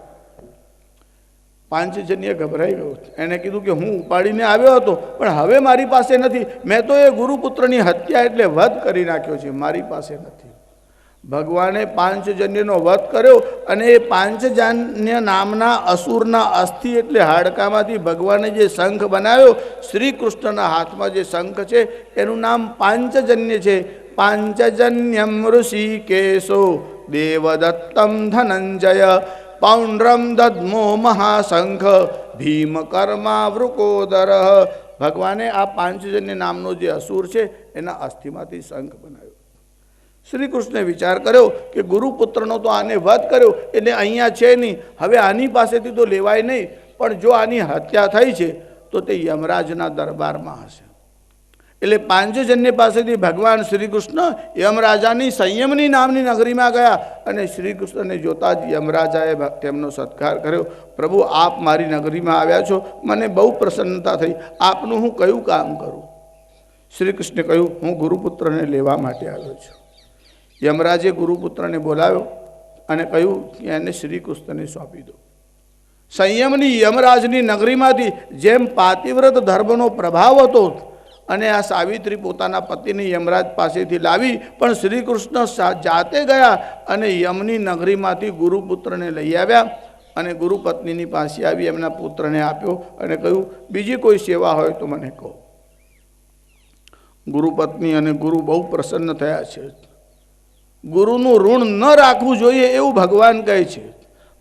પાંચજન્ય ગભરાઈ ગયો. એને કીધું કે હું ઉપાડીને આવ્યો હતો પણ હવે મારી પાસે નથી. મેં તો એ ગુરુપુત્રની હત્યા એટલે વધ કરી નાખ્યો છે, મારી પાસે નથી. ભગવાને પાંચજન્યનો વધ કર્યો અને એ પાંચજન્ય નામના અસુરના અસ્થિ એટલે હાડકામાંથી ભગવાને જે શંખ બનાવ્યો, શ્રી કૃષ્ણના હાથમાં જે શંખ છે એનું નામ પાંચજન્ય છે. પાંચજન્યમ ઋષિકેશો દેવદત્તમ ધનંજય પૌંડ્રમ દદ્મો મહાશંખ ભીમકર્મા વૃકોદર. ભગવાને આ પાંચજન્ય નામનો જે અસુર છે એના અસ્થિમાંથી શંખ બનાવ્યો. શ્રી કૃષ્ણે વિચાર કર્યો કે ગુરુપુત્રનો તો આને વધ કર્યો એટલે અહીંયા છે નહીં, હવે આની પાસેથી તો લેવાય નહીં, પણ જો આની હત્યા થઈ છે તો તે યમરાજના દરબારમાં હશે. એટલે પાંચજન્ય પાસેથી ભગવાન શ્રી કૃષ્ણ યમરાજાની સંયમની નામની નગરીમાં ગયા અને શ્રી કૃષ્ણને જોતા જ યમરાજાએ તેમનો સત્કાર કર્યો. પ્રભુ, આપ મારી નગરીમાં આવ્યા છો, મને બહુ પ્રસન્નતા થઈ, આપનું હું કયું કામ કરું? શ્રી કૃષ્ણે કહ્યું, હું ગુરુપુત્રને લેવા માટે આવ્યો છું. યમરાજે ગુરુપુત્રને બોલાવ્યો અને કહ્યું કે એને શ્રી કૃષ્ણને સોંપી દો. સંયમની યમરાજની નગરીમાંથી જેમ પાતિવ્રત ધર્મનો પ્રભાવ હતો અને આ સાવિત્રી પોતાના પતિને યમરાજ પાસેથી લાવી, પણ શ્રી કૃષ્ણ જાતે ગયા અને યમની નગરીમાંથી ગુરુપુત્રને લઈ આવ્યા અને ગુરુપત્નીની પાસે આવી એમના પુત્રને આપ્યો અને કહ્યું, બીજી કોઈ સેવા હોય તો મને કહો. ગુરુપત્ની અને ગુરુ બહુ પ્રસન્ન થયા છે. ગુરુનું ઋણ ન રાખવું જોઈએ એવું ભગવાન કહે છે.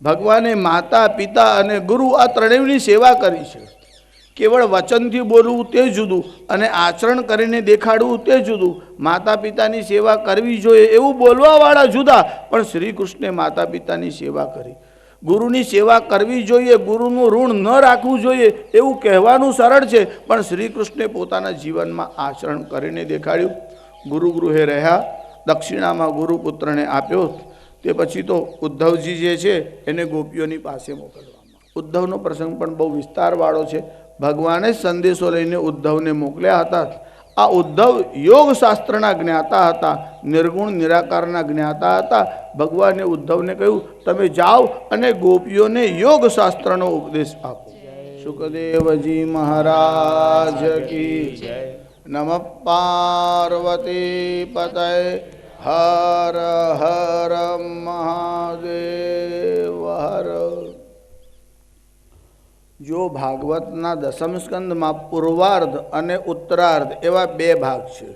ભગવાને માતા, પિતા અને ગુરુ આ ત્રણેયની સેવા કરી છે. કેવળ વચનથી બોલવું તે જુદું અને આચરણ કરીને દેખાડવું તે જુદું. માતા પિતાની સેવા કરવી જોઈએ એવું બોલવાવાળા જુદા, પણ શ્રી કૃષ્ણે માતા પિતાની સેવા કરી. ગુરુની સેવા કરવી જોઈએ, ગુરુનું ઋણ ન રાખવું જોઈએ એવું કહેવાનું સરળ છે, પણ શ્રી કૃષ્ણે પોતાના જીવનમાં આચરણ કરીને દેખાડ્યું. ગુરુગૃહે રહ્યા, દક્ષિણામાં ગુરુપુત્રને આપ્યો. તે પછી તો ઉદ્ધવજી જે છે એને ગોપીઓની પાસે મોકલવામાં. ઉદ્ધવનો પ્રસંગ પણ બહુ વિસ્તારવાળો છે. ભગવાને સંદેશો લઈને ઉદ્ધવને મોકલ્યા હતા. આ ઉદ્ધવ યોગશાસ્ત્રના જ્ઞાતા હતા, નિર્ગુણ નિરાકારના જ્ઞાતા હતા. ભગવાને ઉદ્ધવને કહ્યું, તમે જાઓ અને ગોપીઓને યોગશાસ્ત્રનો ઉપદેશ આપો. સુખદેવજી મહારાજ કી જય. નમઃ પાર્વતી પતય. હર હર મહાદેવ હર. જો ભાગવતના દસમ સ્કંદમાં પૂર્વાર્ધ અને ઉત્તરાર્ધ એવા બે ભાગ છે.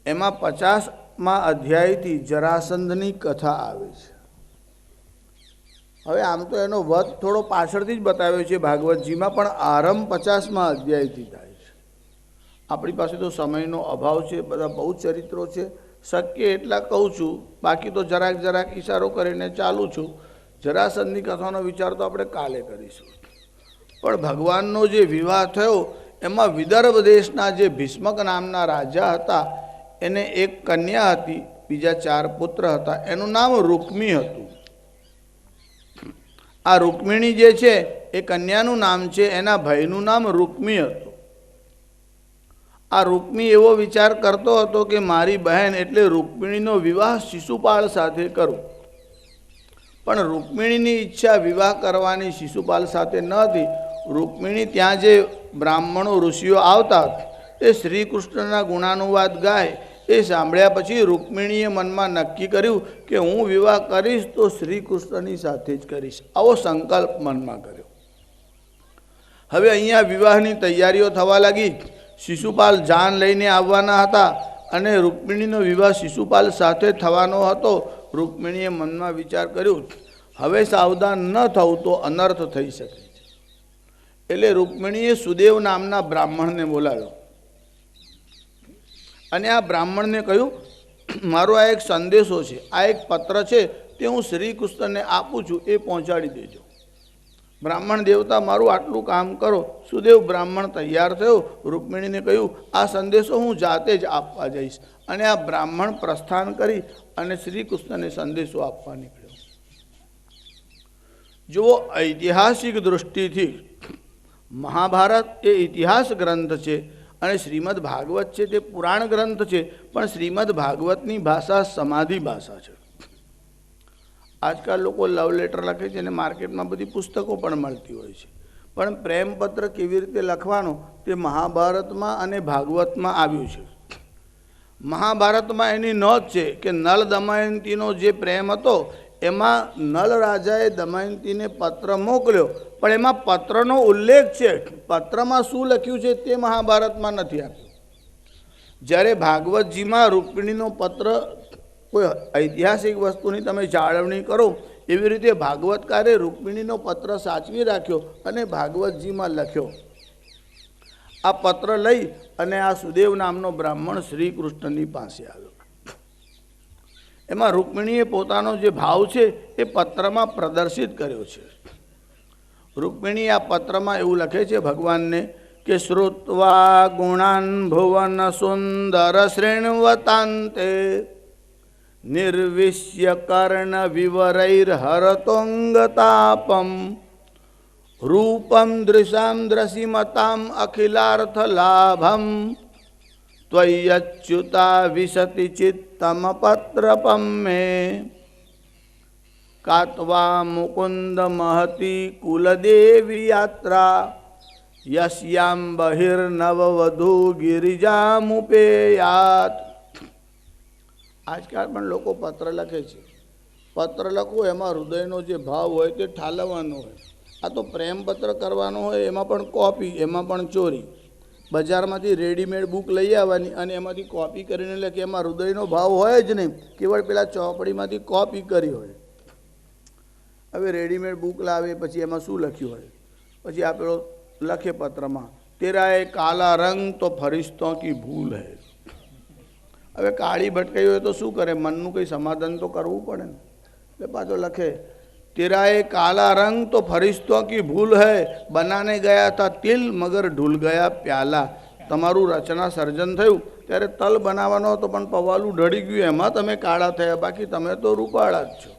એમાં 50મા અધ્યાયથી જરાસંધની કથા આવે છે. હવે આમ તો એનો વધ થોડો પાછળથી જ બતાવ્યો છે ભાગવતજીમાં, પણ આરંભ 50મા અધ્યાયથી થાય છે. આપણી પાસે તો સમયનો અભાવ છે, બધા બહુ ચરિત્રો છે, શક્ય એટલા કહું છું, બાકી તો જરાક જરાક ઇશારો કરીને ચાલું છું. જરાસંધની કથાનો વિચાર તો આપણે કાલે કરીશું. પણ ભગવાનનો જે વિવાહ થયો એમાં વિદર્ભ દેશના જે ભીષ્મક નામના રાજા હતા એને એક કન્યા હતી, બીજા 4 પુત્ર હતા. એનું નામ રૂક્મી હતું. આ રૂક્મિણી જે છે એ કન્યાનું નામ છે, એના ભાઈનું નામ રૂક્મી હતું. આ રૂક્મી એવો વિચાર કરતો હતો કે મારી બહેન એટલે રૂક્મિણીનો વિવાહ શિશુપાળ સાથે કરું. પણ રૂક્મિણીની ઈચ્છા વિવાહ કરવાની શિશુપાલ સાથે ન હતી. રૂક્મિણી ત્યાં જે બ્રાહ્મણો ઋષિઓ આવતા એ શ્રી કૃષ્ણના ગુણાનુવાદ ગાય એ સાંભળ્યા પછી રૂક્મિણીએ મનમાં નક્કી કર્યું કે હું વિવાહ કરીશ તો શ્રી કૃષ્ણની સાથે જ કરીશ. આવો સંકલ્પ મનમાં કર્યો. હવે અહીંયા વિવાહની તૈયારીઓ થવા લાગી. શિશુપાલ જાન લઈને આવવાના હતા અને રૂક્મિણીનો વિવાહ શિશુપાલ સાથે થવાનો હતો. રૂક્મિણીએ મનમાં વિચાર કર્યો, હવે સાવધાન ન થવું તો અનર્થ થઈ શકે છે. એટલે રૂક્મિણીએ સુદેવ નામના બ્રાહ્મણને બોલાવ્યો અને આ બ્રાહ્મણને કહ્યું, મારો આ એક સંદેશો છે, આ એક પત્ર છે તે હું શ્રી કૃષ્ણને આપું છું, એ પહોંચાડી દેજો. બ્રાહ્મણ દેવતા, મારું આટલું કામ કરો. સુદેવ બ્રાહ્મણ તૈયાર થયો. રૂક્મિણીને કહ્યું, આ સંદેશો હું જાતે જ આપવા જઈશ. અને આ બ્રાહ્મણ પ્રસ્થાન કરી અને શ્રી કૃષ્ણને સંદેશો આપવા નીકળ્યો. જુઓ, ઐતિહાસિક દૃષ્ટિથી મહાભારત એ ઇતિહાસ ગ્રંથ છે અને શ્રીમદ ભાગવત છે તે પુરાણ ગ્રંથ છે. પણ શ્રીમદ ભાગવતની ભાષા સમાધિ ભાષા છે. આજકાલ લોકો લવ લેટર લખે છે અને માર્કેટમાં બધી પુસ્તકો પણ મળતી હોય છે, પણ પ્રેમપત્ર કેવી રીતે લખવાનો તે મહાભારતમાં અને ભાગવતમાં આવ્યું છે. મહાભારતમાં એની નોંધ છે કે નલ દમયંતીનો જે પ્રેમ હતો એમાં નલ રાજાએ દમયંતીને પત્ર મોકલ્યો, પણ એમાં પત્રનો ઉલ્લેખ છે. પત્રમાં શું લખ્યું છે તે મહાભારતમાં નથી આપ્યું. જ્યારે ભાગવતજીમાં રૂક્મિણીનો પત્ર, કોઈ ઐતિહાસિક વસ્તુની તમે જાળવણી કરો એવી રીતે ભાગવતકારે રૂક્મિણીનો પત્ર સાચવી રાખ્યો અને ભાગવતજીમાં લખ્યો. આ પત્ર લઈ અને આ સુદેવ નામનો બ્રાહ્મણ શ્રી કૃષ્ણની પાસે આવ્યો. એમાં રૂકમિણીએ પોતાનો જે ભાવ છે એ પત્રમાં પ્રદર્શિત કર્યો છે. રૂકમિણી આ પત્રમાં એવું લખે છે ભગવાનને કે શ્રુત્વા ગુણાન ભુવન સુંદર શ્રેણવતાંતે નિર્વિશ્ય કર્ણ વિવરૈર હરતોંગતાપમ રૂપમ દૃશામ દ્રસીમતામ અખિલાર્થ લાભમ ત્વયચ્યુતા વિશતિ ચિત્તમ પત્રપમ મે કાત્વા મુકુંદ મહતી કુલદેવી યાત્રા યસ્યામ બહિર્નવવધુ ગિરિજામુપેયાત. આજકાલ પણ લોકો પત્ર લખે છે. પત્ર લખવું એમાં હૃદયનો જે ભાવ હોય તે ઠાલવવાનો હોય. આ તો પ્રેમપત્ર કરવાનો હોય એમાં પણ કોપી, એમાં પણ ચોરી. બજારમાંથી રેડીમેડ બુક લઈ આવવાની અને એમાંથી કોપી કરીને લખે, એમાં હૃદયનો ભાવ હોય જ નહીં, કેવળ પેલા ચોપડીમાંથી કોપી કરી હોય. હવે રેડીમેડ બુક લાવે પછી એમાં શું લખ્યું હોય, પછી આ પેલો લખે પત્રમાં તેરા એ કાલા રંગ તો ફરિશ્તો કી ભૂલ હૈ. હવે કાળી ભટકાઈ હોય તો શું કરે, મનનું કંઈ સમાધાન તો કરવું પડે ને. એટલે પાછો લખે तेरा ये काला रंग तो फरिश्तों की भूल है, बनाने गया था तिल मगर ढूल गया प्याला. તમારું રચના સર્જન થયું ત્યારે તલ બનાવવાનો હતો પણ પવાલું ઢળી ગયું, એમાં તમે કાળા થયા, બાકી તમે તો રૂપાળા જ છો.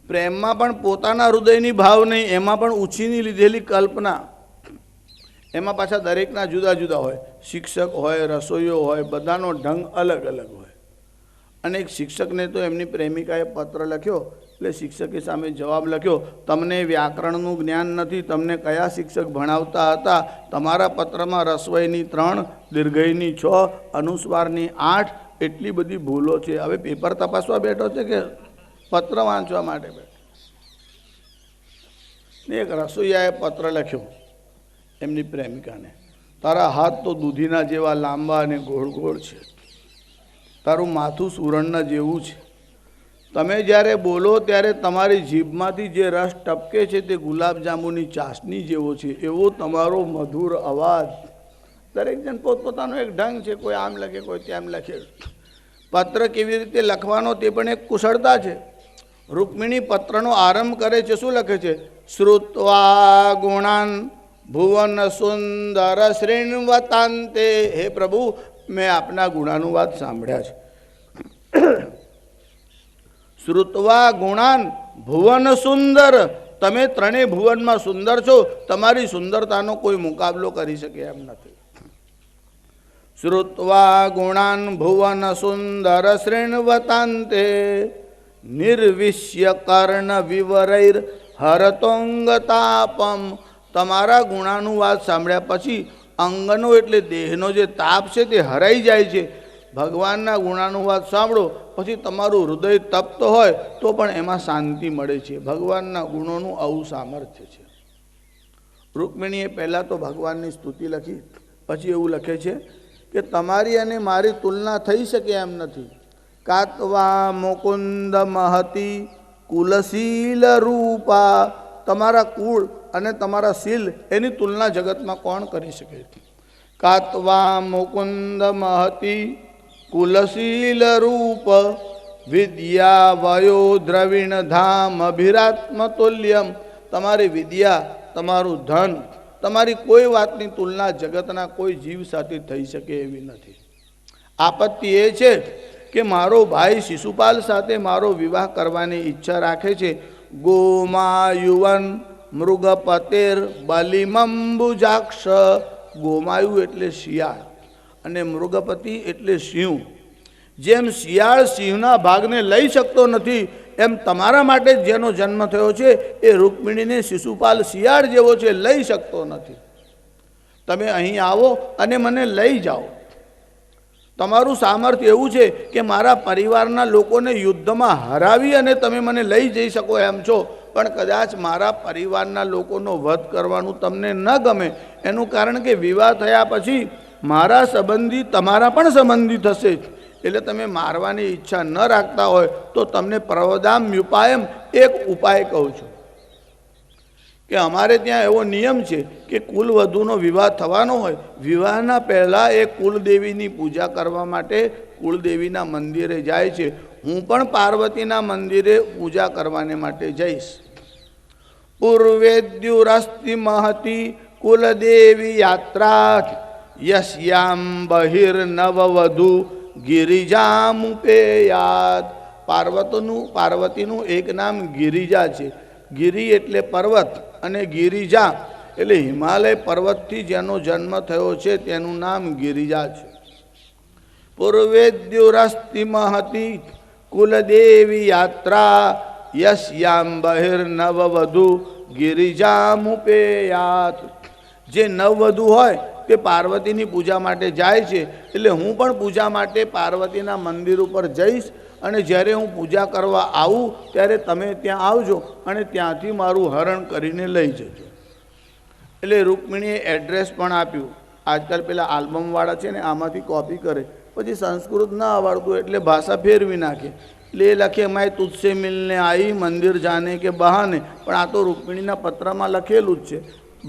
પ્રેમમાં પણ પોતાના હૃદયની ભાવ નહીં, એમાં પણ ઉછીની લીધેલી કલ્પના. એમાં પાછા દરેકના જુદા જુદા હોય, શિક્ષક હોય, રસોઈયો હોય, બધાનો ઢંગ અલગ અલગ હોય. અને એક શિક્ષકને તો એમની પ્રેમિકાએ પત્ર લખ્યો એટલે શિક્ષકે સામે જવાબ લખ્યો, તમને વ્યાકરણનું જ્ઞાન નથી, તમને કયા શિક્ષક ભણાવતા હતા, તમારા પત્રમાં રસવઈની 3, દીર્ઘઈની 6, અનુસ્વારની 8 એટલી બધી ભૂલો છે. હવે પેપર તપાસવા બેઠો છે કે પત્ર વાંચવા માટે બેઠો? ને એક રસોઈયાએ પત્ર લખ્યો એમની પ્રેમિકાને, તારા હાથ તો દૂધીના જેવા લાંબા અને ગોળ ગોળ છે, તારું માથું સુરણના જેવું છે, તમે જ્યારે બોલો ત્યારે તમારી જીભમાંથી જે રસ ટપકે છે તે ગુલાબજાંબુની ચાસણી જેવો છે, એવો તમારો મધુર અવાજ. દરેક જણ પોતપોતાનો એક ઢંગ છે, કોઈ આમ લખે, કોઈ તેમ લખે. પત્ર કેવી રીતે લખવાનો તે પણ એક કુશળતા છે. રૂકમિણી પત્રનો આરંભ કરે છે, શું લખે છે? શ્રુત્વા ગુણાન ભુવન સુંદર શ્રેણવતાંતે. હે પ્રભુ, મેં આપના ગુણાનુવાદ સાંભળ્યા છે. શ્રુત્વા ગુણાન ભુવન સુંદર, તમે ત્રણેય ભુવનમાં સુંદર છો, તમારી સુંદરતાનો કોઈ મુકાબલો કરી શકે એમ નથી. શ્રુત્વા ગુણાન ભુવન સુંદર શ્રેણવતાંતે નિર્વિશ્ય કર્ણ વિવરૈર હરતોંગતાપમ. તમારા ગુણાનુવાદ સાંભળ્યા પછી અંગનો એટલે દેહનો જે તાપ છે તે હરાઈ જાય છે. ભગવાનના ગુણાનુવાદ સાંભળો પછી તમારું હૃદય તપ્ત હોય તો પણ એમાં શાંતિ મળે છે. ભગવાનના ગુણોનું આવું સામર્થ્ય છે. રૂકમિણીએ પહેલાં તો ભગવાનની સ્તુતિ લખી, પછી એવું લખે છે કે તમારી અને મારી તુલના થઈ શકે એમ નથી. કાત્વા મુકુંદ મહતી કુલશીલ રૂપા. તમારા કુળ અને તમારા શીલ એની તુલના જગતમાં કોણ કરી શકે? કાત્વા મુકુંદ મહતી કુલશીલ રૂપ વિદ્યા વયો દ્રવિણ ધામ અભિરાત્મ તુલ્યમ. તમારી વિદ્યા, તમારું ધન, તમારી કોઈ વાતની તુલના જગતના કોઈ જીવ સાથે થઈ શકે એવી નથી. આપત્તિ એ છે કે મારો ભાઈ શિશુપાલ સાથે મારો વિવાહ કરવાની ઈચ્છા રાખે છે. ગોમા યુવન મૃગપતેર બલિમંબુજાક્ષ. ગોમાયુ એટલે શિયાળ અને મૃગપતિ એટલે સિંહ. જેમ શિયાળ સિંહના ભાગને લઈ શકતો નથી એમ તમારા માટે જેનો જન્મ થયો છે એ રૂકમિણીને શિશુપાલ શિયાળ જેવો છે, લઈ શકતો નથી. તમે અહીં આવો અને મને લઈ જાઓ. તમારું સામર્થ્ય એવું છે કે મારા પરિવારના લોકોને યુદ્ધમાં હરાવી અને તમે મને લઈ જઈ શકો એમ છો, પણ કદાચ મારા પરિવારના લોકોનો વધ કરવાનું તમને ન ગમે. એનું કારણ કે વિવાહ થયા પછી મારા સંબંધી તમારા પણ સંબંધી થશે. એટલે તમે મારવાની ઈચ્છા ન રાખતા હોય તો તમને પ્રવદામ્યુપાયમ એક ઉપાય કહું છું કે અમારે ત્યાં એવો નિયમ છે કે કુલવધુનો વિવાહ થવાનો હોય, વિવાહના પહેલાં એ કુલદેવીની પૂજા કરવા માટે કુલદેવીના મંદિરે જાય છે. હું પણ પાર્વતીના મંદિરે પૂજા કરવાને માટે જઈશ. પૂર્વેદ્યુરસ્તિ મહતી કુલદેવી યાત્રા યસ્યામ બહિર્નવવધુ ગિરિજામુપેયાત. પાર્વતીનું એક નામ ગિરિજા છે. ગિરિ એટલે પર્વત અને ગિરિજા એટલે હિમાલય પર્વતથી જેનો જન્મ થયો છે તેનું નામ ગિરિજા છે. પૂર્વેદ્યુરસ્તિ મહતી કુલદેવી યાત્રા યસ્યામ બહિર્નવવધુ ગિરિજામુપેયાત. જે નવવધુ હોય તે પાર્વતીની પૂજા માટે જાય છે. એટલે હું પણ પૂજા માટે પાર્વતીના મંદિર ઉપર જઈશ અને જ્યારે હું પૂજા કરવા આવું ત્યારે તમે ત્યાં આવજો અને ત્યાંથી મારું હરણ કરીને લઈ જજો. એટલે રૂકમિણીએ એડ્રેસ પણ આપ્યું. આજકાલ પેલા આલ્બમવાળા છે ને આમાંથી કોપી કરે, પછી સંસ્કૃત ના આવડતું એટલે ભાષા ફેરવી નાખે. એટલે એ લખે મેં તુજસે મિલને આવી મંદિર જાને કે બહાને. પણ આ તો રૂકમિણીના પત્રમાં લખેલું જ છે.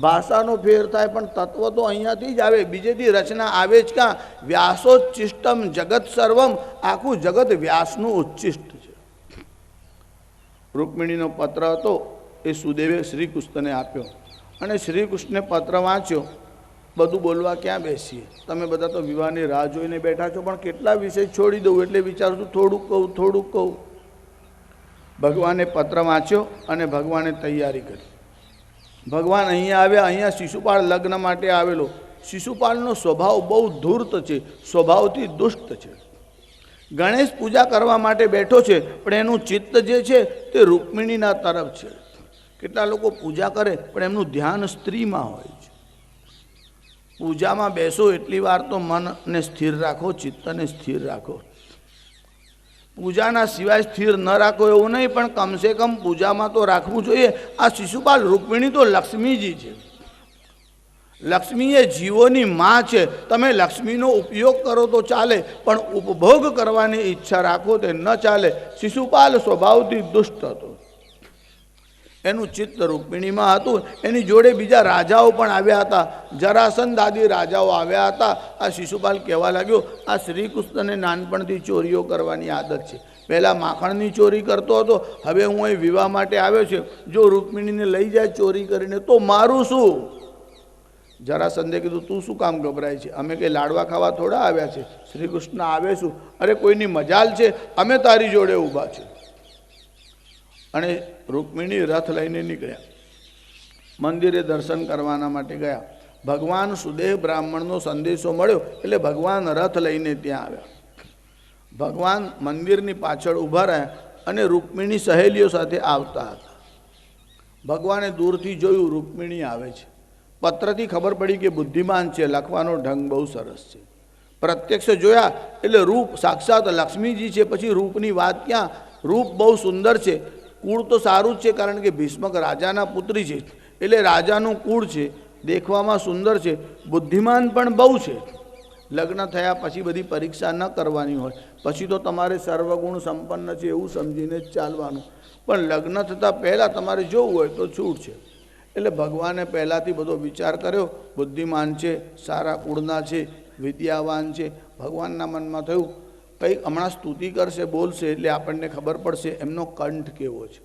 ભાષાનો ફેર થાય પણ તત્વ તો અહીંયાથી જ આવે, બીજેથી રચના આવે જ ક્યાં? વ્યાસોચ્ચિષ્ટમ જગત સર્વમ. આખું જગત વ્યાસનું ઉચ્ચિષ્ટ છે. રૂકમિણીનો પત્ર હતો એ સુદેવે શ્રી કૃષ્ણને આપ્યો અને શ્રી કૃષ્ણે પત્ર વાંચ્યો. બધું બોલવા ક્યાં બેસીએ? તમે બધા તો વિવાહની રાહ જોઈને બેઠા છો, પણ કેટલા વિષય છોડી દઉં એટલે વિચારું છું થોડુંક કહું. ભગવાને પત્ર વાંચ્યો અને ભગવાને તૈયારી કરી. ભગવાન અહીંયા આવ્યા. અહીંયા શિશુપાળ લગ્ન માટે આવેલો. શિશુપાળનો સ્વભાવ બહુ ધૂર્ત છે, સ્વભાવથી દુષ્ટ છે. ગણેશ પૂજા કરવા માટે બેઠો છે, પણ એનું ચિત્ત જે છે તે રૂકમિણીના તરફ છે. કેટલા લોકો પૂજા કરે પણ એમનું ધ્યાન સ્ત્રીમાં હોય છે. પૂજામાં બેસો એટલી વાર તો મનને સ્થિર રાખો, ચિત્તને સ્થિર રાખો. પૂજાના સિવાય સ્થિર ન રાખો એવું નહીં, પણ કમસે કમ પૂજામાં તો રાખવું જોઈએ. આ શિશુપાલ રૂકમિણી તો લક્ષ્મીજી છે. લક્ષ્મી એ જીવોની માં છે. તમે લક્ષ્મીનો ઉપયોગ કરો તો ચાલે, પણ ઉપભોગ કરવાની ઈચ્છા રાખો તે ન ચાલે. શિશુપાલ સ્વભાવથી દુષ્ટ હતો. એનું ચિત્ત રૂકમિણીમાં હતું. એની જોડે બીજા રાજાઓ પણ આવ્યા હતા. જરાસંધ આદિ રાજાઓ આવ્યા હતા. આ શિશુપાલ કહેવા લાગ્યો, આ શ્રી કૃષ્ણને નાનપણથી ચોરીઓ કરવાની આદત છે. પહેલાં માખણની ચોરી કરતો હતો, હવે હું અહીં વિવાહ માટે આવ્યો છે. જો રૂકમિણીને લઈ જાય ચોરી કરીને તો મારું શું? જરાસંધે કીધું, તું શું કામ ગભરાય છે? અમે કંઈ લાડવા ખાવા થોડા આવ્યા છે. શ્રી કૃષ્ણ આવે શું? અરે કોઈની મજાલ છે, અમે તારી જોડે ઊભા છે. અને રૂકમિણી રથ લઈને નીકળ્યા. મંદિરે દર્શન કરવાના માટે ગયા. ભગવાન સુદેહ બ્રાહ્મણનો સંદેશો મળ્યો એટલે ભગવાન રથ લઈને ત્યાં આવ્યા. ભગવાન મંદિરની પાછળ ઊભા રહ્યા અને રૂકમિણી સહેલીઓ સાથે આવતા હતા. ભગવાને દૂરથી જોયું રૂકમિણી આવે છે. પત્રથી ખબર પડી કે બુદ્ધિમાન છે, લખવાનો ઢંગ બહુ સરસ છે. પ્રત્યક્ષ જોયા એટલે રૂપ સાક્ષાત લક્ષ્મીજી છે. પછી રૂપની વાત ક્યાં? રૂપ બહુ સુંદર છે. કુળ તો સારું જ છે, કારણ કે ભીષ્મક રાજાના પુત્રી છે એટલે રાજાનું કુળ છે. દેખવામાં સુંદર છે, બુદ્ધિમાન પણ બહુ છે. લગ્ન થયા પછી બધી પરીક્ષા ન કરવાની હોય, પછી તો તમારે સર્વગુણ સંપન્ન છે એવું સમજીને જ ચાલવાનું. પણ લગ્ન થતાં પહેલાં તમારે જોવું હોય તો છૂટ છે. એટલે ભગવાને પહેલાંથી બધો વિચાર કર્યો. બુદ્ધિમાન છે, સારા કુળના છે, વિદ્યાવાન છે. ભગવાનના મનમાં થયું કંઈક હમણાં સ્તુતિ કરશે, બોલશે એટલે આપણને ખબર પડશે એમનો કંઠ કેવો છે.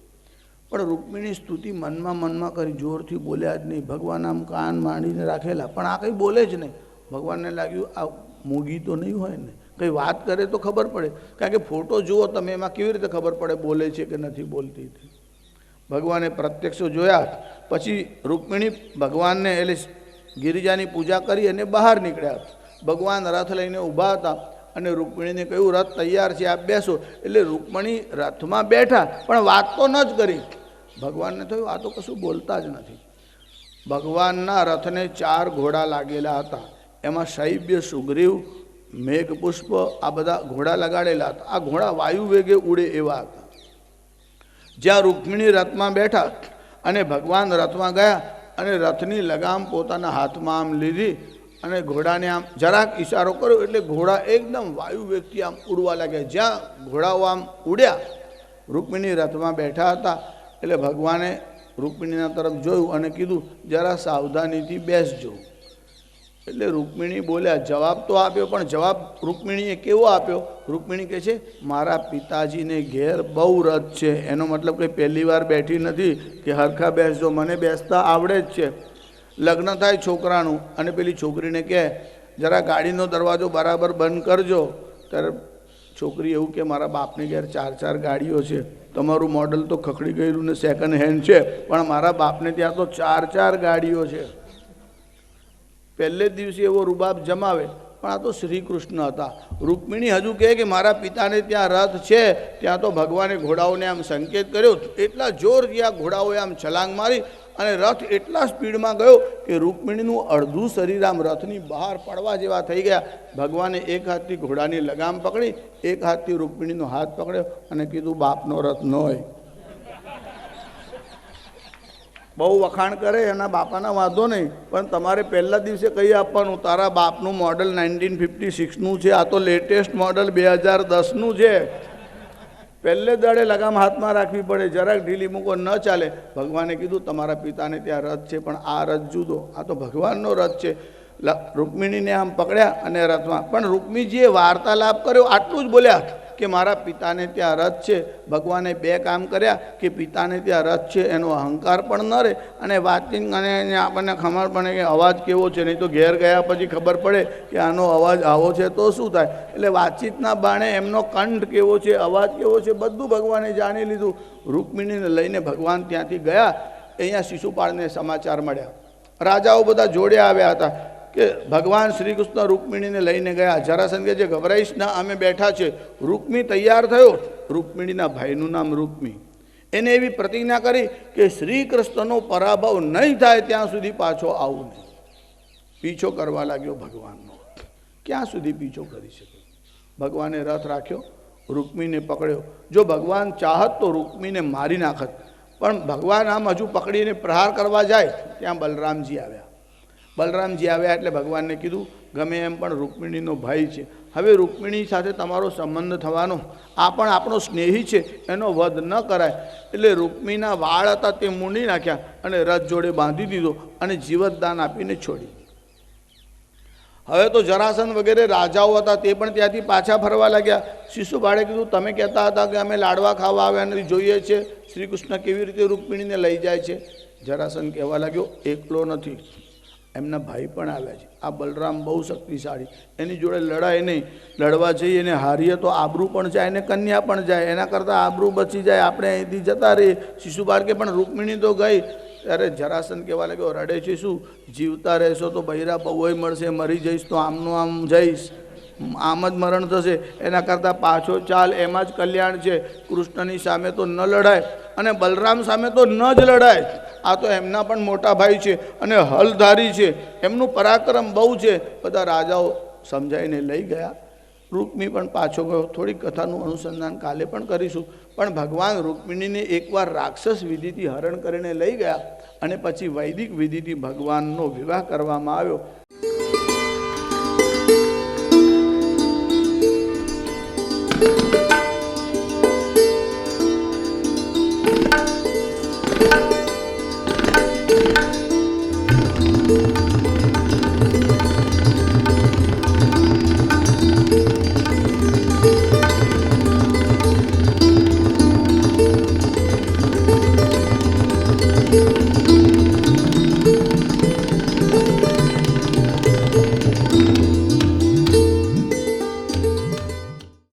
પણ રૂકમિણી સ્તુતિ મનમાં કરી, જોરથી બોલ્યા જ નહીં. ભગવાન આમ કાન માંડીને રાખેલા, પણ આ કંઈ બોલે જ નહીં. ભગવાનને લાગ્યું આ મૂગી તો નહીં હોય ને, કંઈ વાત કરે તો ખબર પડે. કારણ કે ફોટો જુઓ તમે, એમાં કેવી રીતે ખબર પડે બોલે છે કે નથી બોલતી. ભગવાને પ્રત્યક્ષ જોયા. પછી રૂકમિણી ભગવાનને એટલે ગિરિજાની પૂજા કરી અને બહાર નીકળ્યા. ભગવાન રથ લઈને ઊભા હતા અને રૂકમિણીને કહ્યું, રથ તૈયાર છે, આપ બેસો. એટલે રૂકમણી રથમાં બેઠા પણ વાત તો ન જ કરી. ભગવાનને થયું આ તો કશું બોલતા જ નથી. ભગવાનના રથને 4 ઘોડા લાગેલા હતા. એમાં શૈબ્ય, સુગ્રીવ, મેઘપુષ્પ આ બધા ઘોડા લગાડેલા હતા. આ ઘોડા વાયુ વેગે ઉડે એવા હતા. જ્યાં રૂકમિણી રથમાં બેઠા અને ભગવાન રથમાં ગયા અને રથની લગામ પોતાના હાથમાં આમ લીધી અને ઘોડાને આમ જરાક ઈશારો કર્યો એટલે ઘોડા એકદમ વાયુ વેગથી આમ ઉડવા લાગ્યા. જ્યાં ઘોડાઓ આમ ઉડ્યા, રૂકમિણી રથમાં બેઠા હતા એટલે ભગવાને રૂકમિણીના તરફ જોયું અને કીધું જરા સાવધાનીથી બેસજો. એટલે રૂકમિણી બોલ્યા, જવાબ તો આપ્યો, પણ જવાબ રૂકમિણીએ કેવો આપ્યો? રૂકમિણી કહે છે મારા પિતાજીને ઘેર બહુ રથ છે. એનો મતલબ કે પહેલી વાર બેઠી નથી કે હરખા બેસજો, મને બેસતા આવડે જ છે. લગ્ન થાય છોકરાનું અને પેલી છોકરીને કહે જરા ગાડીનો દરવાજો બરાબર બંધ કરજો. ત્યારે છોકરી એવું કે મારા બાપને ઘેર 4 ગાડીઓ છે, તમારું મોડલ તો ખખડી ગયેલું ને સેકન્ડ હેન્ડ છે, પણ મારા બાપને ત્યાં તો 4 ગાડીઓ છે. પહેલે જ દિવસે એવો રૂબાબ જમાવે, પણ આ તો શ્રી કૃષ્ણ હતા. રૂકમિણી હજુ કહે કે મારા પિતાને ત્યાં રથ છે, ત્યાં તો ભગવાને ઘોડાઓને આમ સંકેત કર્યો, એટલા જોરથી આ ઘોડાઓએ આમ છલાંગ મારી અને રથ એટલા સ્પીડમાં ગયો કે રૂકમિણીનું અડધું શરીર આમ રથની બહાર પડવા જેવા થઈ ગયા. ભગવાને એક હાથથી ઘોડાની લગામ પકડી, એક હાથથી રૂકમિણીનો હાથ પકડ્યો અને કીધું બાપનો રથ ન હોય. બહુ વખાણ કરે એના બાપાના વાંધો નહીં, પણ તમારે પહેલા દિવસે કહી આપવાનું તારા બાપનું મોડલ 1956નું છે, આ તો લેટેસ્ટ મોડલ 2010નું છે. પહેલે દાડે લગામ હાથમાં રાખવી પડે, જરાક ઢીલી મૂકો ન ચાલે. ભગવાને કીધું તમારા પિતાને ત્યાં રથ છે, પણ આ રથ જુદો, આ તો ભગવાનનો રથ છે. રૂકમિણીને આમ પકડ્યા અને રથમાં, પણ રૂકમિણીજીએ વાર્તાલાપ કર્યો, આટલું જ બોલ્યા કે મારા પિતાને ત્યાં રથ છે. ભગવાને 2 કામ કર્યા કે પિતાને ત્યાં રથ છે એનો અહંકાર પણ ન રહે, અને વાતચીત અને આપણને ખબર પડે કે અવાજ કેવો છે, નહીં તો ઘેર ગયા પછી ખબર પડે કે આનો અવાજ આવો છે તો શું થાય. એટલે વાતચીતના બાણે એમનો કંઠ કેવો છે, અવાજ કેવો છે, બધું ભગવાને જાણી લીધું. રૂકમિણીને લઈને ભગવાન ત્યાંથી ગયા. અહીંયા શિશુપાળને સમાચાર મળ્યા, રાજાઓ બધા જોડે આવ્યા હતા કે ભગવાન શ્રી કૃષ્ણ રૂકમિણીને લઈને ગયા. જરાસંઘ કે જે ગભરાઈશ ના, અમે બેઠા છે. રૂકમી તૈયાર થયો. રૂકમિણીના ભાઈનું નામ રૂકમી. એને એવી પ્રતિજ્ઞા કરી કે શ્રી કૃષ્ણનો પરાભવ નહીં થાય ત્યાં સુધી પાછો આવું નહીં. પીછો કરવા લાગ્યો ભગવાનનો. ક્યાં સુધી પીછો કરી શકે? ભગવાને રથ રાખ્યો, રૂકમીને પકડ્યો. જો ભગવાન ચાહત તો રૂકમીને મારી નાખત, પણ ભગવાન આમ હજુ પકડીને પ્રહાર કરવા જાય ત્યાં બલરામજી આવ્યા. બલરામજી આવ્યા એટલે ભગવાનને કીધું ગમે એમ પણ રૂકમિણીનો ભાઈ છે, હવે રૂકમિણી સાથે તમારો સંબંધ થવાનો, આ પણ આપણો સ્નેહી છે, એનો વધ ન કરાય. એટલે રૂકમીના વાળ હતા તે મૂંડી નાખ્યા અને રથ જોડે બાંધી દીધો અને જીવતદાન આપીને છોડી. હવે તો જરાસંઘ વગેરે રાજાઓ હતા તે પણ ત્યાંથી પાછા ફરવા લાગ્યા. શિશુપાળે કીધું તમે કહેતા હતા કે અમે લાડવા ખાવા આવ્યા નથી, જોઈએ છે શ્રી કૃષ્ણ કેવી રીતે રૂકમિણીને લઈ જાય છે. જરાસંઘ કહેવા લાગ્યો એકલો નથી, એમના ભાઈ પણ આવ્યા છે. આ બલરામ બહુ શક્તિશાળી, એની જોડે લડાય નહીં, લડવા જઈએ એને હારીએ તો આબરૂ પણ જાય ને કન્યા પણ જાય, એના કરતાં આબરૂ બચી જાય, આપણે અહીંથી જતા રહીએ. શિશુપાળ કે પણ રૂકમિણી તો ગઈ. ત્યારે જરાસંઘ કહેવા લાગ્યો રડે છે શું, જીવતા રહેશો તો બૈરા બહુય મળશે, મરી જઈશ તો આમનું આમ જઈશ, આમ જ મરણ થશે, એના કરતાં પાછો ચાલ, એમાં જ કલ્યાણ છે. કૃષ્ણની સામે તો ન લડાય અને બલરામ સામે તો ન જ લડાય. આ તો એમના પણ મોટા ભાઈ છે અને હલધારી છે, એમનું પરાક્રમ બહુ છે. બધા રાજાઓ સમજાઈને લઈ ગયા. રૂકમી પણ પાછો ગયો. થોડી કથાનું અનુસંધાન કાલે પણ કરીશું. પણ ભગવાન રૂકમિણીને એકવાર રાક્ષસ વિધિથી હરણ કરીને લઈ ગયા અને પછી વૈદિક વિધિથી ભગવાનનો વિવાહ કરવામાં આવ્યો.